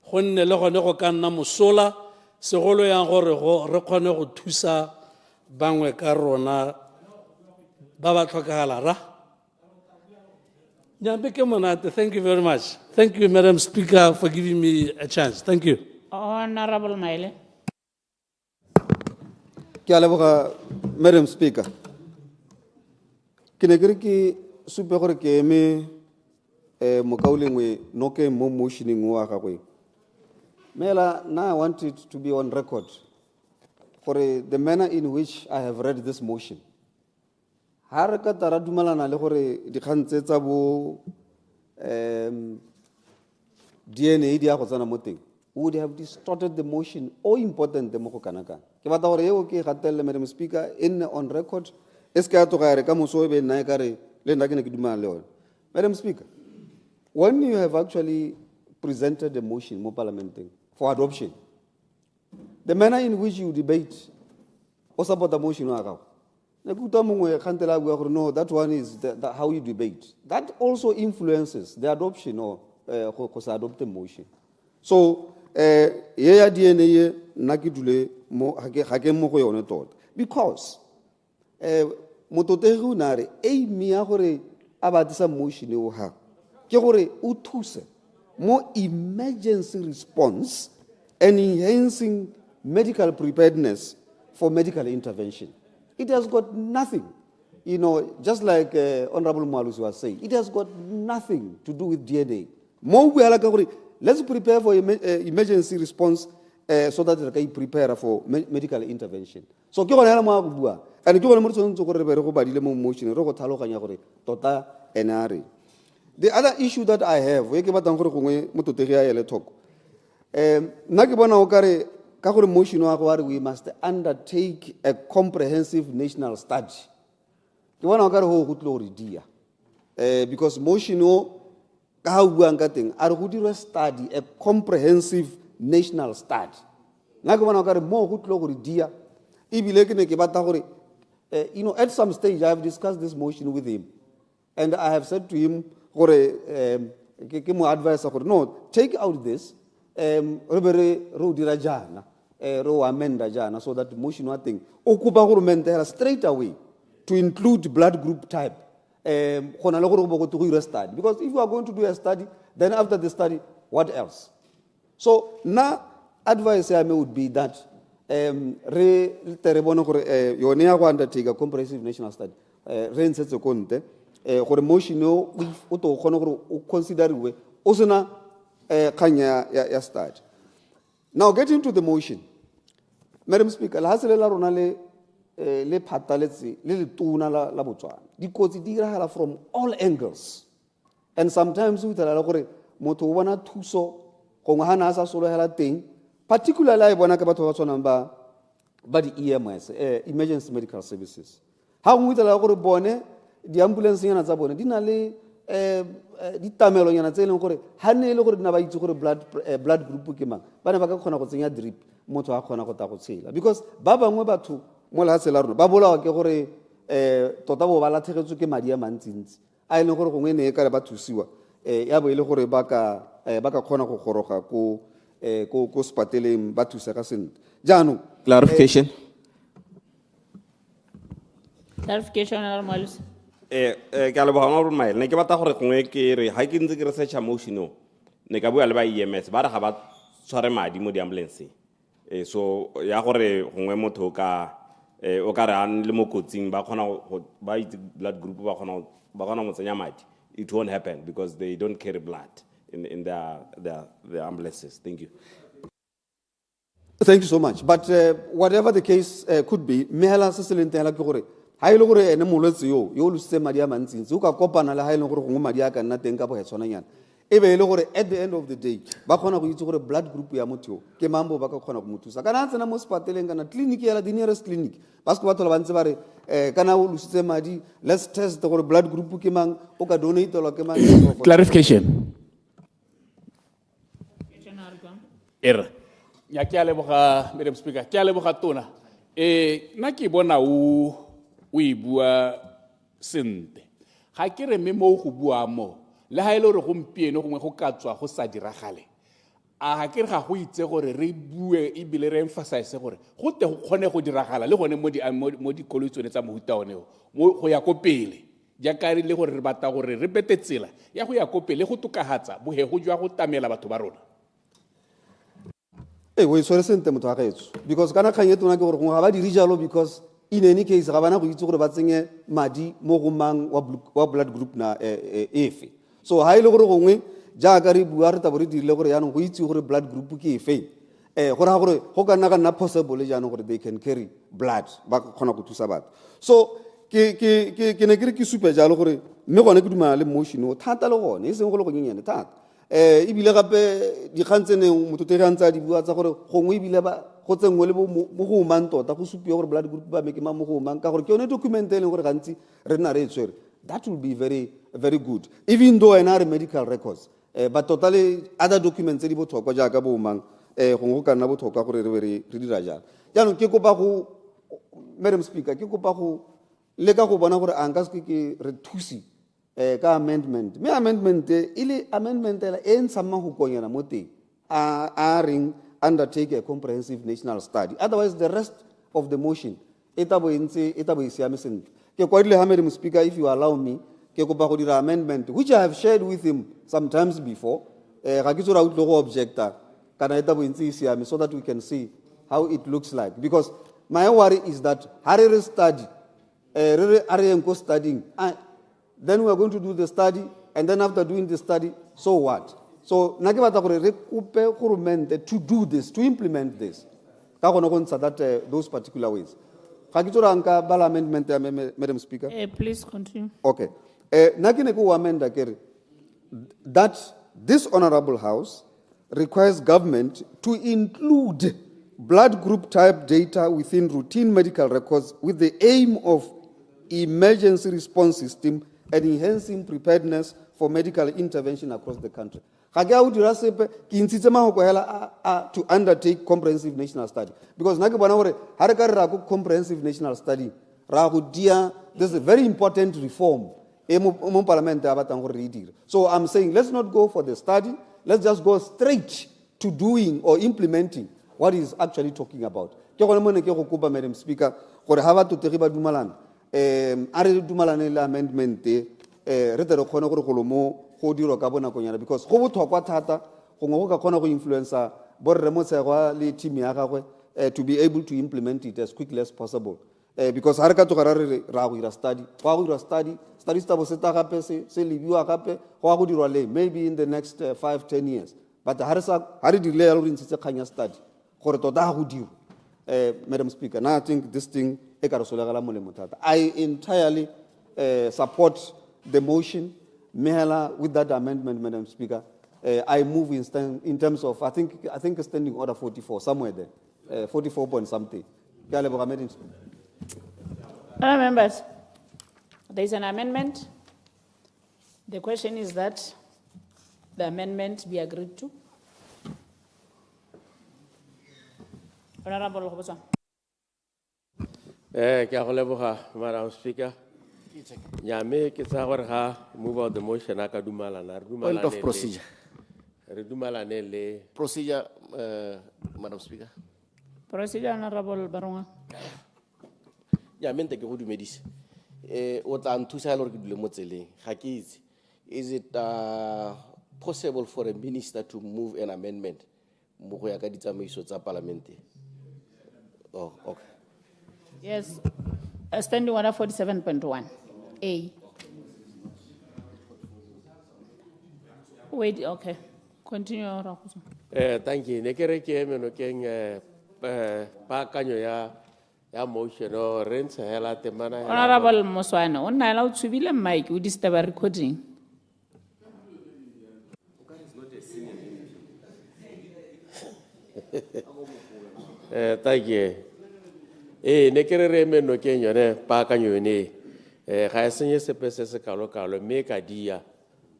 go nne le gone go ka nna mosola segolo yang gore re kgone go thusa bangwe ka rona ba ba tlhokagala ra. Thank you very much. Thank you, Madam Speaker, for giving me a chance. Thank you. Honorable Maile. Madam Speaker. Ki supe gore ke eme mokaulengwe no ke mo motioning wa gagwe. Mela, now I want it to be on record for the manner in which I have read this motion. Har ka tara dumalana le gore dikgang tse tsa bo DNA di a go tsana mo teng would have distorted the motion or important the mo go kana kana. Ke batla gore eo ke gatelle Madam Speaker in on record es ka to ga re ka moso be nna ka re le nna ke ne ke dumana le ona. Madam Speaker, when you have actually presented a motion mo parliament for adoption, the manner in which you debate or support the motion wa gago no, that one is how you debate. That also influences the adoption or adopted motion. So, DNA nakidule mo hake mo go yone tota because mototehu nare mia gore abatisa motion o ha ke gore o thuse more emergency response and enhancing medical preparedness for medical intervention. It has got nothing, just like Honorable Mwalusi was saying, it has got nothing to do with DNA. Let's prepare for emergency response so that they can prepare for medical intervention. So, and the other issue that I have, we must undertake a comprehensive national study. Because motion study, a comprehensive national study. At some stage I have discussed this motion with him, and I have said to him, no, take out this. So that motion thing straight away to include blood group type. Because if you are going to do a study, then after the study, what else? So now advice I would be that you undertake a comprehensive national study. Consider start. Now getting to the motion. Madam Speaker, from all angles. And sometimes we tell particularly the EMS, emergency medical services. How we tell the ambulance di tamelo yana tsele gore hanele gore dina ba itse gore blood group ke mang bana ba ka khona go tsenya drip motho a khona go ta go tshela because ba bangwe batho mo la tsela rona ba bolawa ke gore tota bo ba lathegetswe ke madi a mantsintsi a ile gore gongwe ne ka le ba thusiwa ya bo ile gore ba ka khona go goroga ko spateleng ba thusa ka sentle jaanong clarification Malusi. Ke a leboga Honorable Maile ne ke batla gore gongwe ke re ha ke ntse ke research motion o ne ka bua le ba EMS ba re ga ba tshware madi mo di ambulance so ya gore gongwe motho ka o ka re an le mo kotsing ba khona ba itse blood group ba khona mo tsenya madi it won't happen because they don't carry blood in their ambulances. Thank you. Thank you so much. But whatever the case could be, mehela se se leng teng la ke gore ha ile gore ene molwetse yo lo se madi a mantsintsi o ka kopana le ha ile gore go madi a ka nna teng ka bo hetshwana nyana e be ile gore at the end of the day ba khona go itse gore blood group ya motho ke mambo ba ka khona go mothusa kana tsena mo spateleng kana clinic ya la the nearest clinic ba se ba thola ba ntse ba re kana o lusitse madi, let's test gore blood group ke mang o ka donate lo ke mang. Clarification. Ya ke a leboga Madam Speaker, ke a leboga tona. Nna ke bona o e bua sente. Ga ke re me mo go bua mo, le ha ile re gompieno gongwe go ka tswa go sa diragale. A ke re ga go itse gore re bue e bile re emphasize gore go te go kgone go diragala le gone mo di kolotso tsa mohuta one go ya ko pele. Jaaka le gore re batla gore re bete tsela ya go ya ko pele go tokahatsa bohego jwa go tamela batho ba rona. We swere sente motho a gaetso because kana khanye tona ke gore go ga ba diri jalo because in any case ga bana go itse gore ba tsenye madi mo go mang wa blood group na efe. So ha ile gore gongwe jaaka re bua re tabo re dirile gore yanong go itse gore blood group ke efe gore ha gore go ka nna possible jaanong gore they can carry blood ba khona go thusa batho. So ke ne ke re ke supe jalo gore mme gone ke dumana le motion o thata le gone e seng go le go nyenyane thata. E bile gape di khantsene motho te gantsa di bua tsa gore gongwe e bile ba go tsengwe le mo go mang tota go supia gore blood group ba me ke mang mo go mang ka gore ke yone document e leng gore gantsi re nna re tswere. That will be very very good even though in our medical records but totally other documents di botlhokwa jaaka bo mang go ka nna botlhokwa gore re dira jang. Jaanong ke kopa go Madam Speaker ke kopa go le ka go bona gore a nka se ke re thusi ka amendment me amendment ile amendment la en sama go konyana mo teng a ring undertake a comprehensive national study, otherwise the rest of the motion etabo isiame sentle. Ke kwaile ha Madam Speaker, if you allow me ke kopa go dira amendment which I have shared with him sometimes before ga ke tsora utlo go objecta kana etabo isiame so that we can see how it looks like, because my worry is that harere study are studying then we are going to do the study, and then after doing the study, so what? So, nakibata gore re kope government to do this, to implement this. Ka gona go ntsha that those particular ways. Ga ke tsora nka bala amendment ya Madam Speaker. Please continue. Okay. Nakine ko amenda kere that this honorable house requires government to include blood group type data within routine medical records with the aim of emergency response system and enhancing preparedness for medical intervention across the country. To undertake comprehensive national study. Because comprehensive national study, this is a very important reform. So I'm saying let's not go for the study, let's just go straight to doing or implementing what he's actually talking about. Madam Speaker, amendment re tere khone gore go mo go diro ka bona konyana because go botlhokwa thata go ngo ka khona go influencer borre mo tsegwa le team ya gagwe to be able to implement it as quickly as possible because ha re ka tsoga ra go ira study sta bo seta gape se libiwa gape go go dirwa le maybe in the next 5-10 years, but ha re dile ya re ntse khanya study gore tota go diro. Madam Speaker, now I think this thing e ka re solegala molemo thata. I entirely support the motion, Mehela, with that amendment, Madam Speaker. I move in terms of, I think standing order 44, somewhere there, 44 point something. Other members, there is an amendment. The question is that the amendment be agreed to. Honorable Hobosa. Madam Speaker. Nyame ke tsa gore ha move out the motion aka dumalana re dumalana. Point of procedure. Re dumalane le procedure, Madam Speaker. Procedure, Honorable Baronga. Nyame nte ke go dumedisa. O tla nthusa le gore ke dule mo tseleng. Ga ke itse. Is it possible for a minister to move an amendment mo go ya ka ditsamaiso tsa parliament? Oh, okay. Yes. Standing order 47.1. A. Wait, okay. Continue, Rakuzo. Thank you. Ne kere ke menokeng paakanyo ya motion o re ntshela temana ya Honorable Moswana, o nna la o tshubile mic, o disturb recording. Thank you. Ne kere re menokeng yone paakanyo ne ga e senye sepe se se kalo-kalo mme ka dia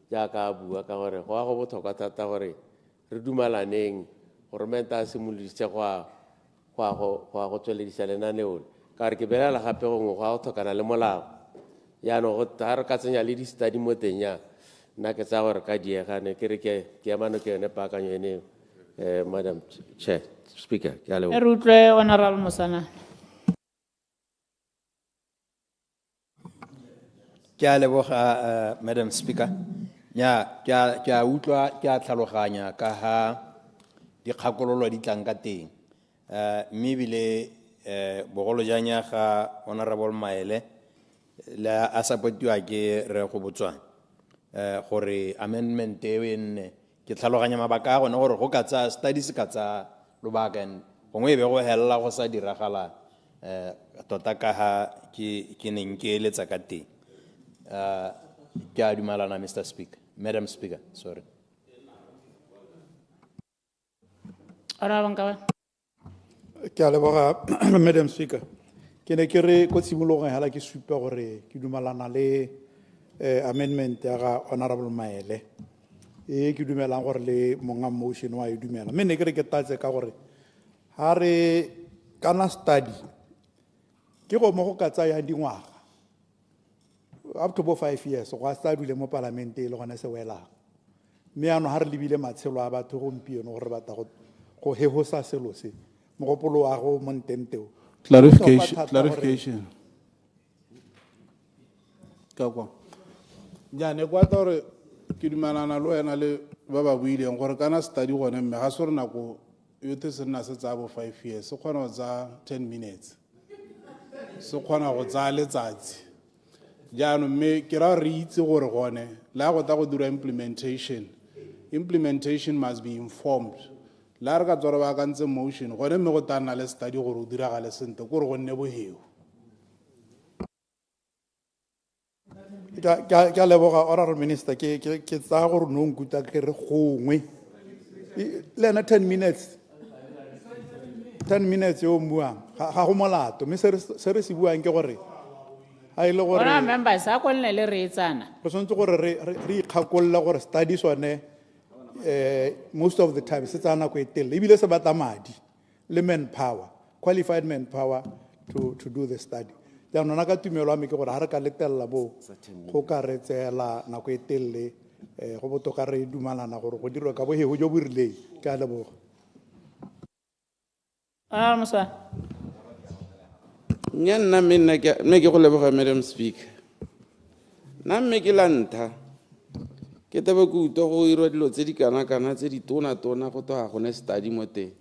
jaaka a bua ka gore go a go botlhokwa thata gore re dumalaneng gore menta a simoloditse go a go tsweledisa lenaneo ka re ke belela gape gongwe go a go tlhokana le molao yaanong ga re ka tsenya le di-study mo teng ya nna ke tsaya gore ka diegane ke re ke emano ke yone paakanyo ene Madam Chair, Speaker, ke a leboga. Re utlwe Honorable Moswana. Ke a leboga Madam Speaker. Ya ke a utlwa ke a tlhaloganya ka ha dikgakololo di tlang ka teng. Mme ebile bogolo jang ya ga Honorable Maele la a supportiwa ke re go botswana gore amendment e nne ke tlhaloganya mabaka a gone gore go ka tsa studies ka tsa lobaka gongwe e be go hella go sa diragala tota ka ha ke neng ke eletsa ka teng. Ke a dumalana Mr. Speaker. Madam Speaker, sorry. Honorable Nkawe. Ke a leboga Madam Speaker. Ke ne ke re ko tshimologong hala ke supa gore ke dumalana le amendment ya ga Honorable Maele ke dumelang gore le monga motion wa e dumela mme ne ke re ke tatse ka gore ha re kana study ke go mo go ka tsaya dingwaga up to 5 years go a study le mo parlamente le gona se wela mme ano ha re lebile matshelo a batho gompieno gore ba ta go hehosa selo se mogopolo wa go montenteo Clarification. Ka kwa. Ja ne kwa tore ke dumalana le wena le ba ba buileng gore kana study gone mme ga se re nako yo te se nna se tsa bo 5 years se kgona go tsa 10 minutes se kgona go tsa letsatsi jaanong mme ke ra re itse gore gone la go ta go dira implementation must be informed la re ka tswara ba ka ntse motion gone mme go tana le study gore o diragale sente gore go nne boheo. Ke a leboga Honorable Minister ke tsaya gore no nkuta ke re gongwe le ena 10 minutes yo mmuang ga go molato mme se re se buang ke gore ha ile gore Bona members a kolne le re etsana. re tshwanetse gore re ikgakolla gore studies one most of the time se tsana go etelle ebile se batla madi le manpower, qualified manpower to do the study. Jaanong nna ka tumelo wa me ke gore ha re ka letella bo go ka re tsela nako e telele go botoka re dumalana gore go dirwa ka bohego jo bo rileng. Ke a leboga. Moswana. Nya nna mme ke go leboga Madam Speaker. Nna mme ke lanta ke taba go uto go irwa dilo tse di kana tse di tona go toga gone study mo teng.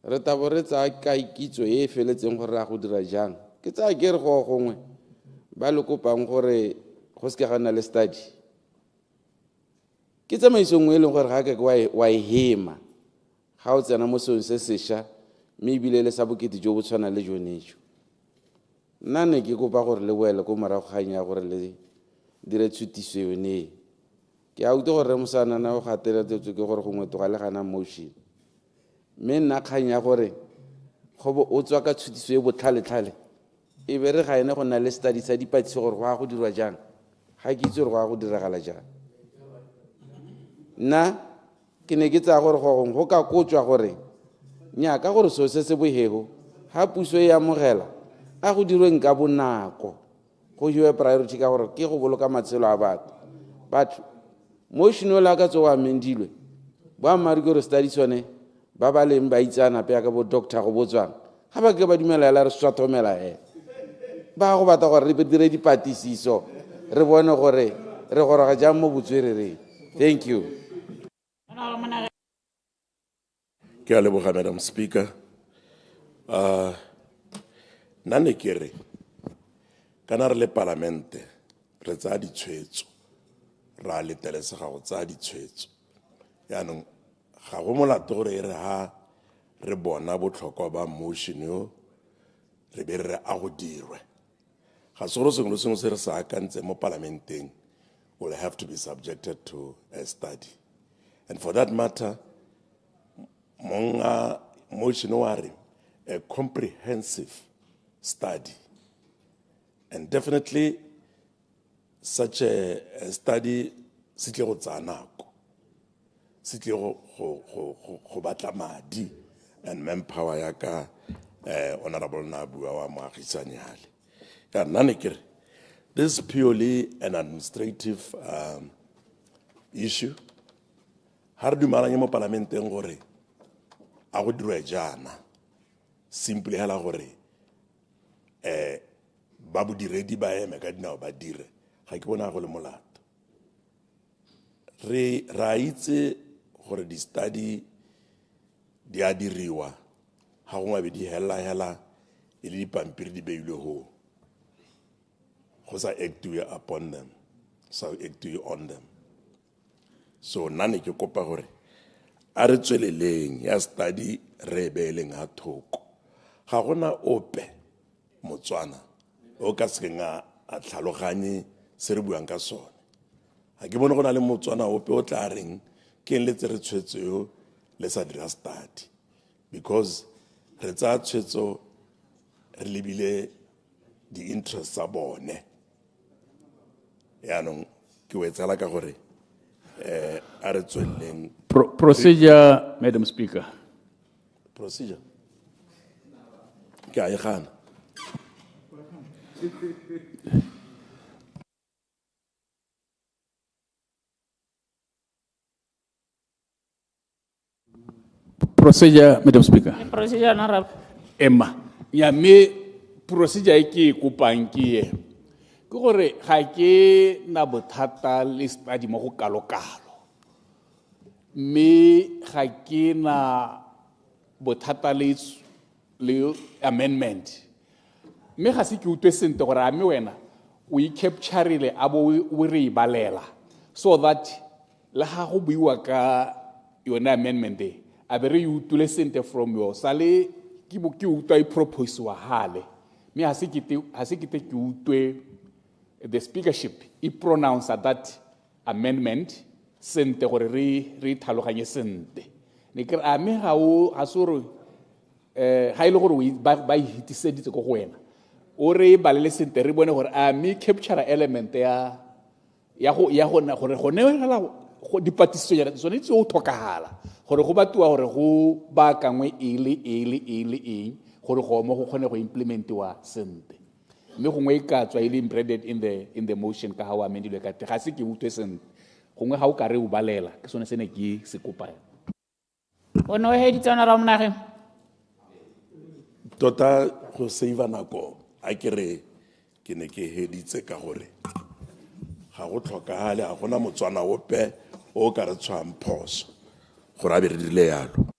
Re tabo re tsa ka ikitso e feletseng gore ra go dira jang. Ke tsa ke re go gongwe ba le kopang gore go se ka gana le study. Ke tsamaiso ngwe le gore ga ke wa e hema ga o tsena mo sone se sesha mme ebile le sa bokete jo bo tshwana le jonejo. Nna ne ke kopa gore le boele ko morago ganya gore le dire tshutiso yone. Ke a utlwa gore Moswana na o gateletse ke gore go ngwetoga le gana motion. Mme nna kganya gore go bo o tswa ka tshutiso e botlhale e be re ga ene go nna le study sa dipatsi gore go a go dirwa jang ga ke itse gore go a go diragala jang. Nna ke ne ke tsaya gore go ka kotswa gore nya ka gore so se bohego ha puso e amogela a go dirweng ka bonako go hiwe priority ka gore ke go boloka matshelo a batho. But motion o la ka tso wa amendilwe ba mari gore study sone ba ba leng ba itsana pe ka bo doctor go botswang ga ba ke ba dumela la re swathomela ba go batla gore re dire dipatisiso re bone gore re goroga jang mo botswerere. Thank you. Ke a leboga Madam Speaker. Nna ke re kana re le parlamente re tsa ditshwetso ra letelesega go tsaya ditshwetso yaanong ga go molato gore e re ha re bona botlhokwa ba motion yo re be re a go dirwe ga se gore sengwe le sengwe se re sa akantse mo parlamenteng will have to be subjected to a study. And for that matter, monga motion wari a comprehensive study. And definitely such a study sitle go tsanako. Sitle go batla madi and manpower yaka honorable Nabua wa moagisani hale. Ya nanekere this is purely an administrative issue. Har du malanye mo parlamenteng gore a go dirwe jana simply hela gore ba bodiredi ba eme ka dinao ba dire ga ke bona go le molato re ra itse gore di study di a diriwa ha go ngabe di hela e le dipampiri di beilwe ho go sa actue upon them, so actue on them. So nane ke kopa gore a re tsweleleng ya study re beeleng ha thoko ga gona ope Motswana o ka se nga a tlhaloganye se re buang ka sone ga ke bone go na le Motswana ope o tla reng ke letse re tshwetso yo le sa dira study because re tsa tshwetso re lebile di interests tsa bone yaanong ke wetsela ka gore a re tsweleng Procedure, Madam Speaker. Procedure ke a e gana Procedure, Madam Speaker. Procedure, Honorable. Emma, ya me procedure e ke kopang ke ye. Ke gore ga ke na bothata le study mo go kalokalo. Me ga ke na bothata le amendment. Me ga se ke utlwe sente gore a me wena o i-capturile a bo o re e balela so that le ga go buiwa ka yone amendment e a be re utlwile sente from your sale ke utlwa e propose wa hale me ha se ke utlwe the speakership e pronounce that amendment sente gore re tlhaloganye sente ne ke a me ga o a sore ga ile gore ba hitiseditse go wena o re balele sente re bone gore a me capture element ya go na gore go ne gala go dipatiso ya tsone tse o tlhokagala gore go batiwa gore go ba kangwe eng gore go mo go kgone go implementiwa sente me gongwe e ka tswa ile embedded in the motion ka ha wa amendilwe ka ga se ke utlwe sente gongwe ga o ka re o balela ke sone se ne ke se kopa Ono heditsana ra mnage tota go save nako a kere ke ne ke heditse ka gore ga go tlhokagale a gona Motswana ope o ka re tshwang phoso gore a be re dile yalo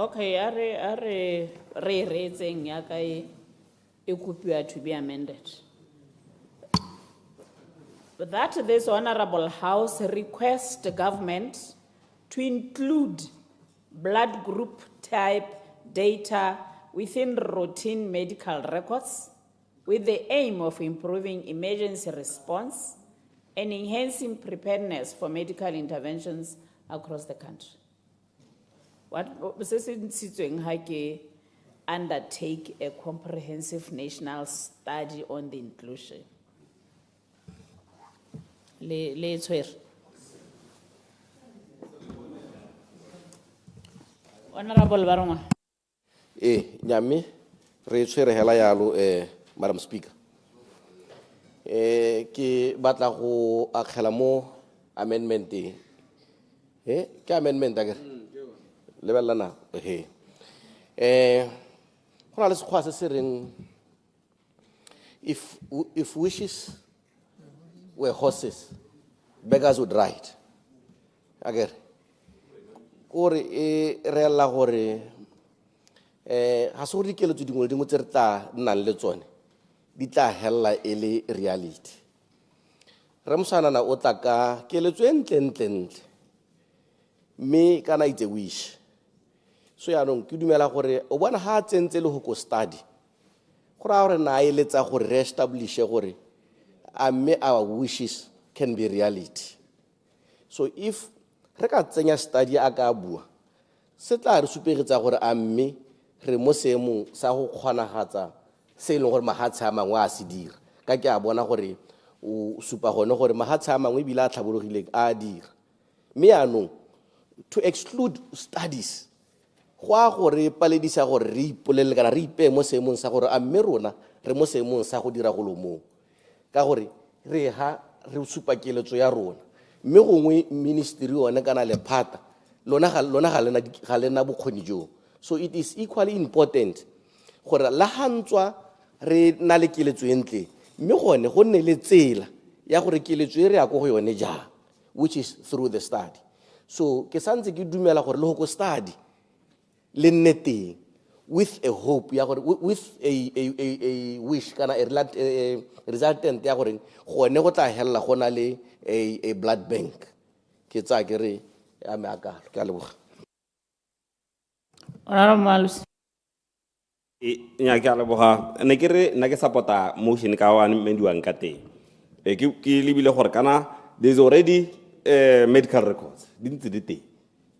Okay, are re-raising ya ka e kopiwa to be amended. That this Honorable House requests the government to include blood group type data within routine medical records with the aim of improving emergency response and enhancing preparedness for medical interventions across the country. What undertake a comprehensive national study on the inclusion. Le tshwere. Honorable Baroma. Nyami, re tshwere hela yalo Madam Speaker. Ke batla go akgela mo amendment ke amendment a kere lebella na go na le sekgwa se se reng if wishes were horses beggars would ride a kere gore e reella gore ga se gore dikeletso dingwe le dingwe tse re tla nnang le tsone di tla hella e le reality. Ramsanana o tla ka keletso e ntle mme kana it's a wish. So yaanong ke dumela gore o bona ha tsentse le go study go ra gore na eletsa gore re establish gore mme our wishes can be reality. So if re ka tsenya study a ka bua se tla re supegetsa gore mme re mo seemong sa go kgonagatsa se leng gore mahatshe a mangwe a se dira ka ke a bona gore o supa gone gore mahatshe a mangwe bila a tlhabologileng a dira. Mme yaanong to exclude studies go a gore paledisa gore re ipolelele kana re ipe mo seemong sa gore mme rona re mo seemong sa go dira golo mo ka gore re supa keletso ya rona mme gongwe ministry yone kana lephata lona ga lena bokgoni jo. So it is equally important gore la hantswa re na le keletso entle mme gone go nne le tsela ya gore keletso e re ya go yone ja which is through the study. So ke santse ke dumela gore le go study le nnete with a hope ya gore with a wish kana a resultant ya gore gone go tla hella gona le a blood bank ke tsa ke re ya me akalo ka leboga. Nya ke a leboga ne ke re nna ke support-a motion ka wa mendiwang ka teng ke lebile gore kana there's already medical records dintse di teng,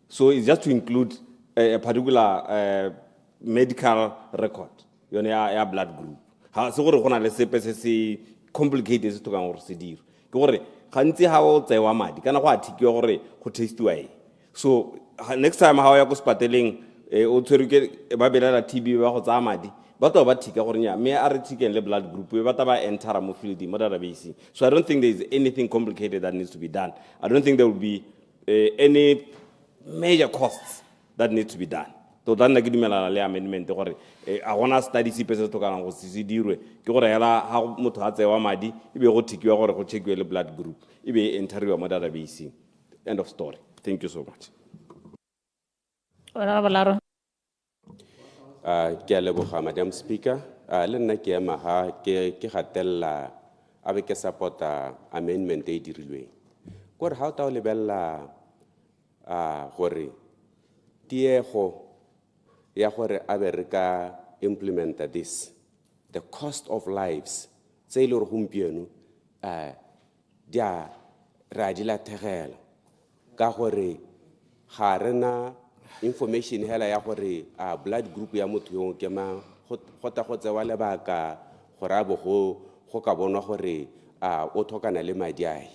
so it's just to include a particular medical record yone ya blood group. Ha se gore gona le sepe se se complicated se tokang gore se dire ke gore gantsi ha o tsewa madi kana go a thikiwa gore go testiwa e. So next time ha o ya go spateleng o tshwere ke ba belela TB ba go tsaya madi ba tlo ba thika gore nya me a re thikeng le blood group ba ta ba enter mo field mo database. So I don't think there is anything complicated that needs to be done. I don't think there will be any major costs that need to be done. To dan na ke dumelana le amendment gore a gona study se pese to kana go se dirwe ke gore hela ha motho a tsewa madi e be go thikiwa gore go checkwe le blood group e be enteriwa mo database. End of story. Thank you so much. Ke a leboga Madam Speaker. Le nna ke ema ha ke gatella a be ke supporta amendment e dirilweng gore ha o ta o lebella gore tiego ya gore a be re ka implementa this, the cost of lives tse ile re gompieno dia ra di lathegela ka gore ga rena information hela ya gore blood group ya motho yo ke ma go ta go tsewa lebaka gore a bo go ka bonwa gore o thokana le madi ai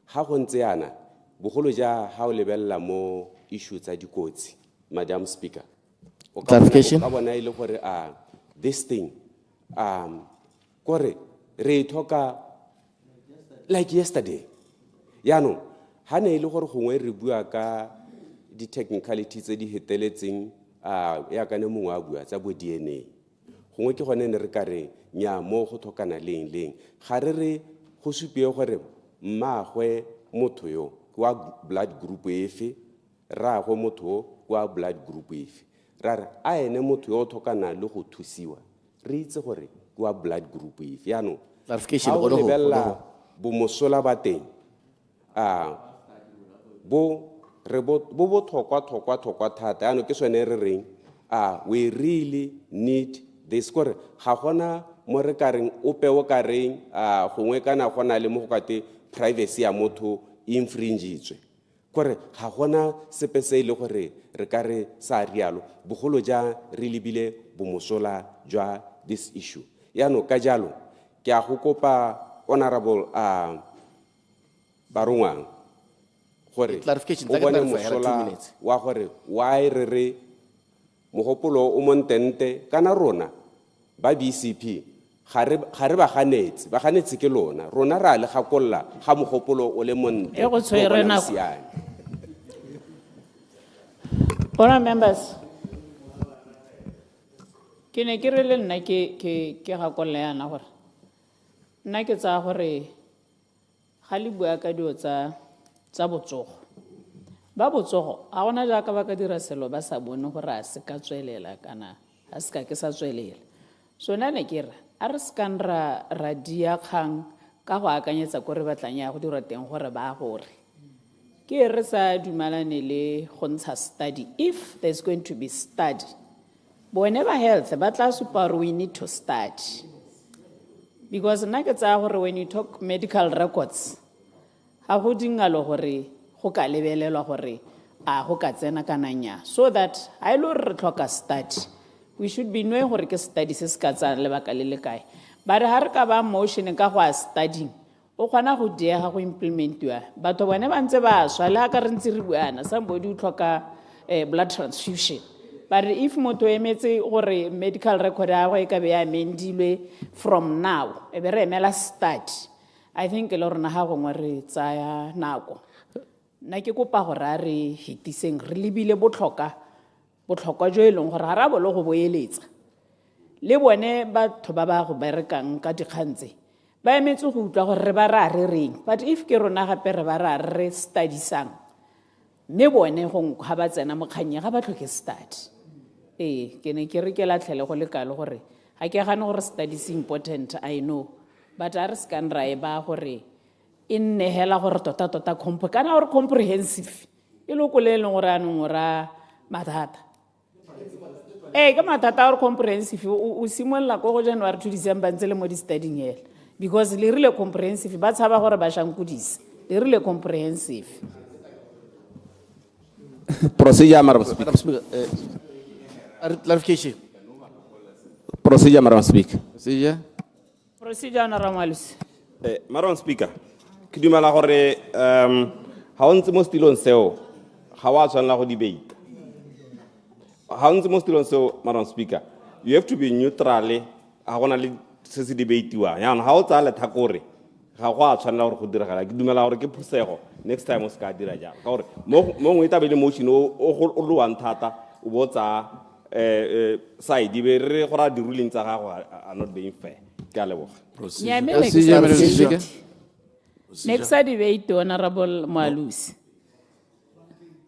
ha go ntse yana bogolo ja ha o lebella mo issue tsa dikotsi. Madam Speaker, clarification ka bona ile gore this thing gore re thoka like yesterday yano ha ne ile gore gongwe re bua ka di technicalities tse di heteletseng ya ka ne mongwe a bua tsa bo DNA gongwe ke gone ne re ka re nya mo go thokana leng ga re go supie gore mmagwe motho yo wa blood group efe ra go motho wa blood group efe ra re a ene motho yo thokana le go thusiwa re itse gore wa blood group efe yano clarification go lebella bo mosola ba teng bo thokwa thata yano ke sone re reng we really need this gore ga gona mo re ka reng o pewo ka reng gongwe kana gona le mo go kate privacy ya motho infringitswe gore ga gona sepe se ile gore re ka re sa rialo bogolo ja re lebile bomosola jwa this issue yano ka jalo ke a go kopa honorable barongwang gore clarification o bone mosola wa gore why re mogopolo o montente kana rona ba BCP ga re ba ganetse ke lona rona ra le gakolla ga mogopolo o le monte e go tshwere nako. Honourable members, ke ne ke re le nna ke gakolla yana gore nna ke tsa gore ga le bua ka dio tsa botsogo ba botsogo a gona jaaka ba ka dira selo ba sa bone gore a se ka tswelela kana a se ka ke sa tswelela so nna ne ke re a re se kan ra dia kgang ka go akanyetsa kore ba tlang ya go dira teng gore ba gore ke re sa dumalane le go ntsha study if there's going to be study bone ba health ba tla supa gore we need to study because nna ke tsaya gore when you talk medical records ga go dingalo gore go ka lebelelwa gore a go ka tsena kana nya so that ha ile re tlhoka study we should be knowing gore ke study se se ka tsana lebaka le le kae ba re ha re ka ba motion ka go a studying o kgona go diega go implementiwa batho bone ba ntse ba swa le ka re ntse re buana somebody o tlhoka blood transfusion but if motho emetse gore medical record ya go e ka be ya amendilwe from now e be re emela study I think le rona ha gongwe re tsaya nako nna ke kopa gore a re hitiseng re lebile botlhokwa jo e leng gore ga ra bolo go boeletsa le bone batho ba ba go berekang ka dikgantse ba emetse go utlwa gore re ba ra re reng but if ke rona gape re ba ra re studisang mme bone ga ba tsena mokgannye ga ba tlhoke study ke ne ke re ke latlhele go le kalo gore ga ke gane gore study is important I know but a re se kan ra e ba gore in hela gore tota kana gore comprehensive e lo ko le leng gore anong ra mathata ke mathata gore comprehensive o simolla go go January to December ntse le mo di studying hela because le rile comprehensive ba tshaba gore ba shankudisa le rile comprehensive procedure Madam Speaker clarification procedure Madam Speaker procedure Honorable Malusi Madam Speaker ke dumela gore ha o ntse mo stilong seo ga wa tshwanela go debate ha o ntse mo stilong seo Madam Speaker you have to be neutral ga gona le se se debatiwa yana ha o tsaya lethakore ga go a tshwanela gore go diragala ke dumela gore ke phusego next time o se ka dira jang ka gore mo ngwe tabele motion o lo wan thata o botsa side be re gora di ruling tsa gago are not being fair ke a leboga next debate Honorable Malusi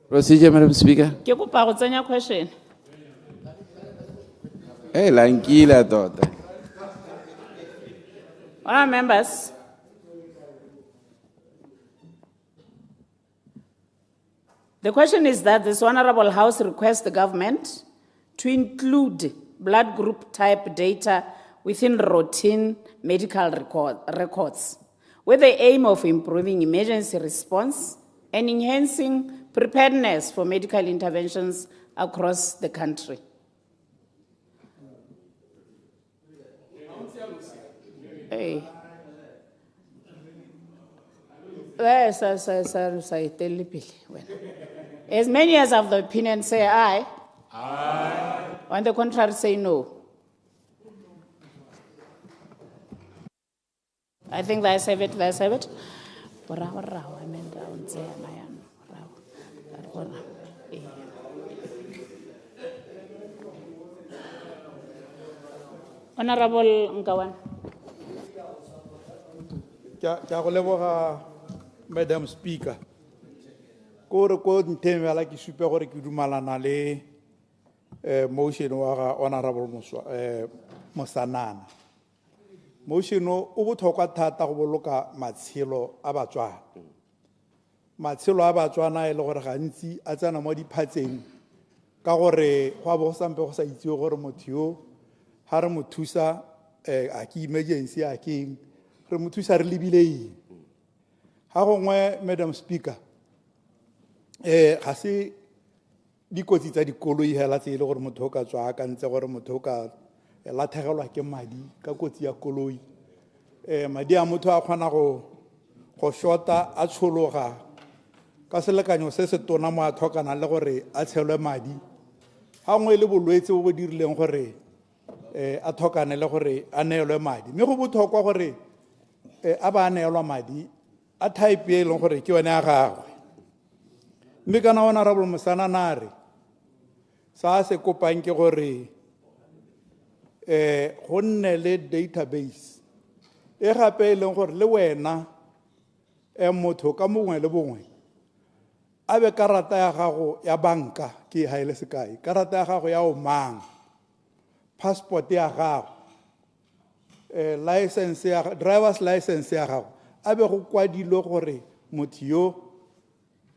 Procedure, Madam Speaker. ke kopa go tsenya question Lankila tota. Honourable members the question is that this Honourable House requests the government to include blood group type data within routine medical records with the aim of improving emergency response and enhancing preparedness for medical interventions across the country. As many as of the opinion say aye. Aye. On the contrary, say no. I think that's have it. Honorable Nkawan. Madam Speaker. Ko nteng fela ke supe gore ke dumalana le motion wa Honorable Mosanana. Motion o botlhokwa thata go boloka matshelo a Batswana. Matshelo a Batswana e le gore gantsi a tsena mo diphatseng ka gore go bo sampe go sa itse gore motho yo ha re mo thusa a ke emergency a keng re mo thusa re lebile eng. Ha gongwe Madam Speaker ga se dikotsi tsa dikoloi hela tse ile gore motho o ka tswa ka ntse gore motho o ka latlhegelwa ke madi ka kotsi ya koloi madi a motho a kgona go shota a tshologa ka selekanyo se se tona mo a tlhokana le gore a tshelwe madi ha ngwe le bolwetse bo bo dirileng gore a tlhokane le gore a neelwe madi mme go botlhokwa gore a ba a neelwa madi a type e leng gore ke yone a gagwe mme kana Honorable Mosanana re sa se kopang ke gore go nne le database e gape e leng gore le wena motho ka mongwe le bongwe a be karata ya gago ya banka ke haele sekai karata ya gago ya o mang passport ya gago license ya driver's license ya gago a be go kwadilwe gore motho yo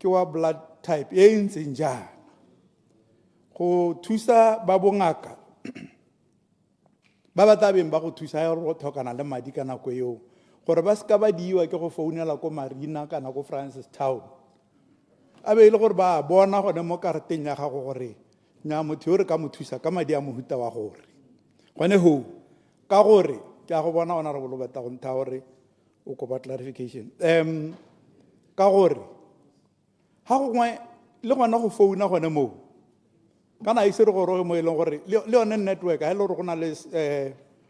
ke wa blood type e ntseng jana go thusa ba bongaka ba ba tabeng ba go thusa ya go thokana le madi ka nako eo gore ba ska ba diwa ke go founela ko Marina kana ko Francis Town a be ile gore ba bona gone mo karateng ya gago gore nya motho yo re ka mo thusa ka madi a mohuta wa gore gone ho ka gore ke a go bona ona re bolobeta go ntha gore o kopa clarification ka gore ha go ngwe le gona go founa gone mo kana ise re gore mo ile gore le yone network ha ile gore go na le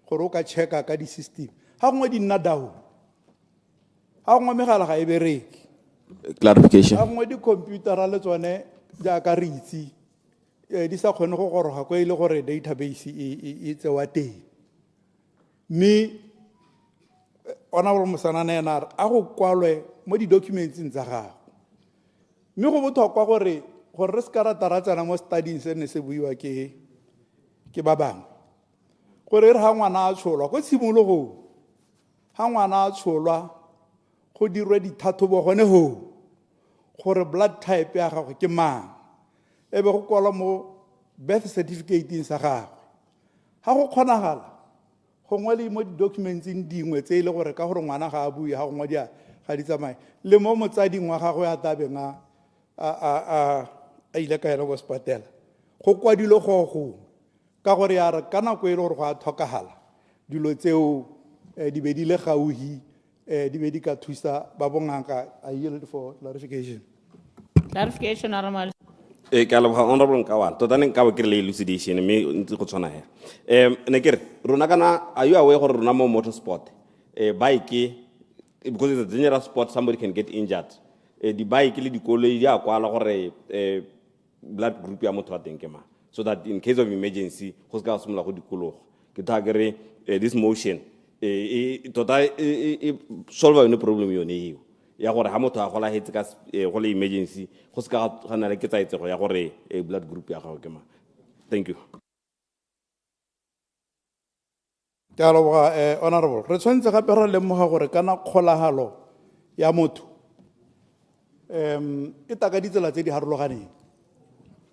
gore o ka checka ka di system ha go ngwe di nna down ha go ngwe megala ga e bereke clarification ha go ngwe di computer le tsone ja ka re itse di sa kgone go goroga go ile gore database e tsewa teng me ona bo mosanana ena a go kwalwe mo di documents tsa gago me go botlhokwa gore re se ka ra taratsana mo studying se ne se buiwa ke ba bangwe gore re ha ngwana a tsholwa go tshimologo ha ngwana a tsholwa go dirwe dithathobo gone ho gore blood type ya gagwe ke mang e be go kwalwa mo birth certificate sa gagwe ha go kgonagala go ngwale mo di-documentsing dingwe tse ile gore ka gore ngwana ga a bue ha go ngwa ga di tsamaye le mo motsading wa gagwe a tabeng a ile ka ena go sepatela go kwadile go ka gore ya re ka nako e le gore go a tlhokagala dilo tseo di be di le gauhi di be di ka thusa ba bongaka. I yield for clarification. Clarification, Aramal. Ke a leboga honorable Nkawana tota ne nka ke le elucidation me ntse go tshwana he ne kere rona kana are you aware gore rona mo motorsport bike because it's a dangerous sport somebody can get injured di bike le dikoloi di a kwala gore blood group ya motho wa teng ke ma so that in case of emergency go se ka somola go dikologo ke tha kere this motion tota solve no problem yone eo ya gore ha motho a gola hetse ka go le emergency go se ka gana le ke tsaetsego ya gore blood group ya gago ke ma. Thank you. Ke a leboga honorable re tshwantse gape re lemoga gore kana kgolagalo ya motho e taka ditsela tse di harologaneng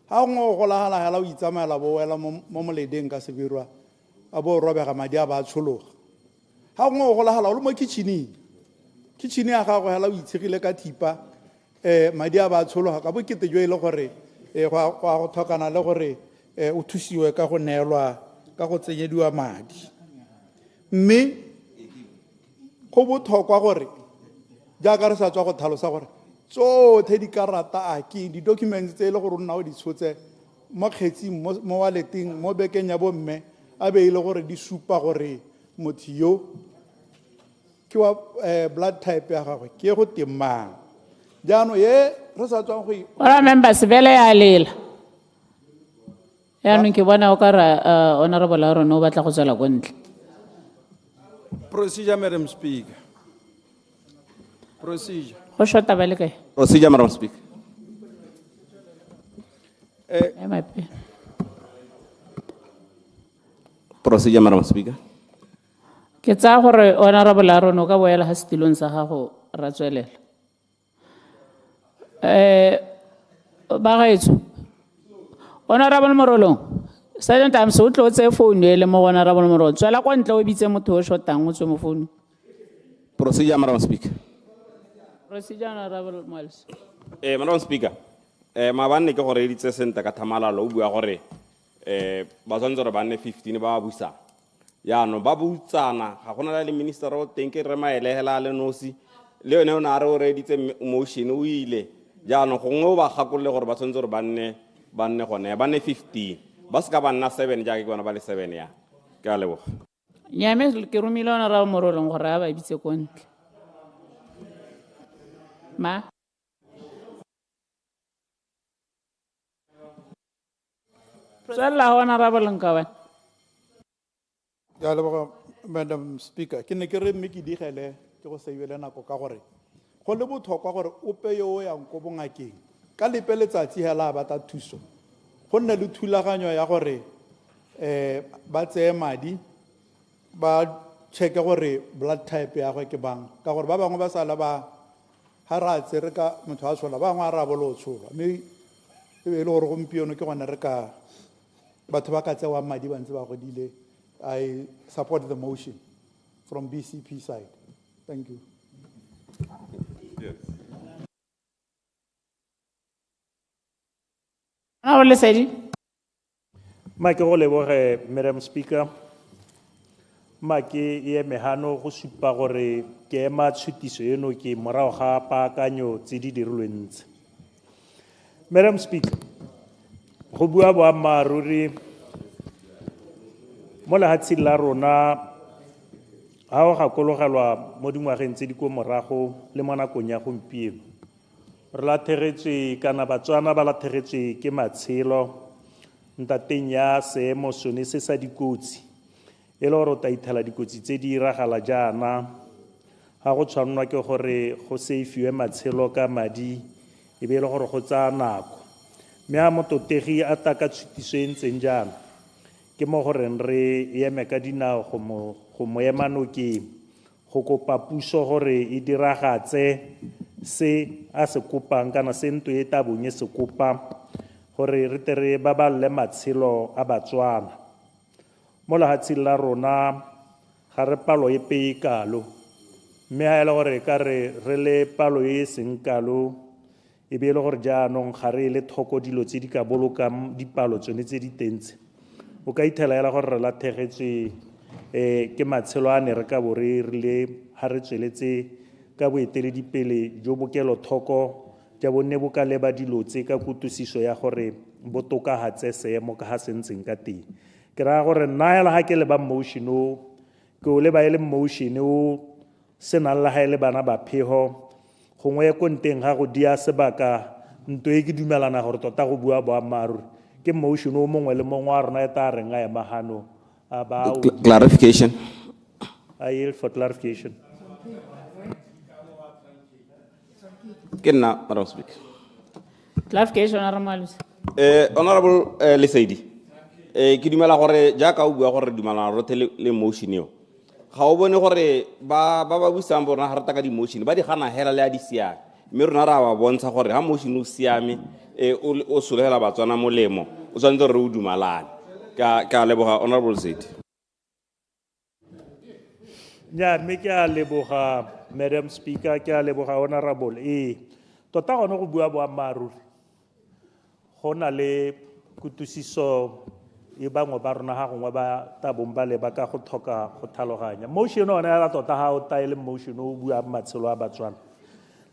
ha ngwe go golagala hela o itsamaela bo wela mo moledeng ka sebirwa a bo robega madi a ba tshologa ha ngwe go golagala o le mo kitcheneng ya gago hela o itshegile ka thipa madi a ba tshologa ka bokete jo ile gore go thokana le gore o thusiwe ka go neelwa ka go tsenyediwa madi mme go botlhokwa gore jaaka re sa tswa go tlhalosa gore tsotlhe dikarata a ke di-documents tse e le gore o nna o di tshotse mo kgetsing mo walleteng mo bekeng ya bomme a be e le gore di supa gore motho yo ke wa blood type ya gagwe ke go temang jaanong ye re sa tswang go ora members bele ya lela yaanong ke bona o ka ra honorable a rona o batla go tswela ko ntle. Procedure, Madam Speaker. Procedure. Go shota ba le kae? Procedure, Madam Speaker. Procedure, Madam Speaker. Ke tsa gore honorable a rona o ka boela ha setilong sa gago ra tswelela. Ba gaetso honorable Morolong Sergeant I'm so tlo tse phone le mo honorable Morolong tswela kwa ntle o bitse motho o shotang o tswe mo phone. Procedure, Madam Speaker. Procedure, Honorable Miles. Madam Speaker, mabanne ke gore ditse senta ka thamalalo o bua gore ba tsantse re banne 15 ba busa ya no ba butsana ga gona le minister o teng ke re maelehela le nosi le yone o na re o reditse motion o ile ja no go ngo ba gakolle gore ba tsantse re banne gone banne 15 ba se ka banna 7 ja ke bona ba le 7 ya ka lebo Nyame ke rumile Honorable Morolong gore a ba bitse ko ntle. Ma Tswela Honorable Nkawana. Ya leboga Madam Speaker ke ne ke re mme ke digele ke go seibele nako ka gore go le botlhokwa gore o pe yo yang go bongakeng ka lepe letsatsi hela ba ta thuso go nne le thulaganyo ya gore ba tseye madi ba check gore blood type ya go ke bang ka gore ba bangwe ba sala ba ha ra tsere ka motho a tshola ba ngwa ra bolo tshola mme e be le gore gompieno ke gona re ka batho ba ka tsewa madi ba ntse ba godile. I support the motion from BCP side. Thank you. Yes. Honorable Ledzi. Ma ke go leboge Madam Speaker. Ma ke ye mehano go supa gore ke ema tshutiso eno ke morago ga paakanyo tse di dirilweng tse. Madam Speaker, go bua boammaaruri mo lehatsheng la rona ha o gakologelwa mo dingwageng tse di ko morago le mo nakong ya gompieno re lathegetswe kana batswana ba lathegetswe ke matshelo ntateng ya seemo sone se sa dikotsi e le gore o ta ithela dikotsi tse di iragala jaana ga go tshwanelwa ke gore go seifiwe matshelo ka madi e be e le gore go tsaya nako mme ha mototegi a ta ka tshutiso e ntseng jaana ke mo goreng re eme ka dinao go mo ema nokeng go kopa puso gore e diragatse se a se kopang kana se ntwe e tabong e se kopa gore re tere ba balle matshelo a batswana mo lehatsheng la rona ga re palo e pei kalo mme ha e le gore ka re le palo e seng kalo e be e le gore jaanong ga re le thoko dilo tse di ka bolokang dipalo tsone tse di tentse o ka ithela ela gore re lathegetswe ke matshelo a ne re ka bo re rile ha re tsweletse ka boeteledipele jo bokelo thoko ja bonne bo ka leba dilo tse ka kutlwisiso ya gore bo tokagatse seemo ka ha se ntseng ka teng ke raya gore nna hela ha ke leba motion o ke o leba e le motion o se nang le ha e le bana ba pheho gongwe ko nteng ga go dia sebaka ntwe e ke dumelana gore tota go bua boammaaruri ke motion o mongwe le mongwe wa rona e ta reng a emagano a ba Clarification. I yield for clarification. Ke nna, Madam Speaker. Clarification, Honorable. Honorable Lesedi, ke dumela gore jaaka o bua gore dumelana rotlhe le motion eo ga o bone gore ba busang bona ga rata ka di-motion ba di gana hela le a di siame mme rona ra ba bontsha gore ha motion o siame o sologela batswana molemo o tshwanetse re o dumalane ka leboga Honorable Lesedi. nya mme ke a leboga Madam Speaker ke a leboga Honorable tota gone go bua boammaaruri go na le kutlwisiso e bangwe ba rona ga gongwe ba tabong ba leba ka go tlhoka go tlhaloganya motion one ya tota ga o taele motion o bua matshelo a batswana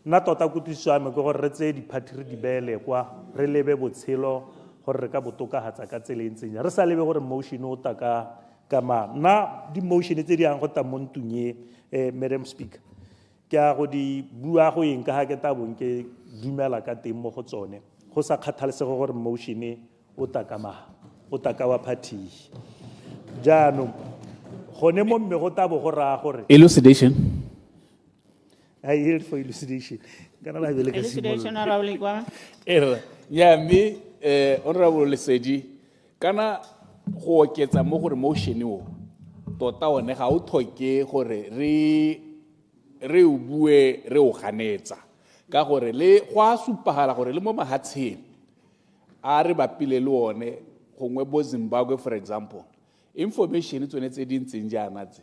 nna tota kutlwisiso ya me ke gore re tseye diphathi re di beele kwa re lebe botshelo gore re ka botokagatsa ka tsela e ntseng re sa lebe gore motion o ta ka ma nna di-motion tse di yang go ta mo ntung e Madam Speaker ke a go di bua go eng ka ga ke tabong ke dumela ka teng mo go tsone go sa kgathalesege gore motion o ta ka wa party jaanong gone mo mme go tabo go raya gore Elucidation. I yield for elucidation. Elucidation, Honorable Igwama. Ya me Honorable Lesedi kana go oketsa mo gore motion o tota one ga o tlhoke gore re o bue re o ganetsa ka gore le go a supagala gore le mo mahatsheng a re bapile le one gongwe bo Zimbabwe for example information tsone tse di ntseng jaana tse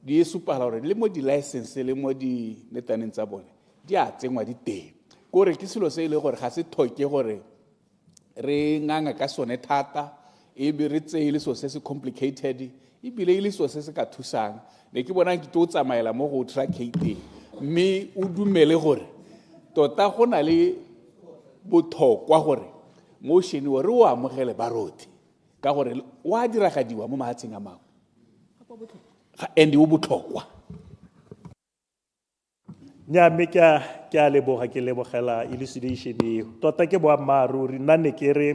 di supagala gore le mo di-license le mo di-netaneng tsa bone di a tsengwa di teng kore ke selo se e le gore ga se tlhoke gore re nganga ka sone thata e be re tseye le so se se complicated ebile e le so se se ka thusang ne ke bona ke tlo tsamaela mo go trackate mme o dumele gore tota go na le botlhokwa gore motion o re o amogele barothi ka gore wa diragadiwa mo mahatsheng a mangwe and o botlhokwa nya mme ke a leboga ke lebogela elucidation eo tota ke boammaaruri nna ne ke re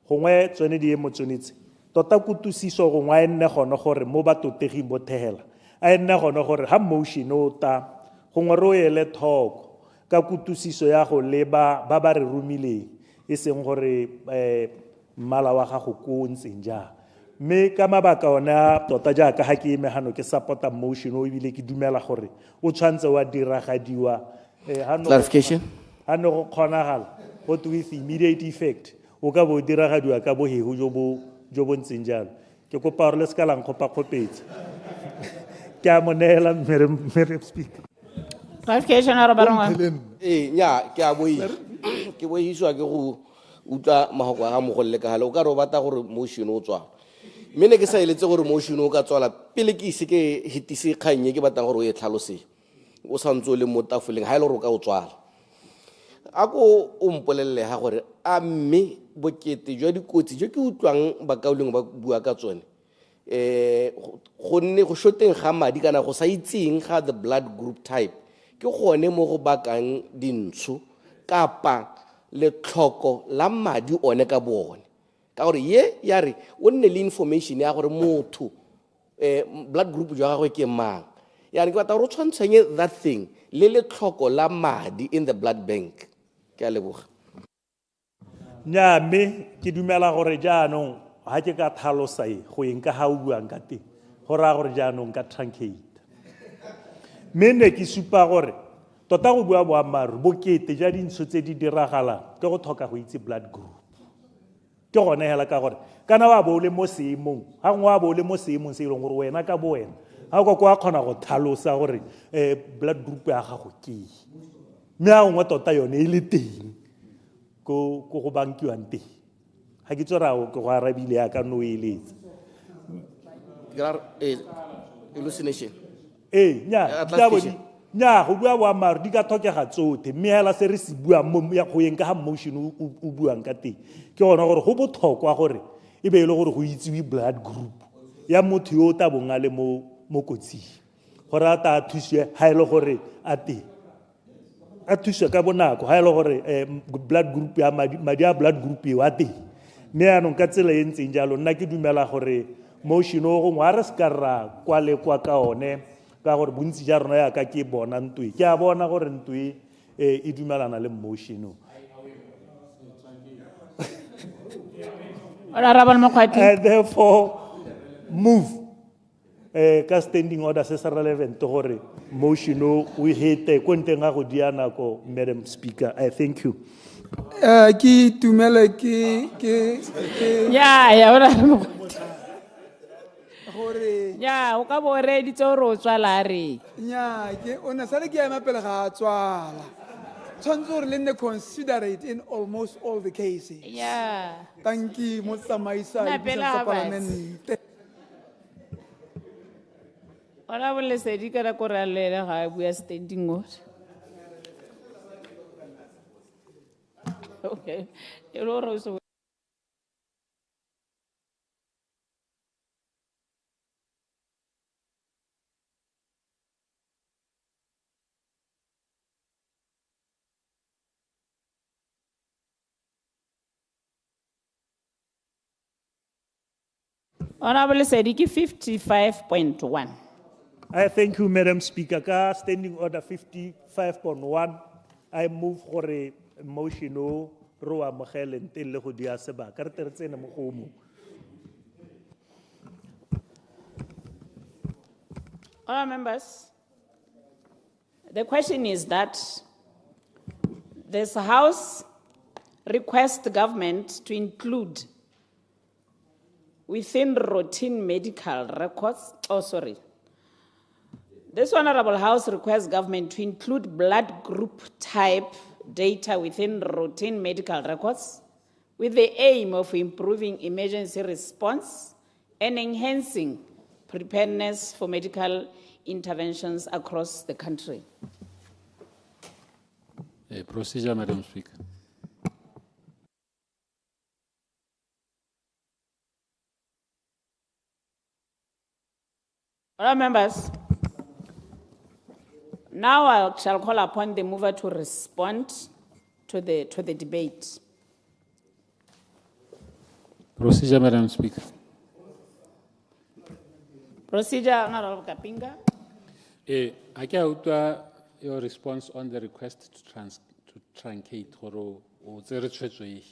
gongwe tsone di emo tsonetse tota kutlwisiso gongwe a nne gone gore mo batoteging bo thegela a nne gone gore ha motion o ta gongwe re o ele thoko ka kutusiso ya go leba ba ba re romileng e seng gore mmala wa gago ko ntseng jang. Mme ka mabaka ona tota jaaka ga ke emegano ke support motion o ebile ke dumela gore o tshwantse wa diragadiwa Clarification. ha no go kgonagala what with immediate effect o ka bo diragadiwa ka bohego jo bo ntseng jalo. Ke kopa gore le se ka lang kgopakgopetse. Ke a mo neela Madam Speaker. Clarification, Honorable. Nya, ke a ke boiswa ke go utlwa mahoko a mogolle ka hale o ka re o batla gore motion o tswa. Mme ne ke sa eletse gore motion o ka tswala pele ke ise ke hitise kganye ke batlang gore o e tlhalose o santse o le mo tafoleng ha ile gore o ka o tswala. Ako o mpolelle ha gore a mme bokete jwa dikotsi jo ke utlwang bakauleng ba bua ka tsone go nne go shoteng ga madi kana go sa itseng ga the blood group type ke gone mo go bakang dintsho kapa le tlhoko la madi one ka bone ka gore ye ya re o nne le information ya gore motho blood group jwa gagwe ke mang ya re ke batla gore o tshwantshanye that thing le le tlhoko la madi in the blood bank. Ke a leboga. Nya mme ke dumela gore jaanong ha ke ka tlhalosa go eng ka ha o buang ka teng go raya gore jaanong ka truncate. Mme ne ke supa gore tota go bua boammaaruri bokete ja dintsho tse di diragalang ke go tlhoka go itse blood group. Ke gone hela ka gore kana wa bo le mo seemong ha ngwa bo le mo seemong se ileng gore wena ka bo wena ha go kwa khona go tlhalosa gore blood group ya gago ke mme a ngwa tota yone e le teng go bankiwang teng ha ke tsora go arabile ya ka no eletsa hallucination nya go bua boammaaruri di ka tlhokega tsotlhe mme hela se re se bua ya go yeng ka ha motion o buang ka teng ke gona gore go botlhokwa gore e be e le gore go itsiwe blood group ya motho yo o tabong a le mo kotsing gore a ta thuswe ha e le gore a teng a thuswe ka bonako ha e le gore blood group ya madi a blood group e wa teng mme anong ka tsela e ntseng jalo nna ke dumela gore motion o gongwe a re se ka ra kwa le kwa ka one ka gore bontsi ja rona ya ka ke bona ntwe ke a bona gore ntwe e dumelana le motion o. And therefore move ka standing order se se relevant gore motion o hete ko nteng ga go dia nako Madam Speaker. I thank you. Ki tumele ki ya ora ya o ka bo re di tsoro tswala re nya ke ona sale ke ema pele ga tswala tshwanetse le nne considerate in almost all the cases. Yeah, thank you mo tsamaisa di parliament. Ora bole se di ka go ra le ga bua standing order. Okay, Honorable Sediki 55.1. I thank you, Madam Speaker. Ka standing order 55.1, I move for a motion o ro amogele ntle le go dia sebaka re tere tsena mo go mo. All members, the question is that this House requests the government to include within routine medical records, this Honorable House requests government to include blood group type data within routine medical records with the aim of improving emergency response and enhancing preparedness for medical interventions across the country. Procedure, Madam Speaker. All right, members. Now I shall call upon the mover to respond to the debate. Procedure, Madam Speaker. Procedure, Honorable Kapinga. A ke a utlwa your response on the request to truncate or tsere tshwetso e.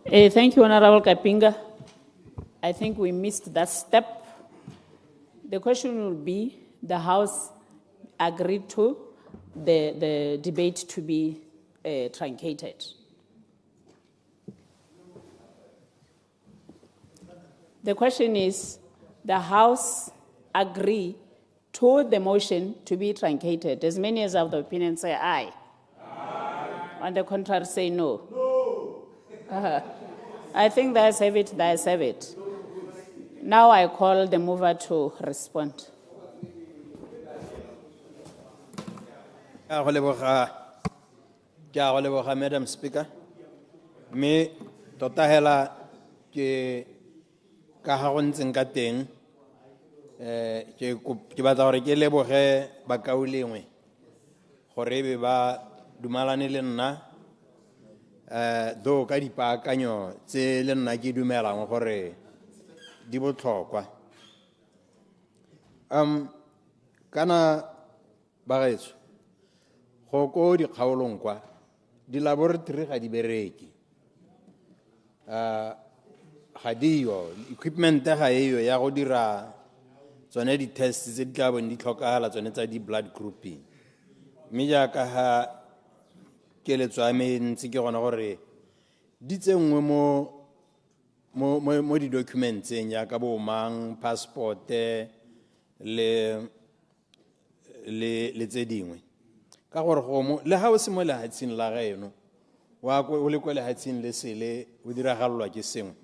Thank you, Honorable Kapinga. I think we missed that step. The question will be, the House agreed to the debate to be truncated. The question is, the House agree to the motion to be truncated. As many as have the opinion say aye. Aye. On the contrary, say no. No. I think that's it. Now I call the mover to respond. Ke a go leboga, Madam Speaker. Me tota hela ke ka ga go ntseng ka teng ke batla gore ke leboge bakaulengwe gore be ba dumalane le nna do ka dipaakanyo tse le nna ke dumelang gore di botlhokwa. Kana bagaetsho go ko dikgaolong kwa di-laboratory ga di bereke, ga diyo equipment ga eyo ya go dira tsone di-tests tse di tla bong di tlhokagala tsone tsa di-blood grouping. Mme jaaka ga keletso ya me ntse ke gona gore di tsenngwe mo di-documentseng jaaka bo mang passport le tse dingwe, ka gore le ga o se mo lehatsheng la gaeno o le ko lehatsheng le sele o diragalelwa ke sengwe,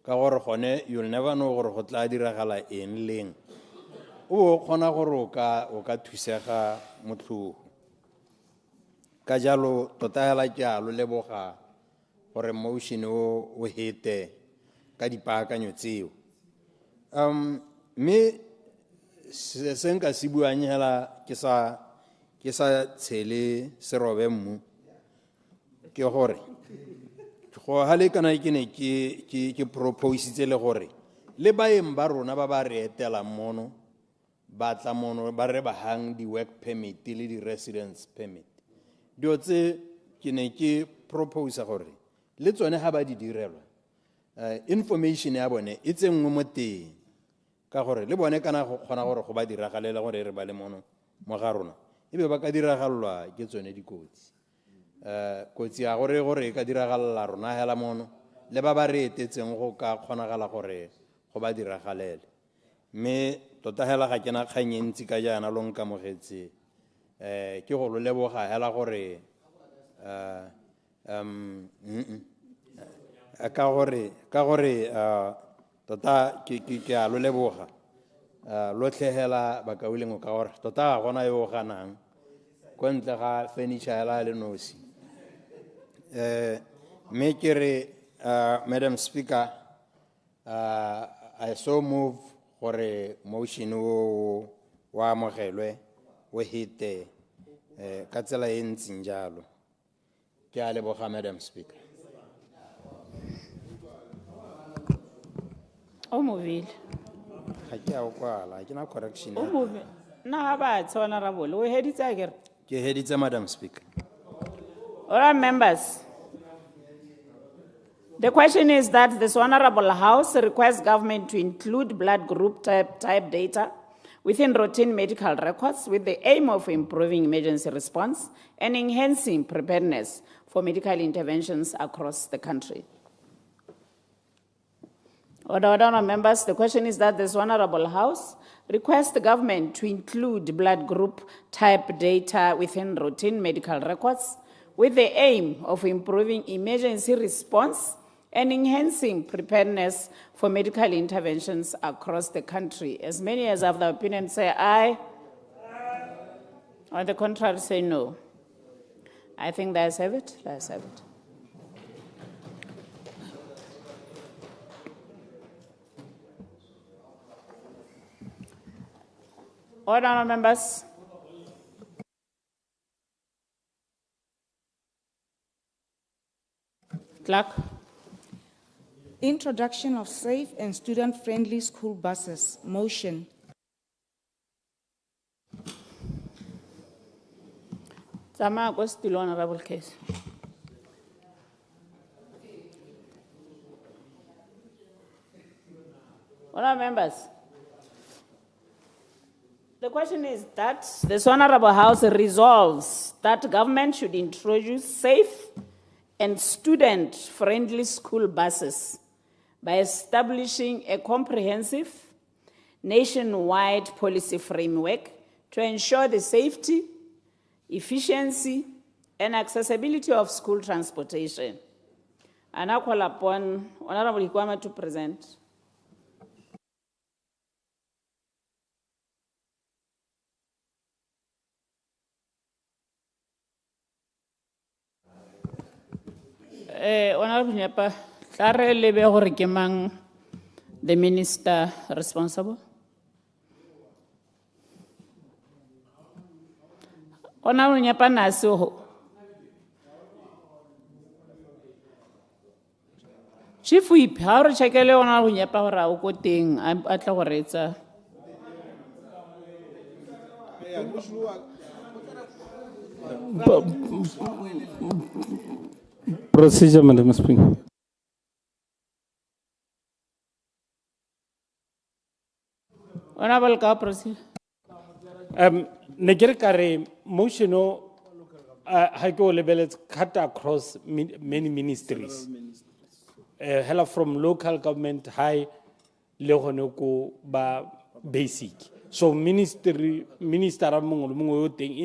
ka gore gone you'll never know gore go tla diragala eng leng, o kgona gore o ka thusega motlhogo. Ka jalo tota hela ke a lo leboga gore motion o hete ka dipaakanyo tseo. Mme se nka se buang hela ke sa tshele serobe mmu ke gore go hale kana ke ne ke propositse le gore le baeng ba rona ba ba re etela mono ba tla mono ba re ba hang di-work permit le di-residence permit. Dio tse ke ne ke propose gore le tsone ha ba di direlwa information ya bone e tsengwe mo teng, ka gore le bone kana go kgona gore go ba diragalela gore re ba le mono mo ga rona ebe ba ka diragalelwa ke tsone dikotsi. Kotsi ya gore e ka diragalela rona hela mono le ba ba re etetseng go ka kgonagala gore go ba diragalele. Mme tota hela ga ke na kgang e ntsi ka jaana lo nkamogetse ke go lo leboga hela gore ka gore tota ke a lo leboga lotlhe hela bakaulengwe, ka gore tota ga gona yo o ganang ko ntle ga furniture hela le nosi. Me ke re Madam Speaker, I so move gore motion o o amogelwe o hete ka tsela e ntseng jalo. Ke a leboga, Madam Speaker. O movile. Ga ke a o kwala, ha ke na correction. O movile. Na ba honorable. O heditse akere. Ke heditse, Madam Speaker. All right, members. The question is that this Honorable House requests government to include blood group type data within routine medical records with the aim of improving emergency response and enhancing preparedness for medical interventions across the country. Order, members, the question is that this Honorable House requests the government to include blood group type data within routine medical records with the aim of improving emergency response and enhancing preparedness for medical interventions across the country. As many as have the opinion say aye. On the contrary, say no. I think that's have it. That's have it. Order, members. Clerk. Introduction of safe and student-friendly school buses. Motion. Zama go still honorable case. Honorable members. The question is that this Honorable House resolves that government should introduce safe and student-friendly school buses by establishing a comprehensive nationwide policy framework to ensure the safety, efficiency, and accessibility of school transportation. And I call upon Honorable 𝗖𝗘𝗗𝗔 to present. Honorable 𝗖𝗘𝗗𝗔, tla re lebe gore ke mang the minister responsible? Honorable 𝗖𝗘𝗗𝗏 na se ho. Chief Whip, ha re checkele Honorable 𝗖𝗘𝗗𝗏 gore a o ko teng a tla go reetsa. Procedure, Madam Speaker. Honorable ka procedure. Ne ke re ka re motion o ha ke o lebeletse cut across many ministries. Hela from local government high le gone ko ba basic. So minister a mongwe le mongwe o teng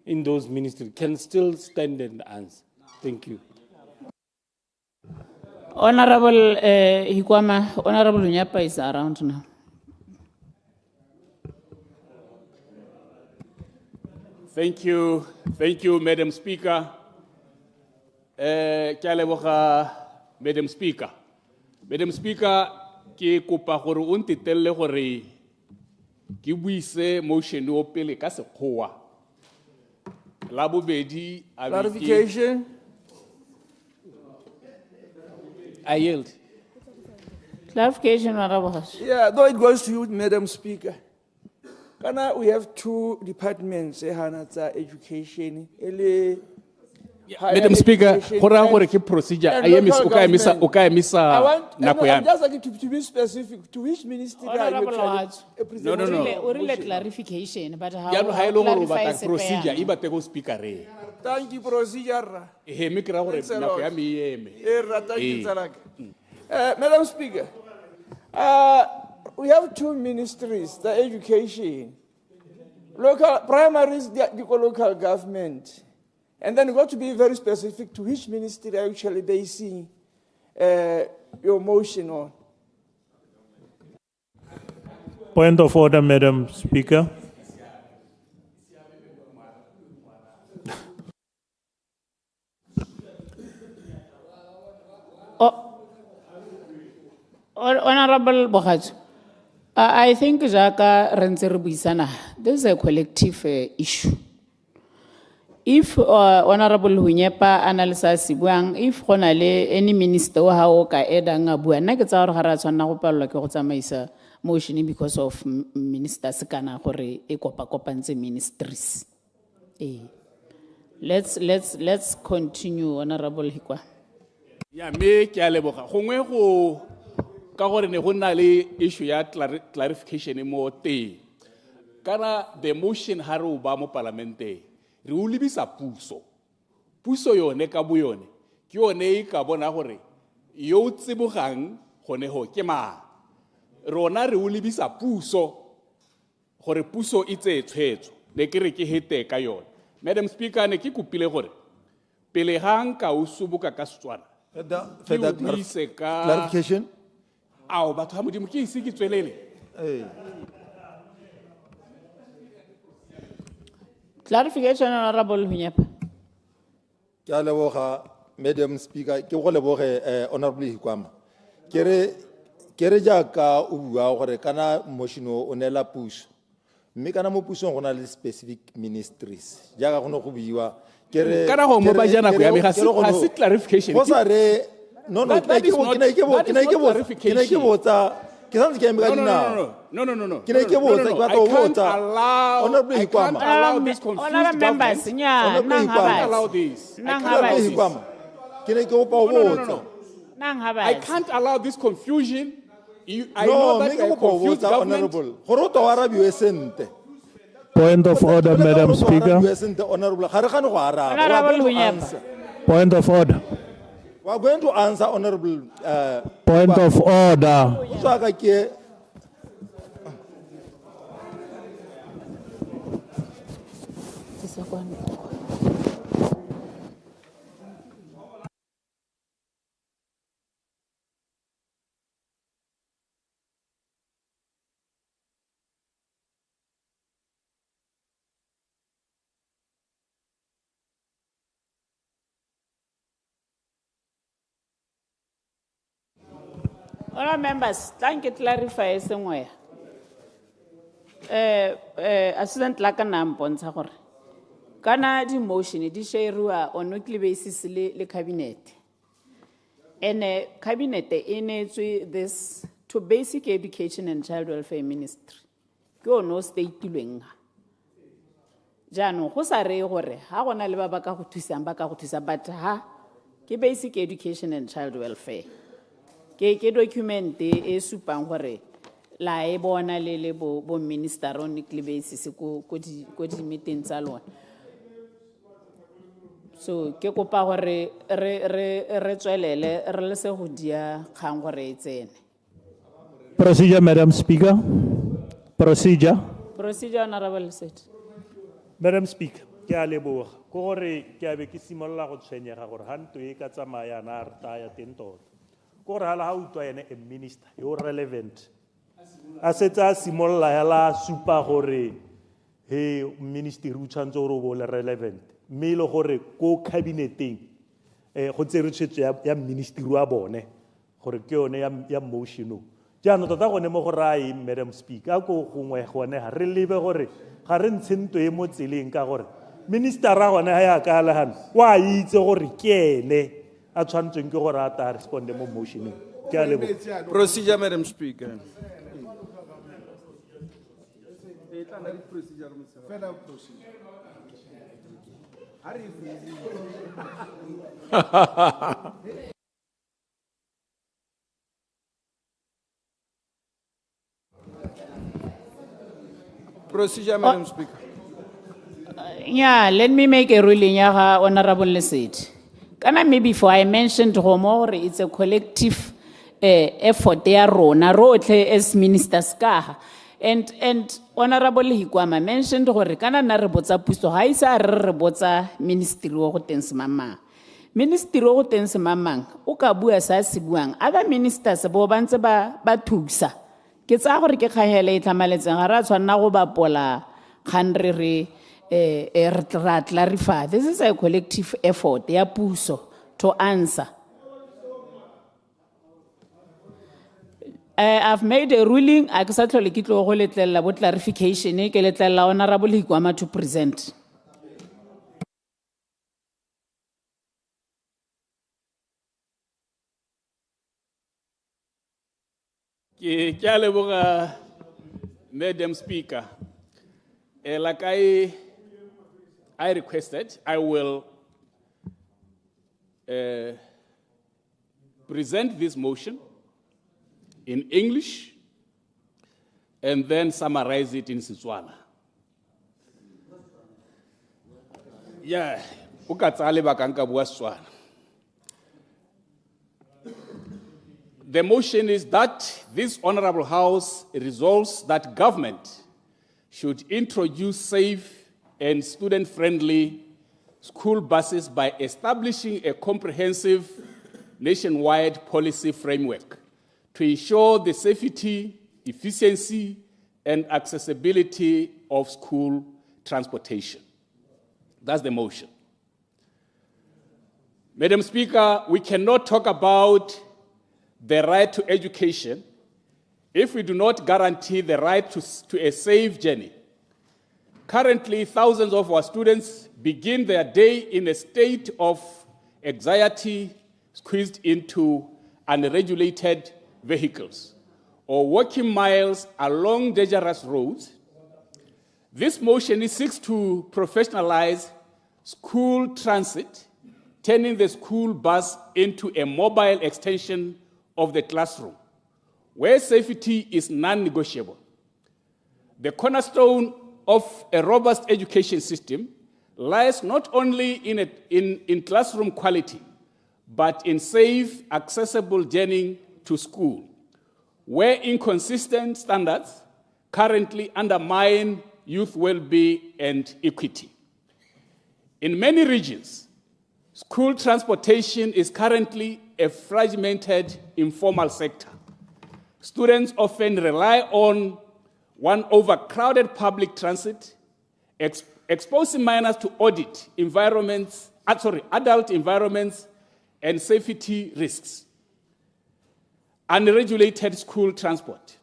in those ministries can still stand and answer. Thank you. Honorable 𝗖𝗘𝗏, Honorable 𝗖𝗘𝗏 is around now. Thank you, Madam Speaker. Ke a leboga, Madam Speaker. Madam Speaker, ke kopa gore o ntetelle gore ke buise motion o pele ka sekgowa. La bobedi a be ke- Clarification. I yield. Clarification, Honorable. Yeah, though it goes to you, Madam Speaker. Kana, we have two departments, education, Madam Speaker, hora gore ke procedure I am o ka emisa nako ya I'm just like to be specific. To which ministry are you Honorable actually Hart. representing? O rile clarification, but how ya no ha ile gore o clarify batla se procedure pe e bate go speaker re Thank you, procedure. e me kra gore Thanks a nako lot. ya me eme Thank you, Eh. Tsalaka. Madam Speaker, we have two ministries, the education, local primaries, the local government, and then we got to be very specific to which ministry actually they see your motion on. Point of order, Madam Speaker. Honorable Bokhatso. I think jaka re ntse re buisana, this is a collective issue. If Honorable Hlapi analysa se buang, if go na le any minister wa hao ka edang a bua, nna ke tsa gore ga ra tshwanna go palelwa ke go tsamaisa motion because of minister se kana gore e kopantse ministries. Let's continue, Honorable Hikwa. Ya me ke a leboga gongwe go ka gore ne go na le issue ya clarification mo teng kana the motion ha re o ba mo parlamente re o lebisa puso yone ka bo yone ke yone e ka bona gore yo tsebogang gone ho ke ma rona re o lebisa puso gore puso e tse tshwetso le ke re ke hete ka yone. Madam Speaker, ne ke kopile gore pele hang ka o subuka ka Setswana Clarification. Ao batho ha modimo ke ise ke tswelele. Clarification, Honorable Hlapi. Ke a leboga, Madam Speaker, ke go leboge Honorable Hikwama. Ke re jaaka o bua gore kana motion o nela puso. Mme kana mo pusong go na le specific ministries. Jaaka go no go buiwa ke re kana go mo ba jana go ya me ga se clarification. Go sa re no ke na ke botsa ke santse ke emeka dinao. No. Ke na ke botsa ke batla go botsa. Honorable Hikwama. Honorable members, nya nang allow this. Ke na ke opa go botsa. I can't allow this confusion. I know that you confused government. Point of order, Madam Speaker. Honorable Hlapi. Point of order. We are going to answer, Honorable. Point of order. All members, thank you clarify somewhere. Assistant Lakana mpontsha gore kana di motion di sharewa on weekly basis le cabinet. And cabinet enetswe this to basic education and child welfare ministry. Go no state tilweng. Jano go sa re gore ha gona le ba ba ka go thusa but ha ke basic education and child welfare. Ke document e supang gore la e bona le bo minister on weekly basis ko di meeting tsa lona. So ke kopa gore re tswelele re le se go dia kgang gore e tsene. Procedure, Madam Speaker. Procedure, Honorable Seth. Madam Speaker, ke a leboga go gore ke a be ke simolla go tshwenyega gore hanto e ka tsamaya na re taya teng tota. Go re hala ha utwa ene a minister yo relevant. A setsa simolla hela supa gore he minister u tshwantse gore bo le relevant. Me le gore ko cabineteng go tsere tshwetso ya minister wa bone gore ke yone ya motion o. Jaanong tota gone mo go rai, Madam Speaker, go gongwe gone ha re lebe gore ga re ntshento e mo tseleng ka gore minister ra gone ha ya ka la han wa itse gore ke ene a tshwantseng ke gore a ta responde mo motion. Ke a lebo. Procedure, Madam Speaker. Procedure, Madam Speaker. Yeah, let me make a ruling, Honorable Lesedi. Kana maybe before I mentioned Homore, it's a collective effort there, rona rotle as ministers ka. And Honorable Hikwama mentioned gore kana na re botsa puso ha isa re botsa ministry go teng semamang. Ministry go teng semamang o ka bua sa se buang other ministers bo bantse ba thusa. Ke tsa gore ke kgahele itlamaletseng ga ra tshwana go bapola khanre re clarify. This is a collective effort ya puso to answer. I've made a ruling, I ke sa tlhole ke tlo go letlelela bo clarification, ke letlelela Honorable Hlakwama to present. Ke a leboga, Madam Speaker. Like I requested, I will present this motion in English and then summarize it in Setswana. Yeah, o ka tsaya lebaka nka bua Setswana. The motion is that this Honorable House resolves that government should introduce safe and student-friendly school buses by establishing a comprehensive nationwide policy framework to ensure the safety, efficiency, and accessibility of school transportation. That's the motion. Madam Speaker, we cannot talk about the right to education if we do not guarantee the right to a safe journey. Currently, thousands of our students begin their day in a state of anxiety, squeezed into unregulated vehicles or walking miles along dangerous roads. This motion seeks to professionalize school transit, turning the school bus into a mobile extension of the classroom, where safety is non-negotiable. The cornerstone of a robust education system lies not only in classroom quality, but in safe, accessible journey to school, where inconsistent standards currently undermine youth well-being and equity. In many regions, school transportation is currently a fragmented informal sector. Students often rely on one overcrowded public transit, exposing minors to adult environments and safety risks. Unregulated school transport.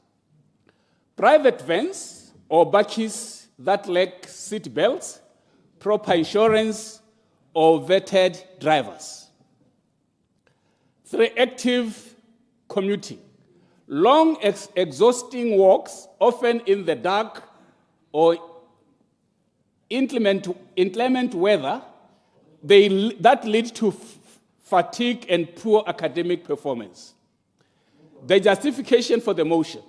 Private vans or buses that lack seat belts, proper insurance, or vetted drivers. 3, active commuting. Long, exhausting walks, often in the dark or inclement weather, that lead to fatigue and poor academic performance. The justification for the motion.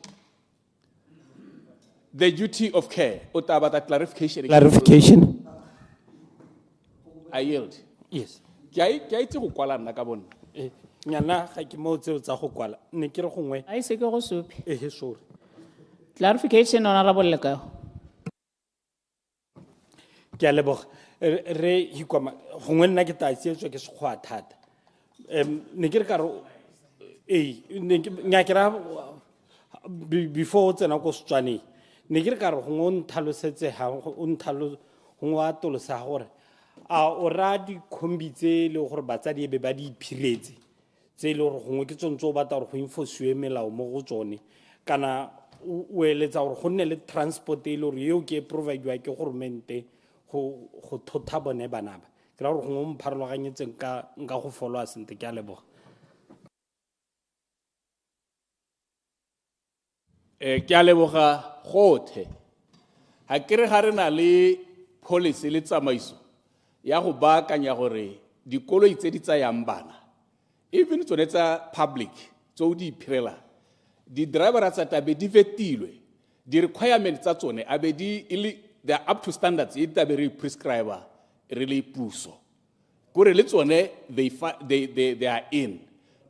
The duty of care. That clarification. Clarification. I yield. Yes. Nyana ga ke mo tseo tsa go kwala ne ke re gongwe I se ke go supi. Sorry. Clarification, Honorable Lekao. Ke a leboga re hikwama gongwe nna ke ta tsietswa ke sekgwa thata ne ke re ka re nya ke ra before tsena go Setswaneng ne ke re ka re gongwe o nthalosetse ha o nthalo gongwe a tolosa gore a o ra di khombi tse le gore batsadi be ba di iphiretse tse le gore gongwe ke tsontse o batla gore go infosiwe melao mo go tsone kana o eletsa gore go nne le transport e le gore eo ke providewa ke governmente go thotha bone bana ba ke ra gore gongwe o mpharologanyetseng nka go followa sente ke a leboga Ke a leboga gothe ha ke re ga re na le policy le tsamaiso ya go baakanya gore dikoloi tse di tsayang bana even tsone tsa public tso di iphirela di driver tsa tabe di vetilwe di requirements tsa tsone abe they are up to standards e tabe re prescriber really puso gore le tsone they are in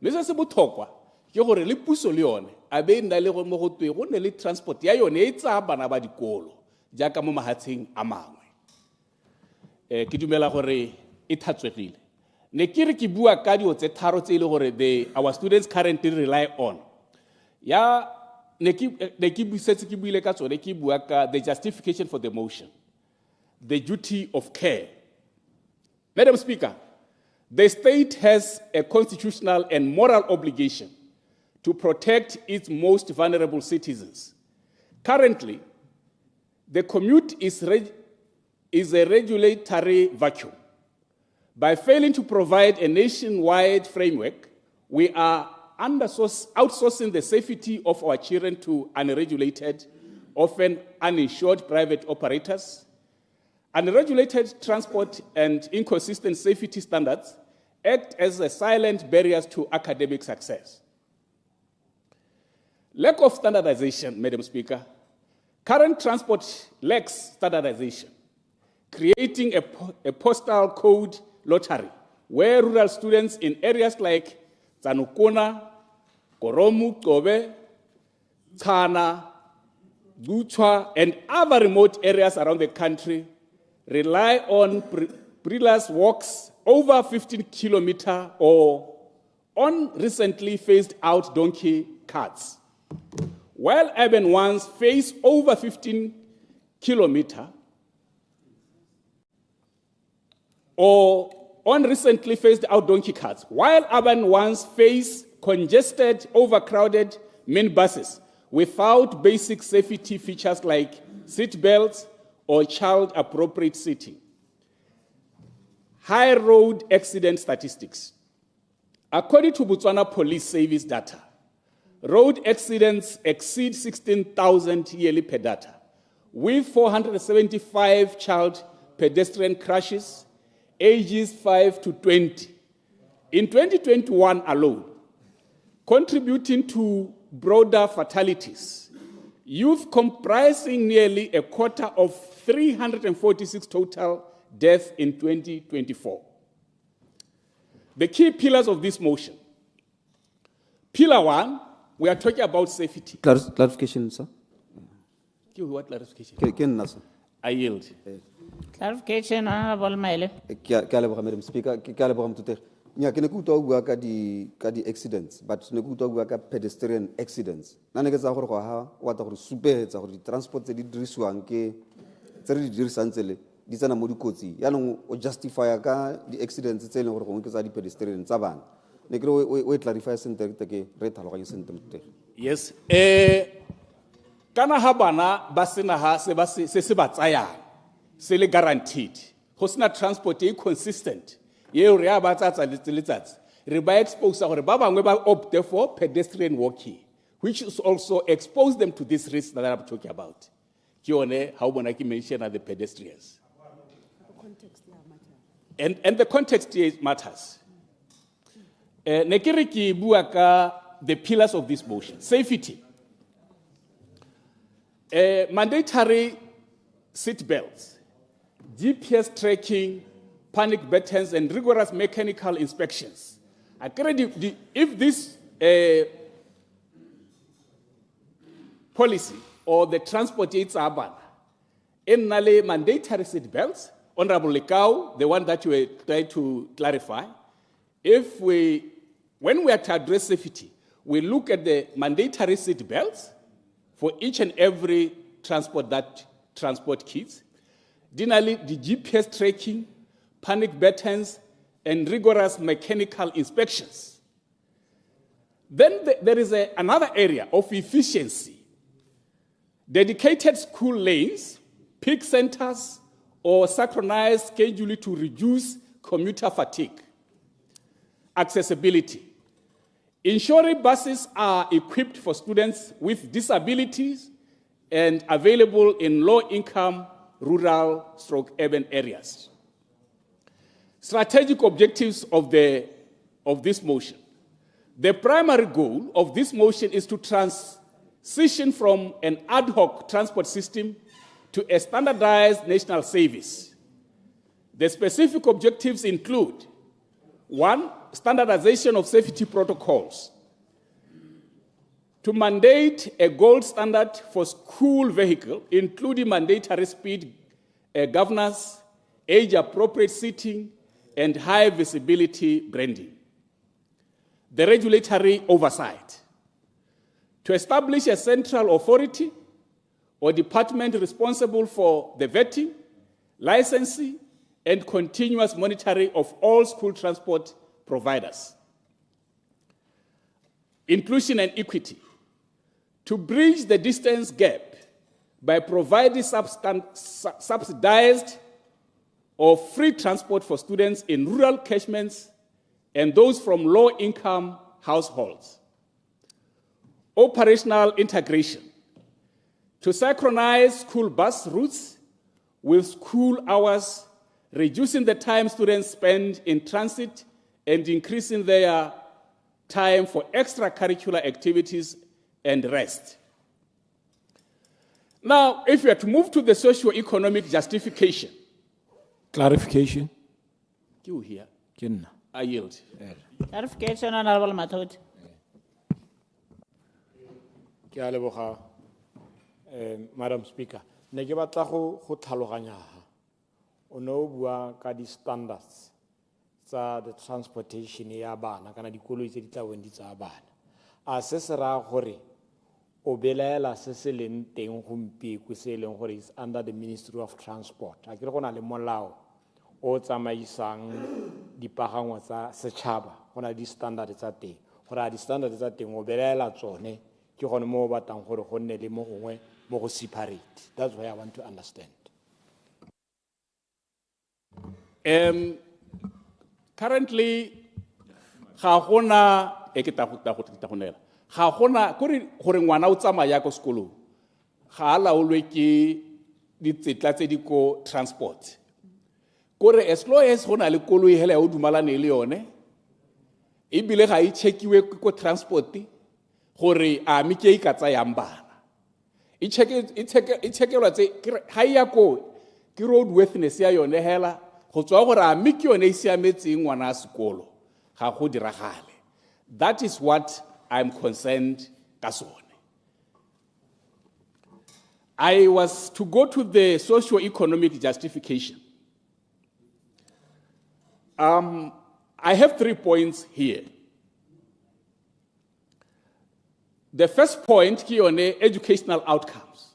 me se bothokwa ke gore le puso le yone abe nna le go mo go twe go ne le transport ya yone e tsa bana ba dikolo jaaka mo mahatsheng a mangwe ke dumela gore e thatswegile ne ke re ke bua ka dio tse tharo tse ile gore our students currently rely on ya ne ke busetse ke buile ka tsone ke bua ka the justification for the motion, the duty of care. Madam Speaker, the state has a constitutional and moral obligation to protect its most vulnerable citizens. Currently, the commute is a regulatory vacuum. By failing to provide a nationwide framework, we are outsourcing the safety of our children to unregulated, often uninsured private operators. Unregulated transport and inconsistent safety standards act as a silent barriers to academic success. Lack of standardization, Madam Speaker. Current transport lacks standardization, creating a postal code lottery where rural students in areas like Tsanukona, Koromu, Kobe, Tsana, Guchwa, and other remote areas around the country rely on perilous walks over 15 kilometers or on recently phased out donkey carts. While urban ones face over 15 kilometers or on recently phased out donkey carts, while urban ones face congested, overcrowded minibuses without basic safety features like seat belts or child-appropriate seating. High road accident statistics. According to Botswana Police Service data, road accidents exceed 16,000 yearly per data, with 475 child pedestrian crashes, ages 5 to 20. In 2021 alone, contributing to broader fatalities, youth comprising nearly a quarter of 346 total deaths in 2024. The key pillars of this motion. Pillar 1, we are talking about safety. Clarification, sir. What clarification? I yield. Clarification, Honorable Maile. Madam Speaker, nya ke ne ke utlwa o bua ka di accidents but ne ke utlwa o bua ka pedestrian accidents na ne ke tsa gore go ha wa tla gore supetsa gore di-transport tse di dirisiwang ke tse re di dirisang tsele di tsena mo dikotsi yaanong o justifya ka di-accidents tse e leng gore gongwe ke tsa di-pedestrian tsa bana ne ke re o e clarify sentle ke re tlhaloganye sentle motegi. Yes. Kana ha bana ba sena ha se ba tsayang se le guaranteed go sena transport e consistent yeo re a ba tsatsa letsatsi re ba expose gore ba bangwe ba opt for pedestrian walking, which is also expose them to this risk that I'm talking about. Ke yone ha o bona ke mention the pedestrians. And the context here matters. Ne ke re ke bua ka the pillars of this motion. Safety. Mandatory seat belts, GPS tracking, panic buttons, and rigorous mechanical inspections. If this policy or the transport aids urban, in Nale mandatory seat belts, Honorable Lekau, the one that you were trying to clarify, when we are to address safety, we look at the mandatory seat belts for each and every transport kids, generally the GPS tracking, panic buttons, and rigorous mechanical inspections. Then there is another area of efficiency. Dedicated school lanes, peak centers, or synchronized scheduling to reduce commuter fatigue. Accessibility. Ensuring buses are equipped for students with disabilities and available in low-income, rural/urban areas. Strategic objectives of this motion. The primary goal of this motion is to transition from an ad hoc transport system to a standardized national service. The specific objectives include: 1, standardization of safety protocols. To mandate a gold standard for school vehicle, including mandatory speed governance, age-appropriate seating, and high visibility branding. The regulatory oversight. To establish a central authority or department responsible for the vetting, licensing, and continuous monitoring of all school transport providers. inclusion and equity, to bridge the distance gap by providing subsidized or free transport for students in rural catchments and those from low-income households. Operational integration, to synchronize school bus routes with school hours, reducing the time students spend in transit and increasing their time for extracurricular activities and rest. Now, if we are to move to the socio-economic justification. Clarification. You here? Kenna. I yield. Clarification, Honorable Mathodi. Ke a leboga, Madam Speaker. Ne ke batla go tlhaloganya ha. O ne o bua ka di standards tsa the transportation ya bana kana dikoloi tse di tla bong di tsa bana. A se se ra gore o belaela se se leng teng gompieko se leng gore is under the Ministry of Transport. A ke re go na le molao o tsamaisang dipagangwa tsa setšhaba go na di standard tsa teng gore a di standard tsa teng o belaela tsone ke gone mo o batlang gore go nne le mo gongwe mo go separate. That's why I want to understand. Currently, ga gona e ke ta go nela ga gona gore ngwana o tsamaya ko sekolong ga a laolwe ke ditsetla tse di ko transport kore as long as gona le koloi hela o dumalane le yone e bile ga e checkiwe ko transport gore a me ke ka tsayang bana e checkelwa tse ga ya ko ke roadworthiness ya yone hela go tswa gore a me ke yone e siametseng ngwana a sekolo ga go diragale. That is what I'm concerned kasone. I was to go to the socio-economic justification. I have 3 points here. The first point here on educational outcomes.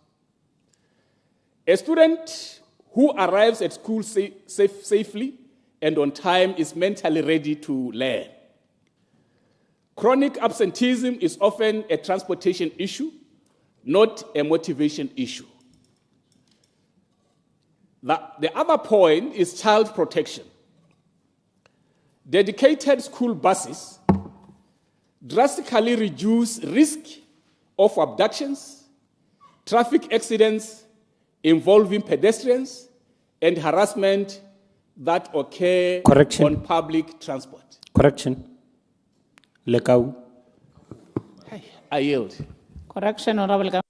A student who arrives at school safely and on time is mentally ready to learn. Chronic absenteeism is often a transportation issue, not a motivation issue. The other point is child protection. Dedicated school buses drastically reduce risk of abductions, traffic accidents involving pedestrians, and harassment that occur on public transport. Correction. Lekau. I yield. Correction, Honorable.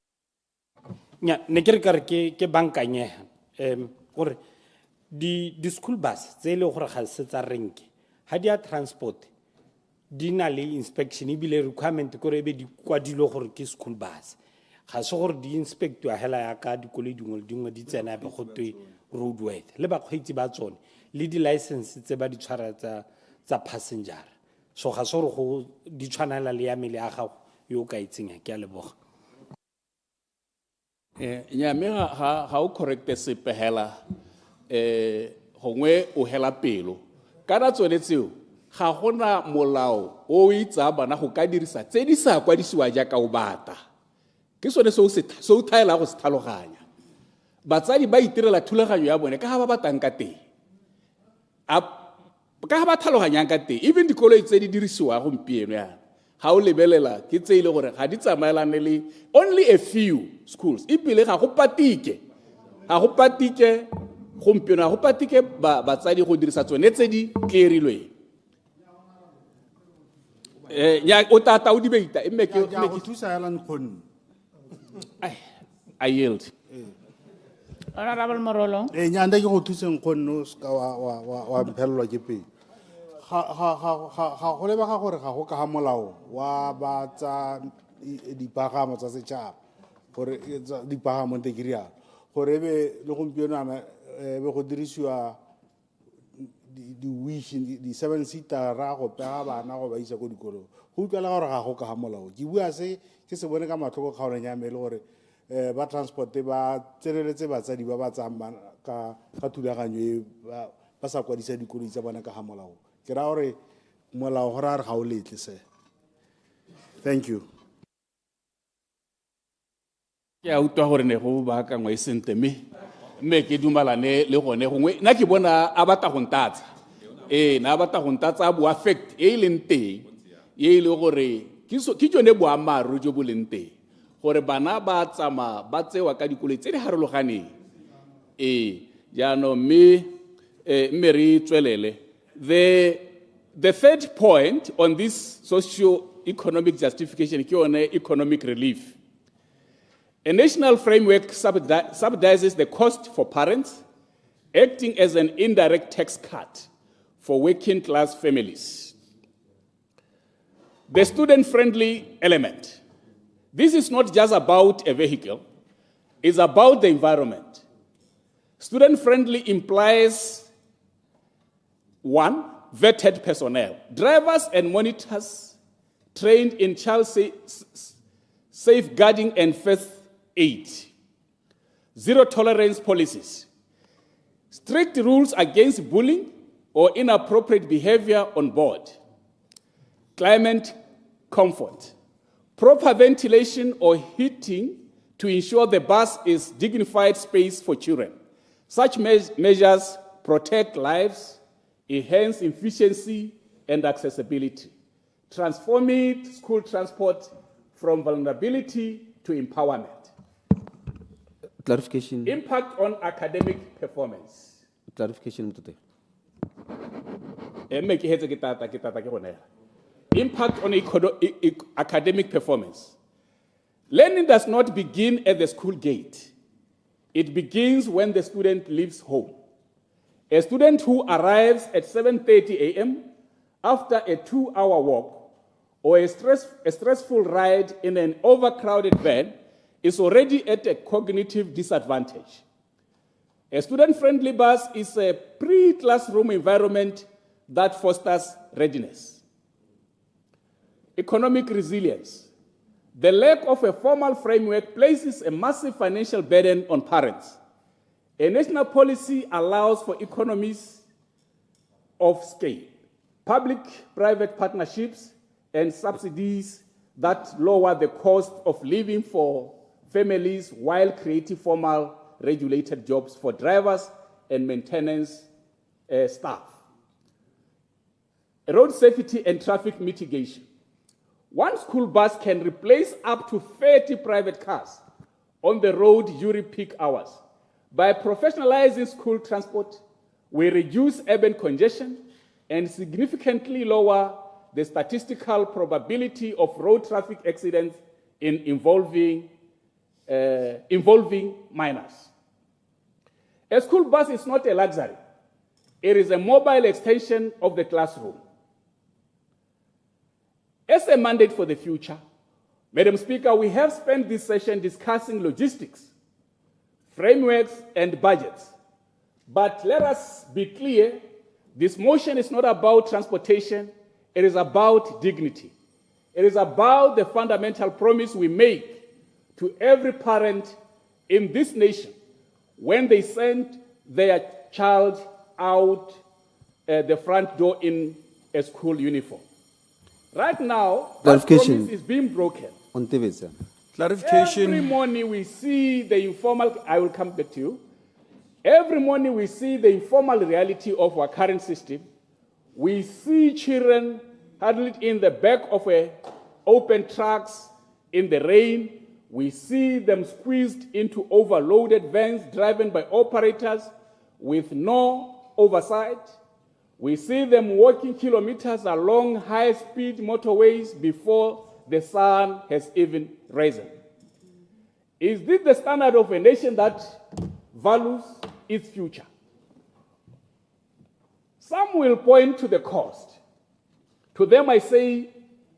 Nya ne ke re ka re ke bankanye gore di school bus tse le gore ga se tsa renke ha dia transport di na le inspection e bile requirement gore be di kwadilo gore ke school bus ga se gore di inspectwa hela ya ka dikoloi dingwe di tsena be go twe roadworthy le ba kgweetsi ba tsone le di license tse ba di tshwara tsa passenger so ga se gore go di tshwanela le ya mele a gago yo ka itseng ke a leboga. Nya me ga o correct sepe hela gongwe o hela pelo kana tsone tseo ga gona molao o itsa bana go ka dirisa tse di sa kwadisiwa jaaka o bata ke sone se o thaela go se tlhaloganya batsadi ba itirela thulaganyo ya bone ka ga ba batang ka teng ka ga ba tlhaloganyang ka teng even dikoloi tse di dirisiwa gompieno yana ga o lebelela ke tse ile gore ga di tsamaelane le only a few schools ebile ga go patike gompieno ga go patike batsadi go dirisa tsone tse di clearilweng ya o tata o dibeita e mme ke thusa hela nkgonne I yield. Honorable Morolo. Nyanda ke go thusa nkgonne o ska wa mphelelwa ke pele ga go lebega gore ga go ka ga molao wa ba tsa dipagamo tsa setšhaba gore dipagamo ntse ke rialo gore be le gompieno ana be go dirisiwa di-wish di-7 seatera go pega bana go ba isa ko dikolong go utlwela gore ga go ka ga molao ke bua se ke se bone ka matlhoko kgaolong ya me le gore ba transporte ba tseneletse batsadi ba ba tsang ka thulaganyo e ba sa kwadisa dikoloi tsa bona ka ga molao ke ra gore molao gore a re ga o letle se Thank you. Ke a utlwa gore ne go baakangwa e sente mme ke dumalane le gone gongwe nna ke bona a batla go ntatsa na a batla go ntatsa bo affect e leng teng ye ile gore ke tsone boammaaruri jo bo leng teng gore bana ba tsama ba tsewa ka dikolo tse di harologaneng jaanong mme re tswelele the third point on this socio-economic justification ke yone economic relief. A national framework subsidizes the cost for parents, acting as an indirect tax cut for working-class families. The student-friendly element. This is not just about a vehicle, it's about the environment. Student-friendly implies, one, vetted personnel, drivers and monitors trained in child safeguarding and first aid, zero tolerance policies, strict rules against bullying or inappropriate behavior on board, climate comfort, proper ventilation or heating to ensure the bus is dignified space for children. Such measures protect lives, enhance efficiency and accessibility, transforming school transport from vulnerability to empowerment. Clarification. Impact on academic performance. Clarification. Impact on academic performance. Learning does not begin at the school gate. It begins when the student leaves home. A student who arrives at 7:30 a.m. after a 2-hour walk or a stressful ride in an overcrowded van is already at a cognitive disadvantage. A student-friendly bus is a pre-classroom environment that fosters readiness. Economic resilience. The lack of a formal framework places a massive financial burden on parents. A national policy allows for economies of scale, public-private partnerships, and subsidies that lower the cost of living for families while creating formal regulated jobs for drivers and maintenance staff. Road safety and traffic mitigation. One school bus can replace up to 30 private cars on the road during peak hours. By professionalizing school transport, we reduce urban congestion and significantly lower the statistical probability of road traffic accidents involving minors. A school bus is not a luxury. It is a mobile extension of the classroom. As a mandate for the future, Madam Speaker, we have spent this session discussing logistics, frameworks, and budgets. But let us be clear, this motion is not about transportation, it is about dignity. It is about the fundamental promise we make to every parent in this nation when they send their child out the front door in a school uniform. Right now, that promise is being broken. On TV, sir. Clarification. Every morning we see the informal, I will come back to you. Every morning we see the informal reality of our current system. We see children huddled in the back of open trucks in the rain. We see them squeezed into overloaded vans driven by operators with no oversight. We see them walking kilometers along high-speed motorways before the sun has even risen. Is this the standard of a nation that values its future? Some will point to the cost. To them I say,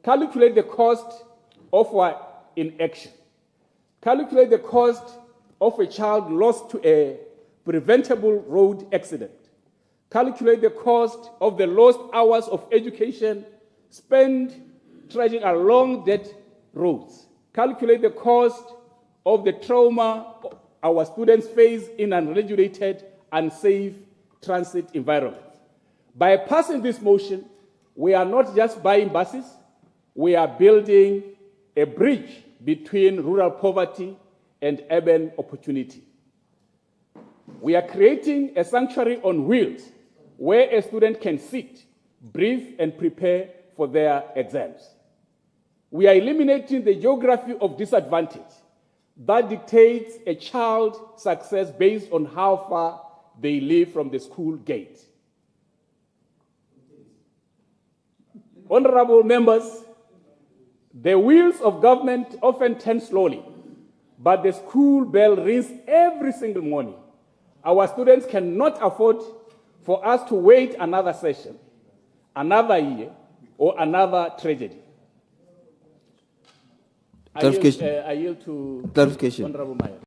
calculate the cost of our inaction. Calculate the cost of a child lost to a preventable road accident. Calculate the cost of the lost hours of education spent trudging along dead roads. Calculate the cost of the trauma our students face in unregulated, unsafe transit environments. By passing this motion, we are not just buying buses, we are building a bridge between rural poverty and urban opportunity. We are creating a sanctuary on wheels where a student can sit, breathe, and prepare for their exams. We are eliminating the geography of disadvantage that dictates a child's success based on how far they live from the school gate. Honorable members, the wheels of government often turn slowly, but the school bell rings every single morning. Our students cannot afford for us to wait another session, another year, or another tragedy. Clarification. I yield to Clarification. Honorable Mayor.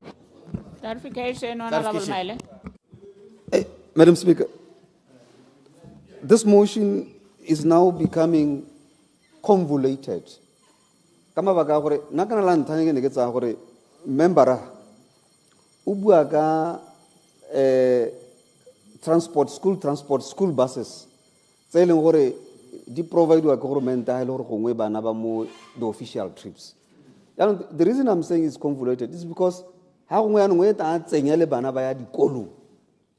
Clarification, Honorable Maile. Madam Speaker, this motion is now becoming convoluted. Kama baka gore nakana la nthanye ke tsa gore membera o bua ka transport school buses tse leng gore di provide wa government ha ile gore gongwe bana ba mo the official trips. The reason I'm saying it's convoluted is because ha gongwe ya nngwe ta tsenya le bana ba ya dikolo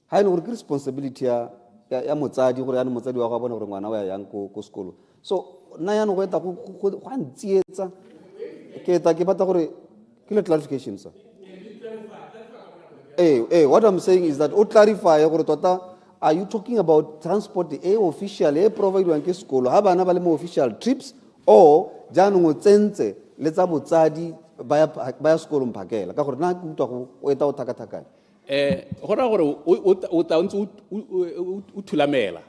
ha ile gore ke responsibility ya motsadi gore ya motsadi wa go bona gore ngwana wa ya yang ko sekolo. So na ya no go eta go ntsetsa ke ta ke batla gore ke le clarification sir. What I'm saying is that o clarify gore tota are you talking about transport official provide wa ke sekolo ha bana ba le mo official trips or jaanong o tsentse le tsa botsadi ba ya sekolo mphakela ka gore na ke utwa go o eta o thakathakane. Gora gore o ta ntse o thulamela.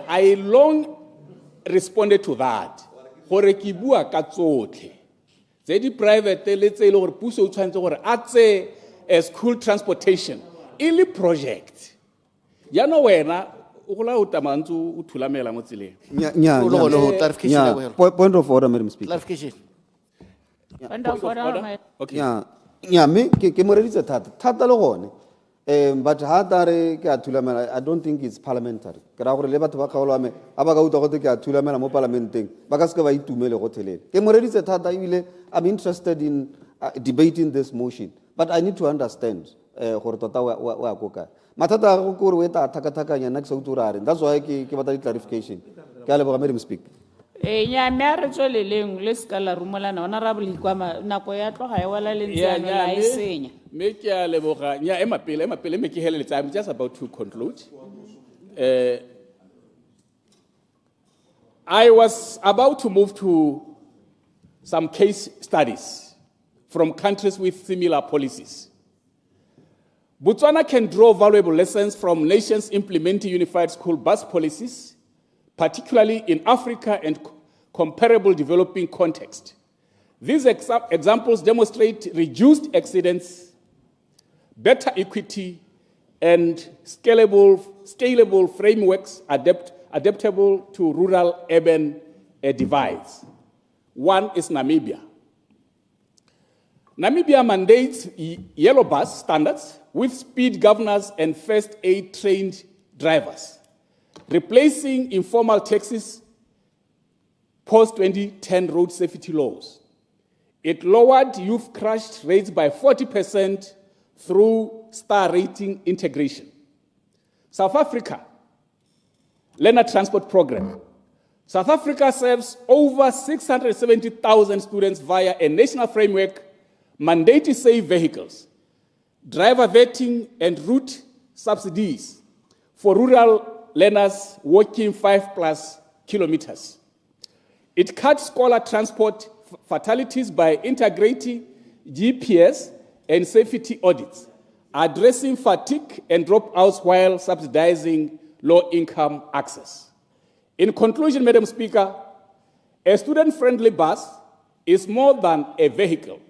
I long responded to that. Gore ke bua ka tsotlhe. Tse di private le tse ile gore puso o tshwantse gore a tse school transportation ili project. Ya no wena o gola o tamantse o thulamela mo tseleng. Point of order, Madam Speaker. Clarification. Point of order. Okay. Me ke moreditse thata le gone. But ha tare ke a thulamela, I don't think it's parliamentary. Ke ra gore le batho ba kgaolo me a ba ka utwa gote ke a thulamela mo parlamenteng ba ka se ke ba itumele go thelele. Ke moreditse thata ebile I'm interested in debating this motion, but I need to understand gore tota wa go ka mathata go gore we ta thakathakanya na ke se uturare. That's why ke batla clarification. Ke a leboga Madam Speaker. Nya me re tsweleleng le skala rumolana honorable Ikwama nako ya tloga ya wala le ntsano la isenya. Me ke a leboga nya emapele me ke heleletsa. I'm just about to conclude. I was about to move to some case studies from countries with similar policies. Botswana can draw valuable lessons from nations implementing unified school bus policies, particularly in Africa and comparable developing context. These examples demonstrate reduced accidents, better equity, and scalable frameworks adaptable to rural-urban divides. One is Namibia. Namibia mandates yellow bus standards with speed governors and first aid trained drivers, replacing informal taxis post-2010 road safety laws. It lowered youth crash rates by 40% through star rating integration. South Africa, Learner Transport Program. South Africa serves over 670,000 students via a national framework mandating safe vehicles, driver vetting, and route subsidies for rural learners walking 5+ kilometers. It cuts scholar transport fatalities by integrating GPS and safety audits, addressing fatigue and dropouts while subsidizing low-income access. In conclusion, Madam Speaker, a student-friendly bus is more than a vehicle.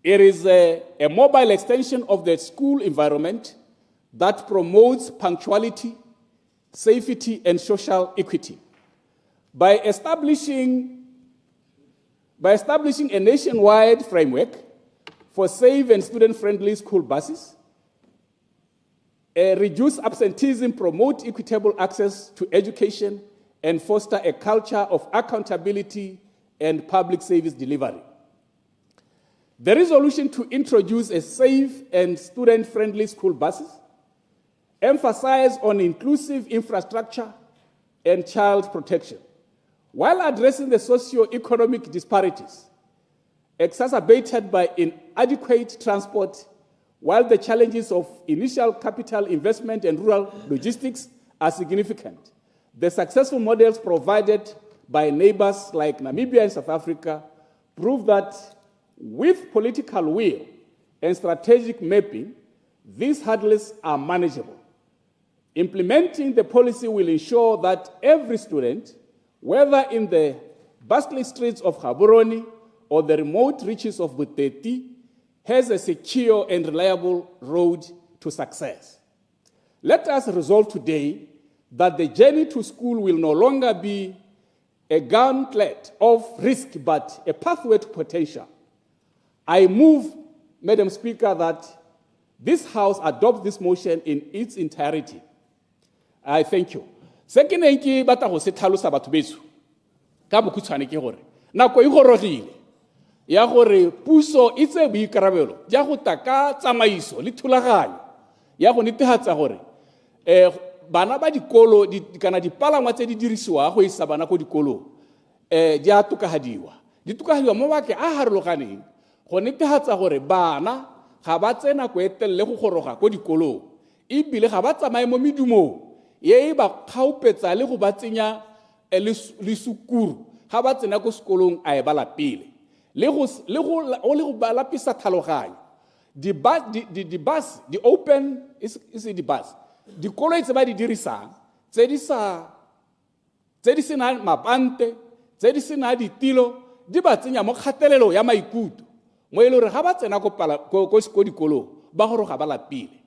It is a mobile extension of the school environment that promotes punctuality, safety, and social equity. By establishing a nationwide framework for safe and student-friendly school buses, reduce absenteeism, promote equitable access to education, and foster a culture of accountability and public service delivery. The resolution to introduce a safe and student-friendly school buses, emphasize on inclusive infrastructure and child protection, while addressing the socio-economic disparities exacerbated by inadequate transport, while the challenges of initial capital investment and rural logistics are significant. The successful models provided by neighbors like Namibia and South Africa prove that with political will and strategic mapping, these hurdles are manageable. Implementing the policy will ensure that every student, whether in the bustling streets of Gaborone or the remote reaches of 𝗖𝗘𝗓𝗔, has a secure and reliable road to success. Let us resolve today that the journey to school will no longer be a gauntlet of risk, but a pathway to potential. I move, Madam Speaker, that this House adopt this motion in its entirety. I thank you. Second, enki bata go se tlhalosa batho beso ka bokutshwane ke gore nako e gorogile ya gore puso e tse boikarabelo ja go taka tsamaiso le thulaganyo ya go netefatsa gore bana ba dikolo kana dipalangwa tse di dirisiwa go isa bana go dikolo di a tokagadiwa mo bake a harologaneng go netefatsa gore bana ga ba tsena go etelele go goroga go dikolong ebile ga ba tsamaye mo medumong ye ba kgaupetsa le go ba tsenya le sukuru ga ba tsena go sekolong a e bala pele le go ba lapisa tlhaloganyo di bus di open is the bus dikolo tse ba di dirisang tse di sena mapante tse di sena ditilo di ba tsenya mo kgatelelo ya maikutlo mo ile re ga ba tsena ko dikolo ba go ga ba lapile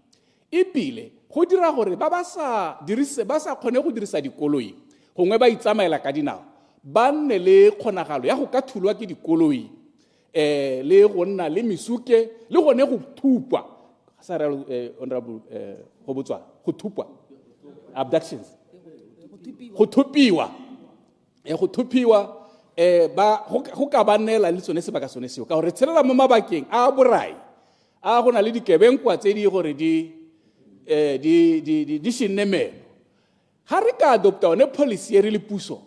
ebile go dira gore ba sa kgone go dirisa dikoloi gongwe ba itsamaela ka dinao ba nne le kgonagalo ya go ka thulwa ke dikoloi le go nna le misuke le gone go thupwa sa re honorable go botswa go thupwa abductions go thupiwa ba go ka banela le tsone sebaka sone seo ka gore tshelela mo mabakeng a borai a gona le dikebenkwa tse di gore di shinemelo ga re ka adopta one policy e re le puso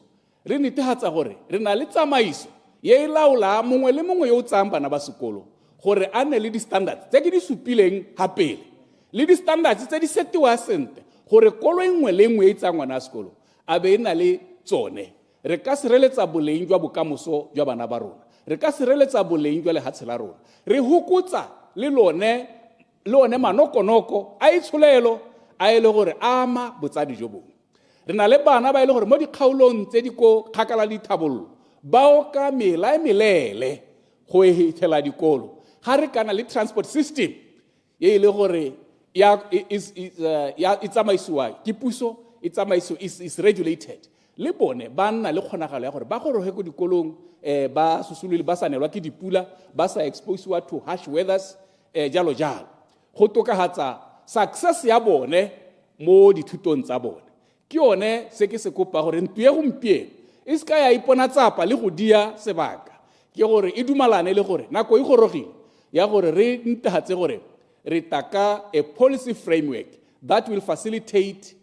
re netefatsa gore re na le tsamaiso ye e laola mongwe le mongwe yo o tsang bana ba sekolo gore a ne le di-standards tse ke di supileng gapele le di-standards tse di setiwa sentle gore kolo e nngwe le nngwe e tsang ngwana a sekolo a be e na le tsone re ka sireletsa boleng jwa bokamoso jwa bana ba rona re ka sireletsa boleng jwa lehatshe la rona re hukutsa le lone manokonoko a itsholelo a ile gore ama botsadi jo bongwe re na le bana ba ile gore mo dikgaolong tse di ko kgakala dithabollo bao ka mela e melele go ehithela dikolo ga re kana le transport system ye ile gore ya tsamaisiwa ke puso is regulated le bone ba nna le kgonagalo ya gore ba goroge ko dikolong ba susulile ba sanelwa ke dipula ba sa exposewa to harsh weathers jalo go tokahatsa success ya bone mo dithutong tsa bone ke yone se ke se kopa gore ntwe gompieno e ska ya ipona tsapa le go dia sebaka ke gore e dumalane le gore nako e gorogile ya gore re ntahatse gore re taka a policy framework that will facilitate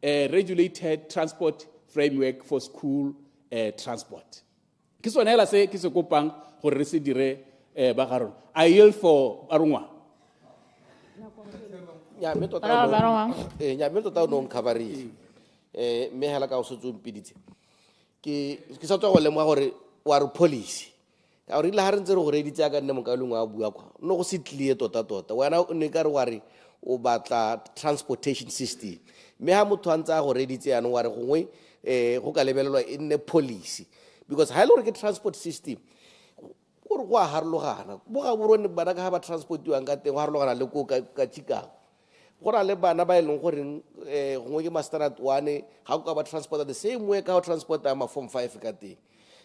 a regulated transport framework for school transport. Ke sone hela se ke se kopang gore re se dire ba garona. I yield for Arungwa. Ya me tota o no coverage. Me hela ka o se tsompiditse. Ke sa tswa go lemoga gore wa re policy. Ka re ile ha re ntse re go reditse ka nne mo ka lengwa a bua kwa. No go se clear tota. Wena o ne ka re wa re o batla transportation system. Me ha motho a ntse a go reditse yana wa re gongwe go ka lebelelwa e nne policy because ha ile gore ke transport system go re go a harologana bo ga borone bana ka ba transportiwang ka teng go harologana le ko ka Chicago go ra le bana ba e leng gore gongwe ke masterat 1 ga go ka ba transporta the same way ka go transporta ma form 5 ka teng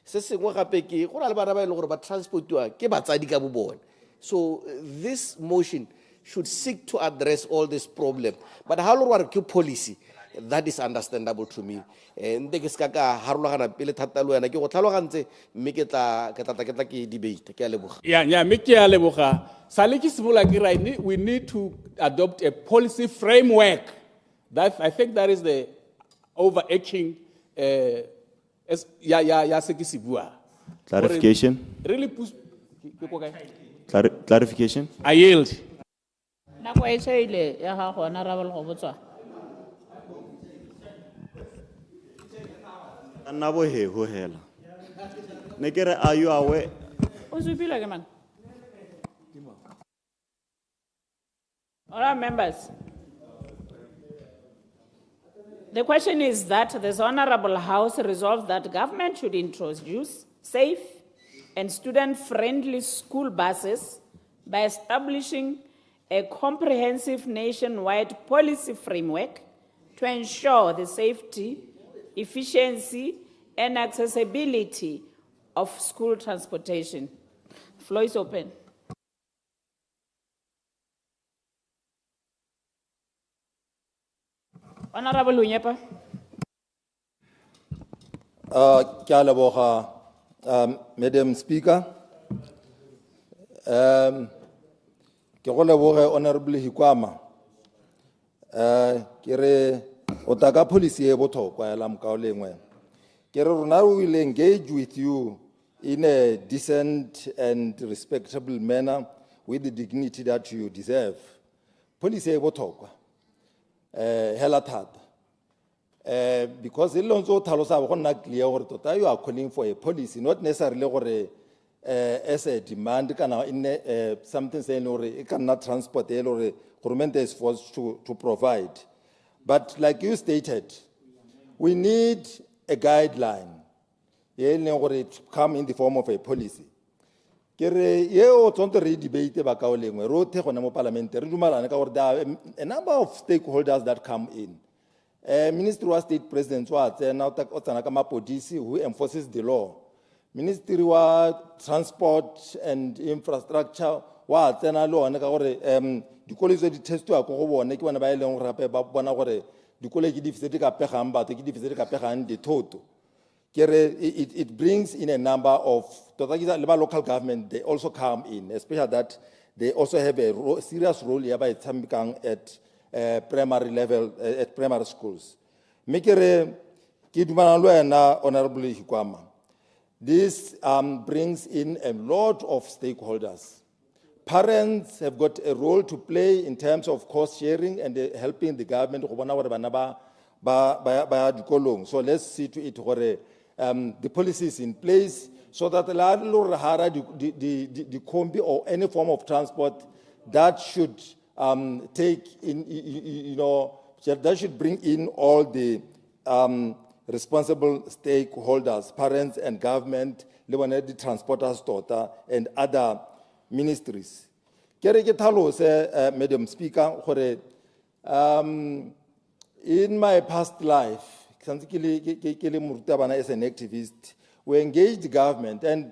se sengwe gape ke go ra le bana ba e leng gore ba transportiwa ke batsadi ka bobone. So this motion should seek to address all this problem, but how lo re ke policy that is understandable to me. And ke ska ka harologana pele thata le wena ke go tlhalogantse mme ke tla ke debate ke a leboga. Yeah, me ke a leboga. Sale ke simola ke right, we need to adopt a policy framework. I think that is the overarching se ke se bua. Clarification. Really Clarification. I yield. Nako e tshele ya ga go honorable go botswa. Anna bo he ho hela. Ne kere are you aware? O supile ke man. All right, members. The question is that this Honorable House resolves that government should introduce safe and student-friendly school buses by establishing a comprehensive nationwide policy framework to ensure the safety, efficiency, and accessibility of school transportation. Floor is open. Honorable Unyepa. Ke a leboga, Madam Speaker. Ke go leboge Honorable Hikwama. Ke re o ta ka policy e botlhokwa ya lamkaolengwe. Ke re rona we will engage with you in a decent and respectable manner with the dignity that you deserve. Policy e botlhokwa. Hela thata. Because it lonzo thalosa go nna clear gore tota you are calling for a policy, not necessarily gore as a demand kana in something saying or it cannot transport or government is forced to provide. But like you stated, we need a guideline. It come in the form of a policy. Kere ye o tsonto re debate ba ka o lengwe ro the gona mo parliament re dumalana ka gore there are a number of stakeholders that come in. Ministry wa State President wa tsena o tsana ka mapodisi who enforces the law. Ministry wa Transport and Infrastructure wa tsena le one ka gore dikolo tse di testwa go bone ke bona ba ileng go rape ba bona gore dikolo ke di fetse ka pegang batho ke di fetse ka pegang dithoto. It brings in a number of local government, they also come in, especially that they also have a serious role here by at primary level, at primary schools. Honorable Hikwama. This brings in a lot of stakeholders. Parents have got a role to play in terms of cost sharing and helping the government. So let's see to it where the policy is in place so that the combi or any form of transport that should take in, that should bring in all the responsible stakeholders, parents and government, the transporters, and other ministries. Madam Speaker, in my past life, as an activist, we engaged the government, and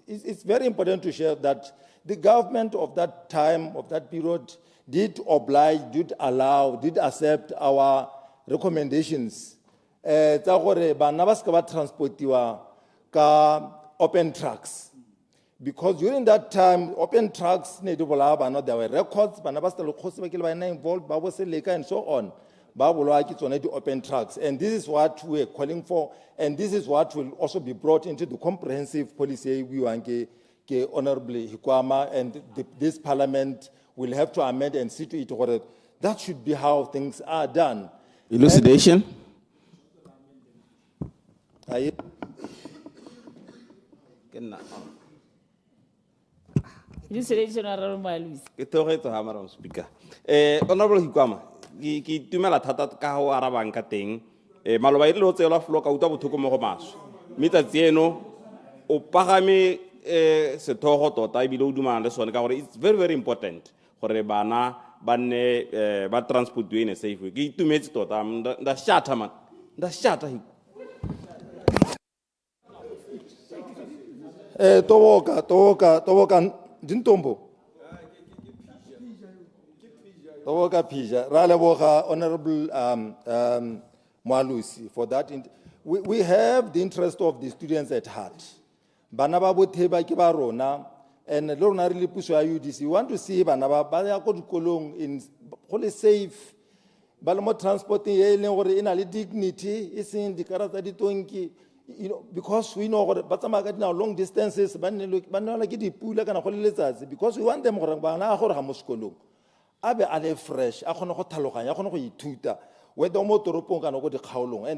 it's very important to share that the government of that time, of that period, did oblige, did allow, did accept our recommendations. Open trucks. Because during that time, open trucks, there were records, involved, and so on. Open trucks. And this is what we are calling for, and this is what will also be brought into the comprehensive policy we want honorably Hikwama, and this parliament will have to amend and see to it whether that should be how things are done. Elucidation. Elucidation, Madam Speaker. Honorable Hikwama. Ki tumela thata ka ho arabang ka teng maloba ile lo tsela flo ka uta bothoko mo go maso mitsa tseno o pagame sethogo tota ibile o dumana le sone ka gore it's very very important gore bana ba nne ba transport in a safe way ke itumetse tota nda shata man nda shata toboka dintombo Oka Pija, Ralaboha, Honorable Mwalusi, for that. We have the interest of the students at heart. Banaba Boteba Kibarona, and Lorna really push UDC. You want to see Banaba, Bayako Kolong in wholly safe, Balamo transporting or in a dignity, is in the character Tonki. You know, because we know what Batamaga now long distances, because we want them Hamuskolo. Abe ale fresh, and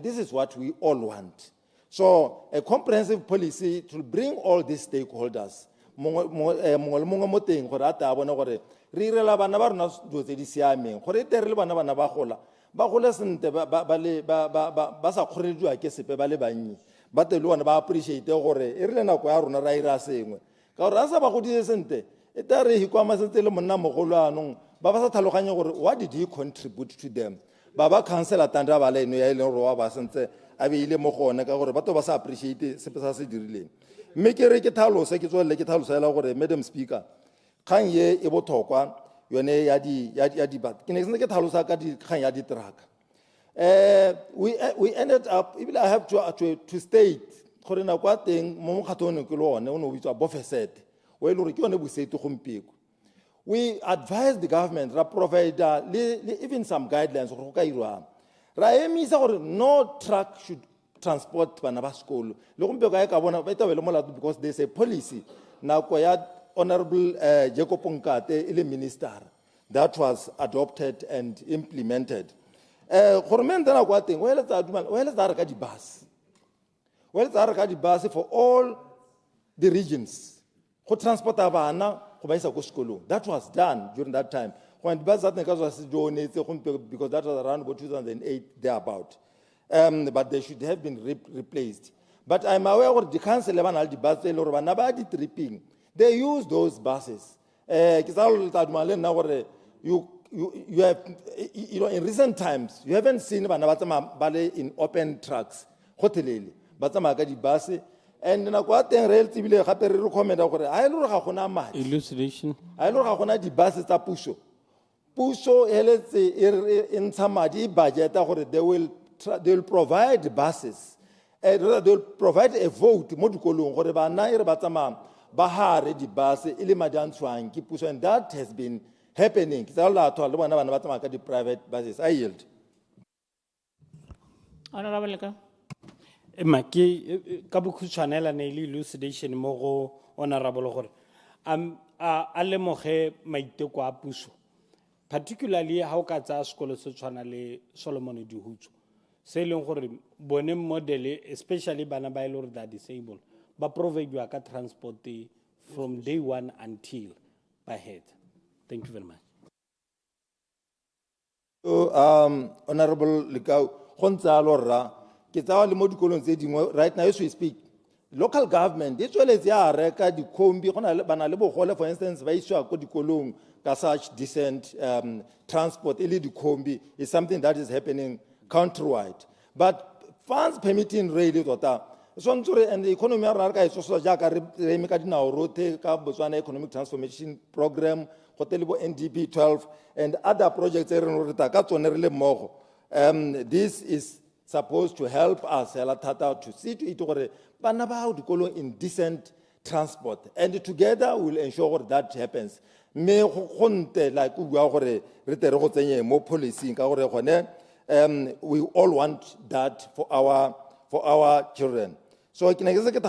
this is what we all want. So a comprehensive policy to bring all these stakeholders. But the one about appreciate the gore, Irlanda Quarona Raira sing. Kaurasa Bakudi Sente, Etari Hikuamas and Telemona Baba Talokanya, what did you contribute to them? Baba Council at Tandavale, Noel Roa Sente, Avile Moko, Naka, but was appreciated, Sepasi Dirlin. Make a reketalo, Sekito Leketalo Sala, Madam Speaker. Kanye Ebotokwa, Yone Yadi Bat. Can I get Halusaka Kanyadi track? We ended up, even I have to state, Corina Quating, Momokaton Kulon, no, which are both said, well, we say to Humpig. We advise the government to provide even some guidelines. Raemi or no truck should transport Panaba school. Because there's a policy now quiet Honorable Jacob Ongate, the minister, that was adopted and implemented. Well, it's the bus. Well, it's the bus for all the regions. Who transport that was done during that time. When the bus was donated, because that was around 2008, thereabout. But they should have been replaced. But I'm aware of the council of the bus, they use those buses. You have, in recent times, you haven't seen ballet in open trucks, hotelili, Batamagadi Basi, and Naquaten relatively happy recommend. I know how elucidation. I know how the buses are pusho. Pusho, in Samadi budget, they will provide buses. They will provide a vote, Modukolu, or Nair Batama, Bahari, the bus, Ilimadan Swan, Kipusho, and that has been happening. It's all out of the private buses. I yield. Honorable Maki Kabuku Chanel and elucidation Moro, Honorable. Alemohe Maitokwa Puso. Particularly how Kata School Channel Solomon Duhucho. Sailing for Bonem model, especially Banabailor that disabled, but provide you a transport from day one until by head. Thank you very much. Honorable Likau, Honzalora, Kitawali Modukolon right now as we speak. Local government, as well as Yareka, the Kombi, Banalebo Hola, for instance, Vaisha, Kodikolung, Kasach, decent transport, Ili the Kombi, is something that is happening countrywide. But funds permitting radio tota. And the economy is also Remikadina Rote, Botswana Economic Transformation Program, Hotel NDP 12, and other projects. This is supposed to help us to see to it in decent transport. And together we'll ensure that happens. More policy. We all want that for our children. So can I get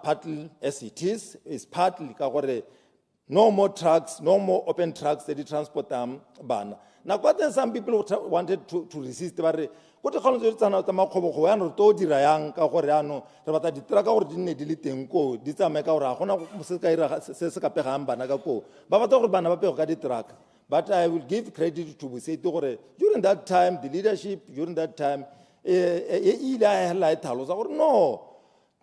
partly as it is partly no more trucks, no more open trucks that transport ban. Now what some people wanted to resist what the colonies are to dirayang Kahoreano, but the track or didn't delete and go, this America or Nagapo, Babator Banabapio track. But I will give credit to Busetore. During that time, the leadership, during that time, no,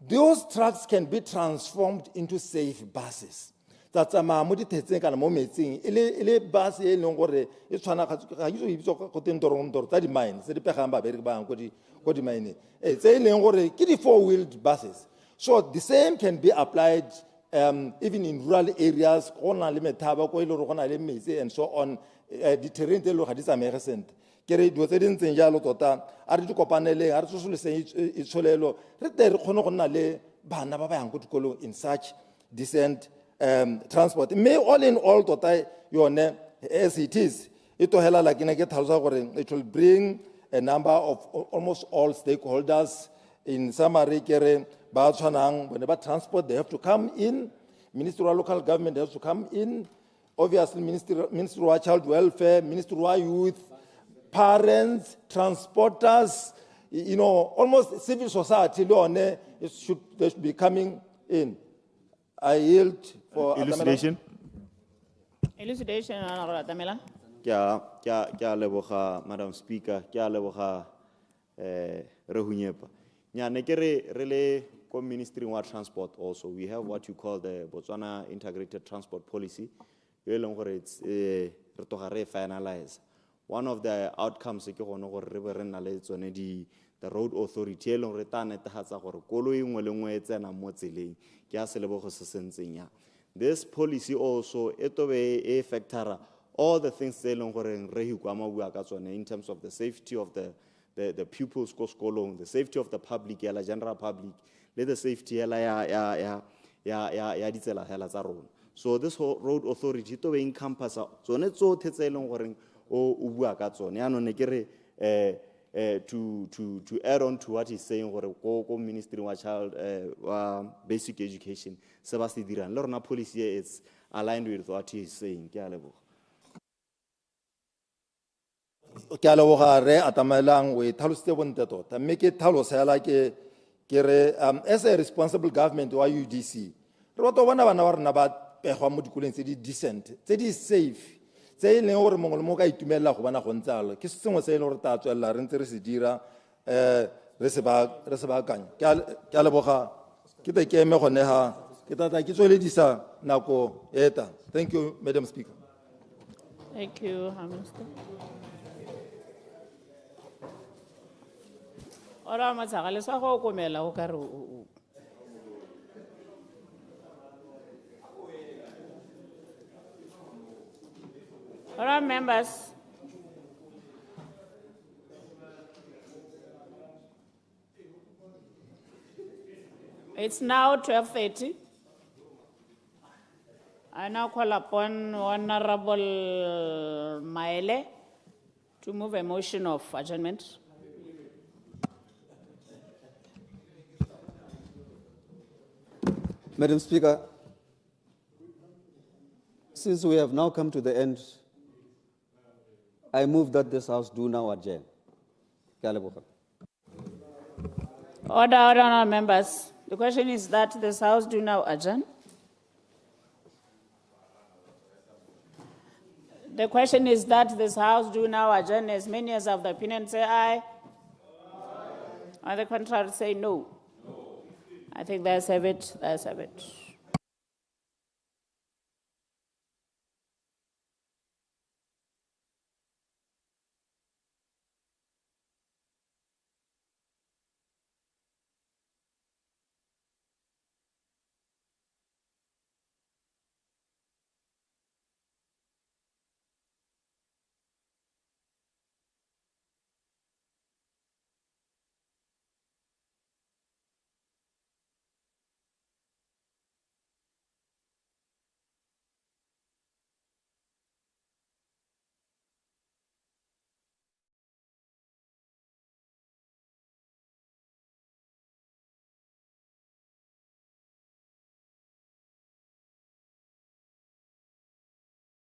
those trucks can be transformed into safe buses. That's a Mahmoudi Tetzik and Mometing. Ele bus, it's one of the mines, the Pehamba, Berban, Kodi Mine. It's a 4-wheeled buses. So the same can be applied even in rural areas, go na le methaba, ko ile gore go na le metsi and so on, the terrain tse lo ga di tsamege sentle. Ke re dilo tse di ntseng jalo tota a re di kopaneleng a re tsosoloseng itsholelo re tle re kgone go nna le bana ba ba yang ko dikolong in such decent transport. Mme all in all tota yone as it is it hela la ke ne ke tlhalosa gore it will bring a number of almost all stakeholders. In summary, kere ba tshwanang bone ba transport, they have to come in. Ministry of Local Government has to come in. Obviously, Ministry of Child Welfare, Ministry of Youth, parents, transporters, you know, almost civil society, they should be coming in. I yield for Elucidation. Elucidation, Honorable Atamela. Kya leboga, Madam Speaker, kya leboga re hunyepa. Nya ne ke re le ko Ministry of Transport also, we have what you call the Botswana Integrated Transport Policy. Yo eleng gore it's re toga re finalize. One of the outcomes ke gone gore re be re na le tsone the road authority eleng re ta netefatsa gore koloi engwe le engwe e tsena mo tseleng ke a selebogo se sentseng ya. This policy also e tobe e factora all the things tse eleng gore re hikwama bua ka tsone in terms of the safety of the pupils ko sekolong, the safety of the public, the general public, the safety ya ditsela hela tsa rona. So this whole road authority to encompass tsone tsotlhe tse eleng gore o bua ka tsone. Ano ne ke re to add on to what he's saying gore ko Ministry of Child Basic Education se ba se dirang le rona policy is aligned with what he is saying. Ke a leboga. Ke a leboga re atamelang we thalositse bontle tota mme ke thalosela ke re as a responsible government wa UDC re batla bona bana ba rena ba pegwa mo dikoleng tse di decent tse di safe tse e leng gore mongwe le mongwe ka itumelela go bona go ntsalo ke sengwe se e leng gore ta tswelela re ntse re se dira re se baakanya. Ke a leboga ke te ke eme gone ha ke tata ke tsweledisa nako eta. Thank you, Madam Speaker. Thank you, Minister. Ora matsaga le sa go komela o ka re All right, members. It's now 12:30. I now call upon Honorable Maele to move a motion of adjournment. Madam Speaker, since we have now come to the end, I move that this House do now adjourn. Order, members. The question is that this House do now adjourn. The question is that this House do now adjourn. As many as of the opinion say aye. On the contrary, say no. I think that's a bit.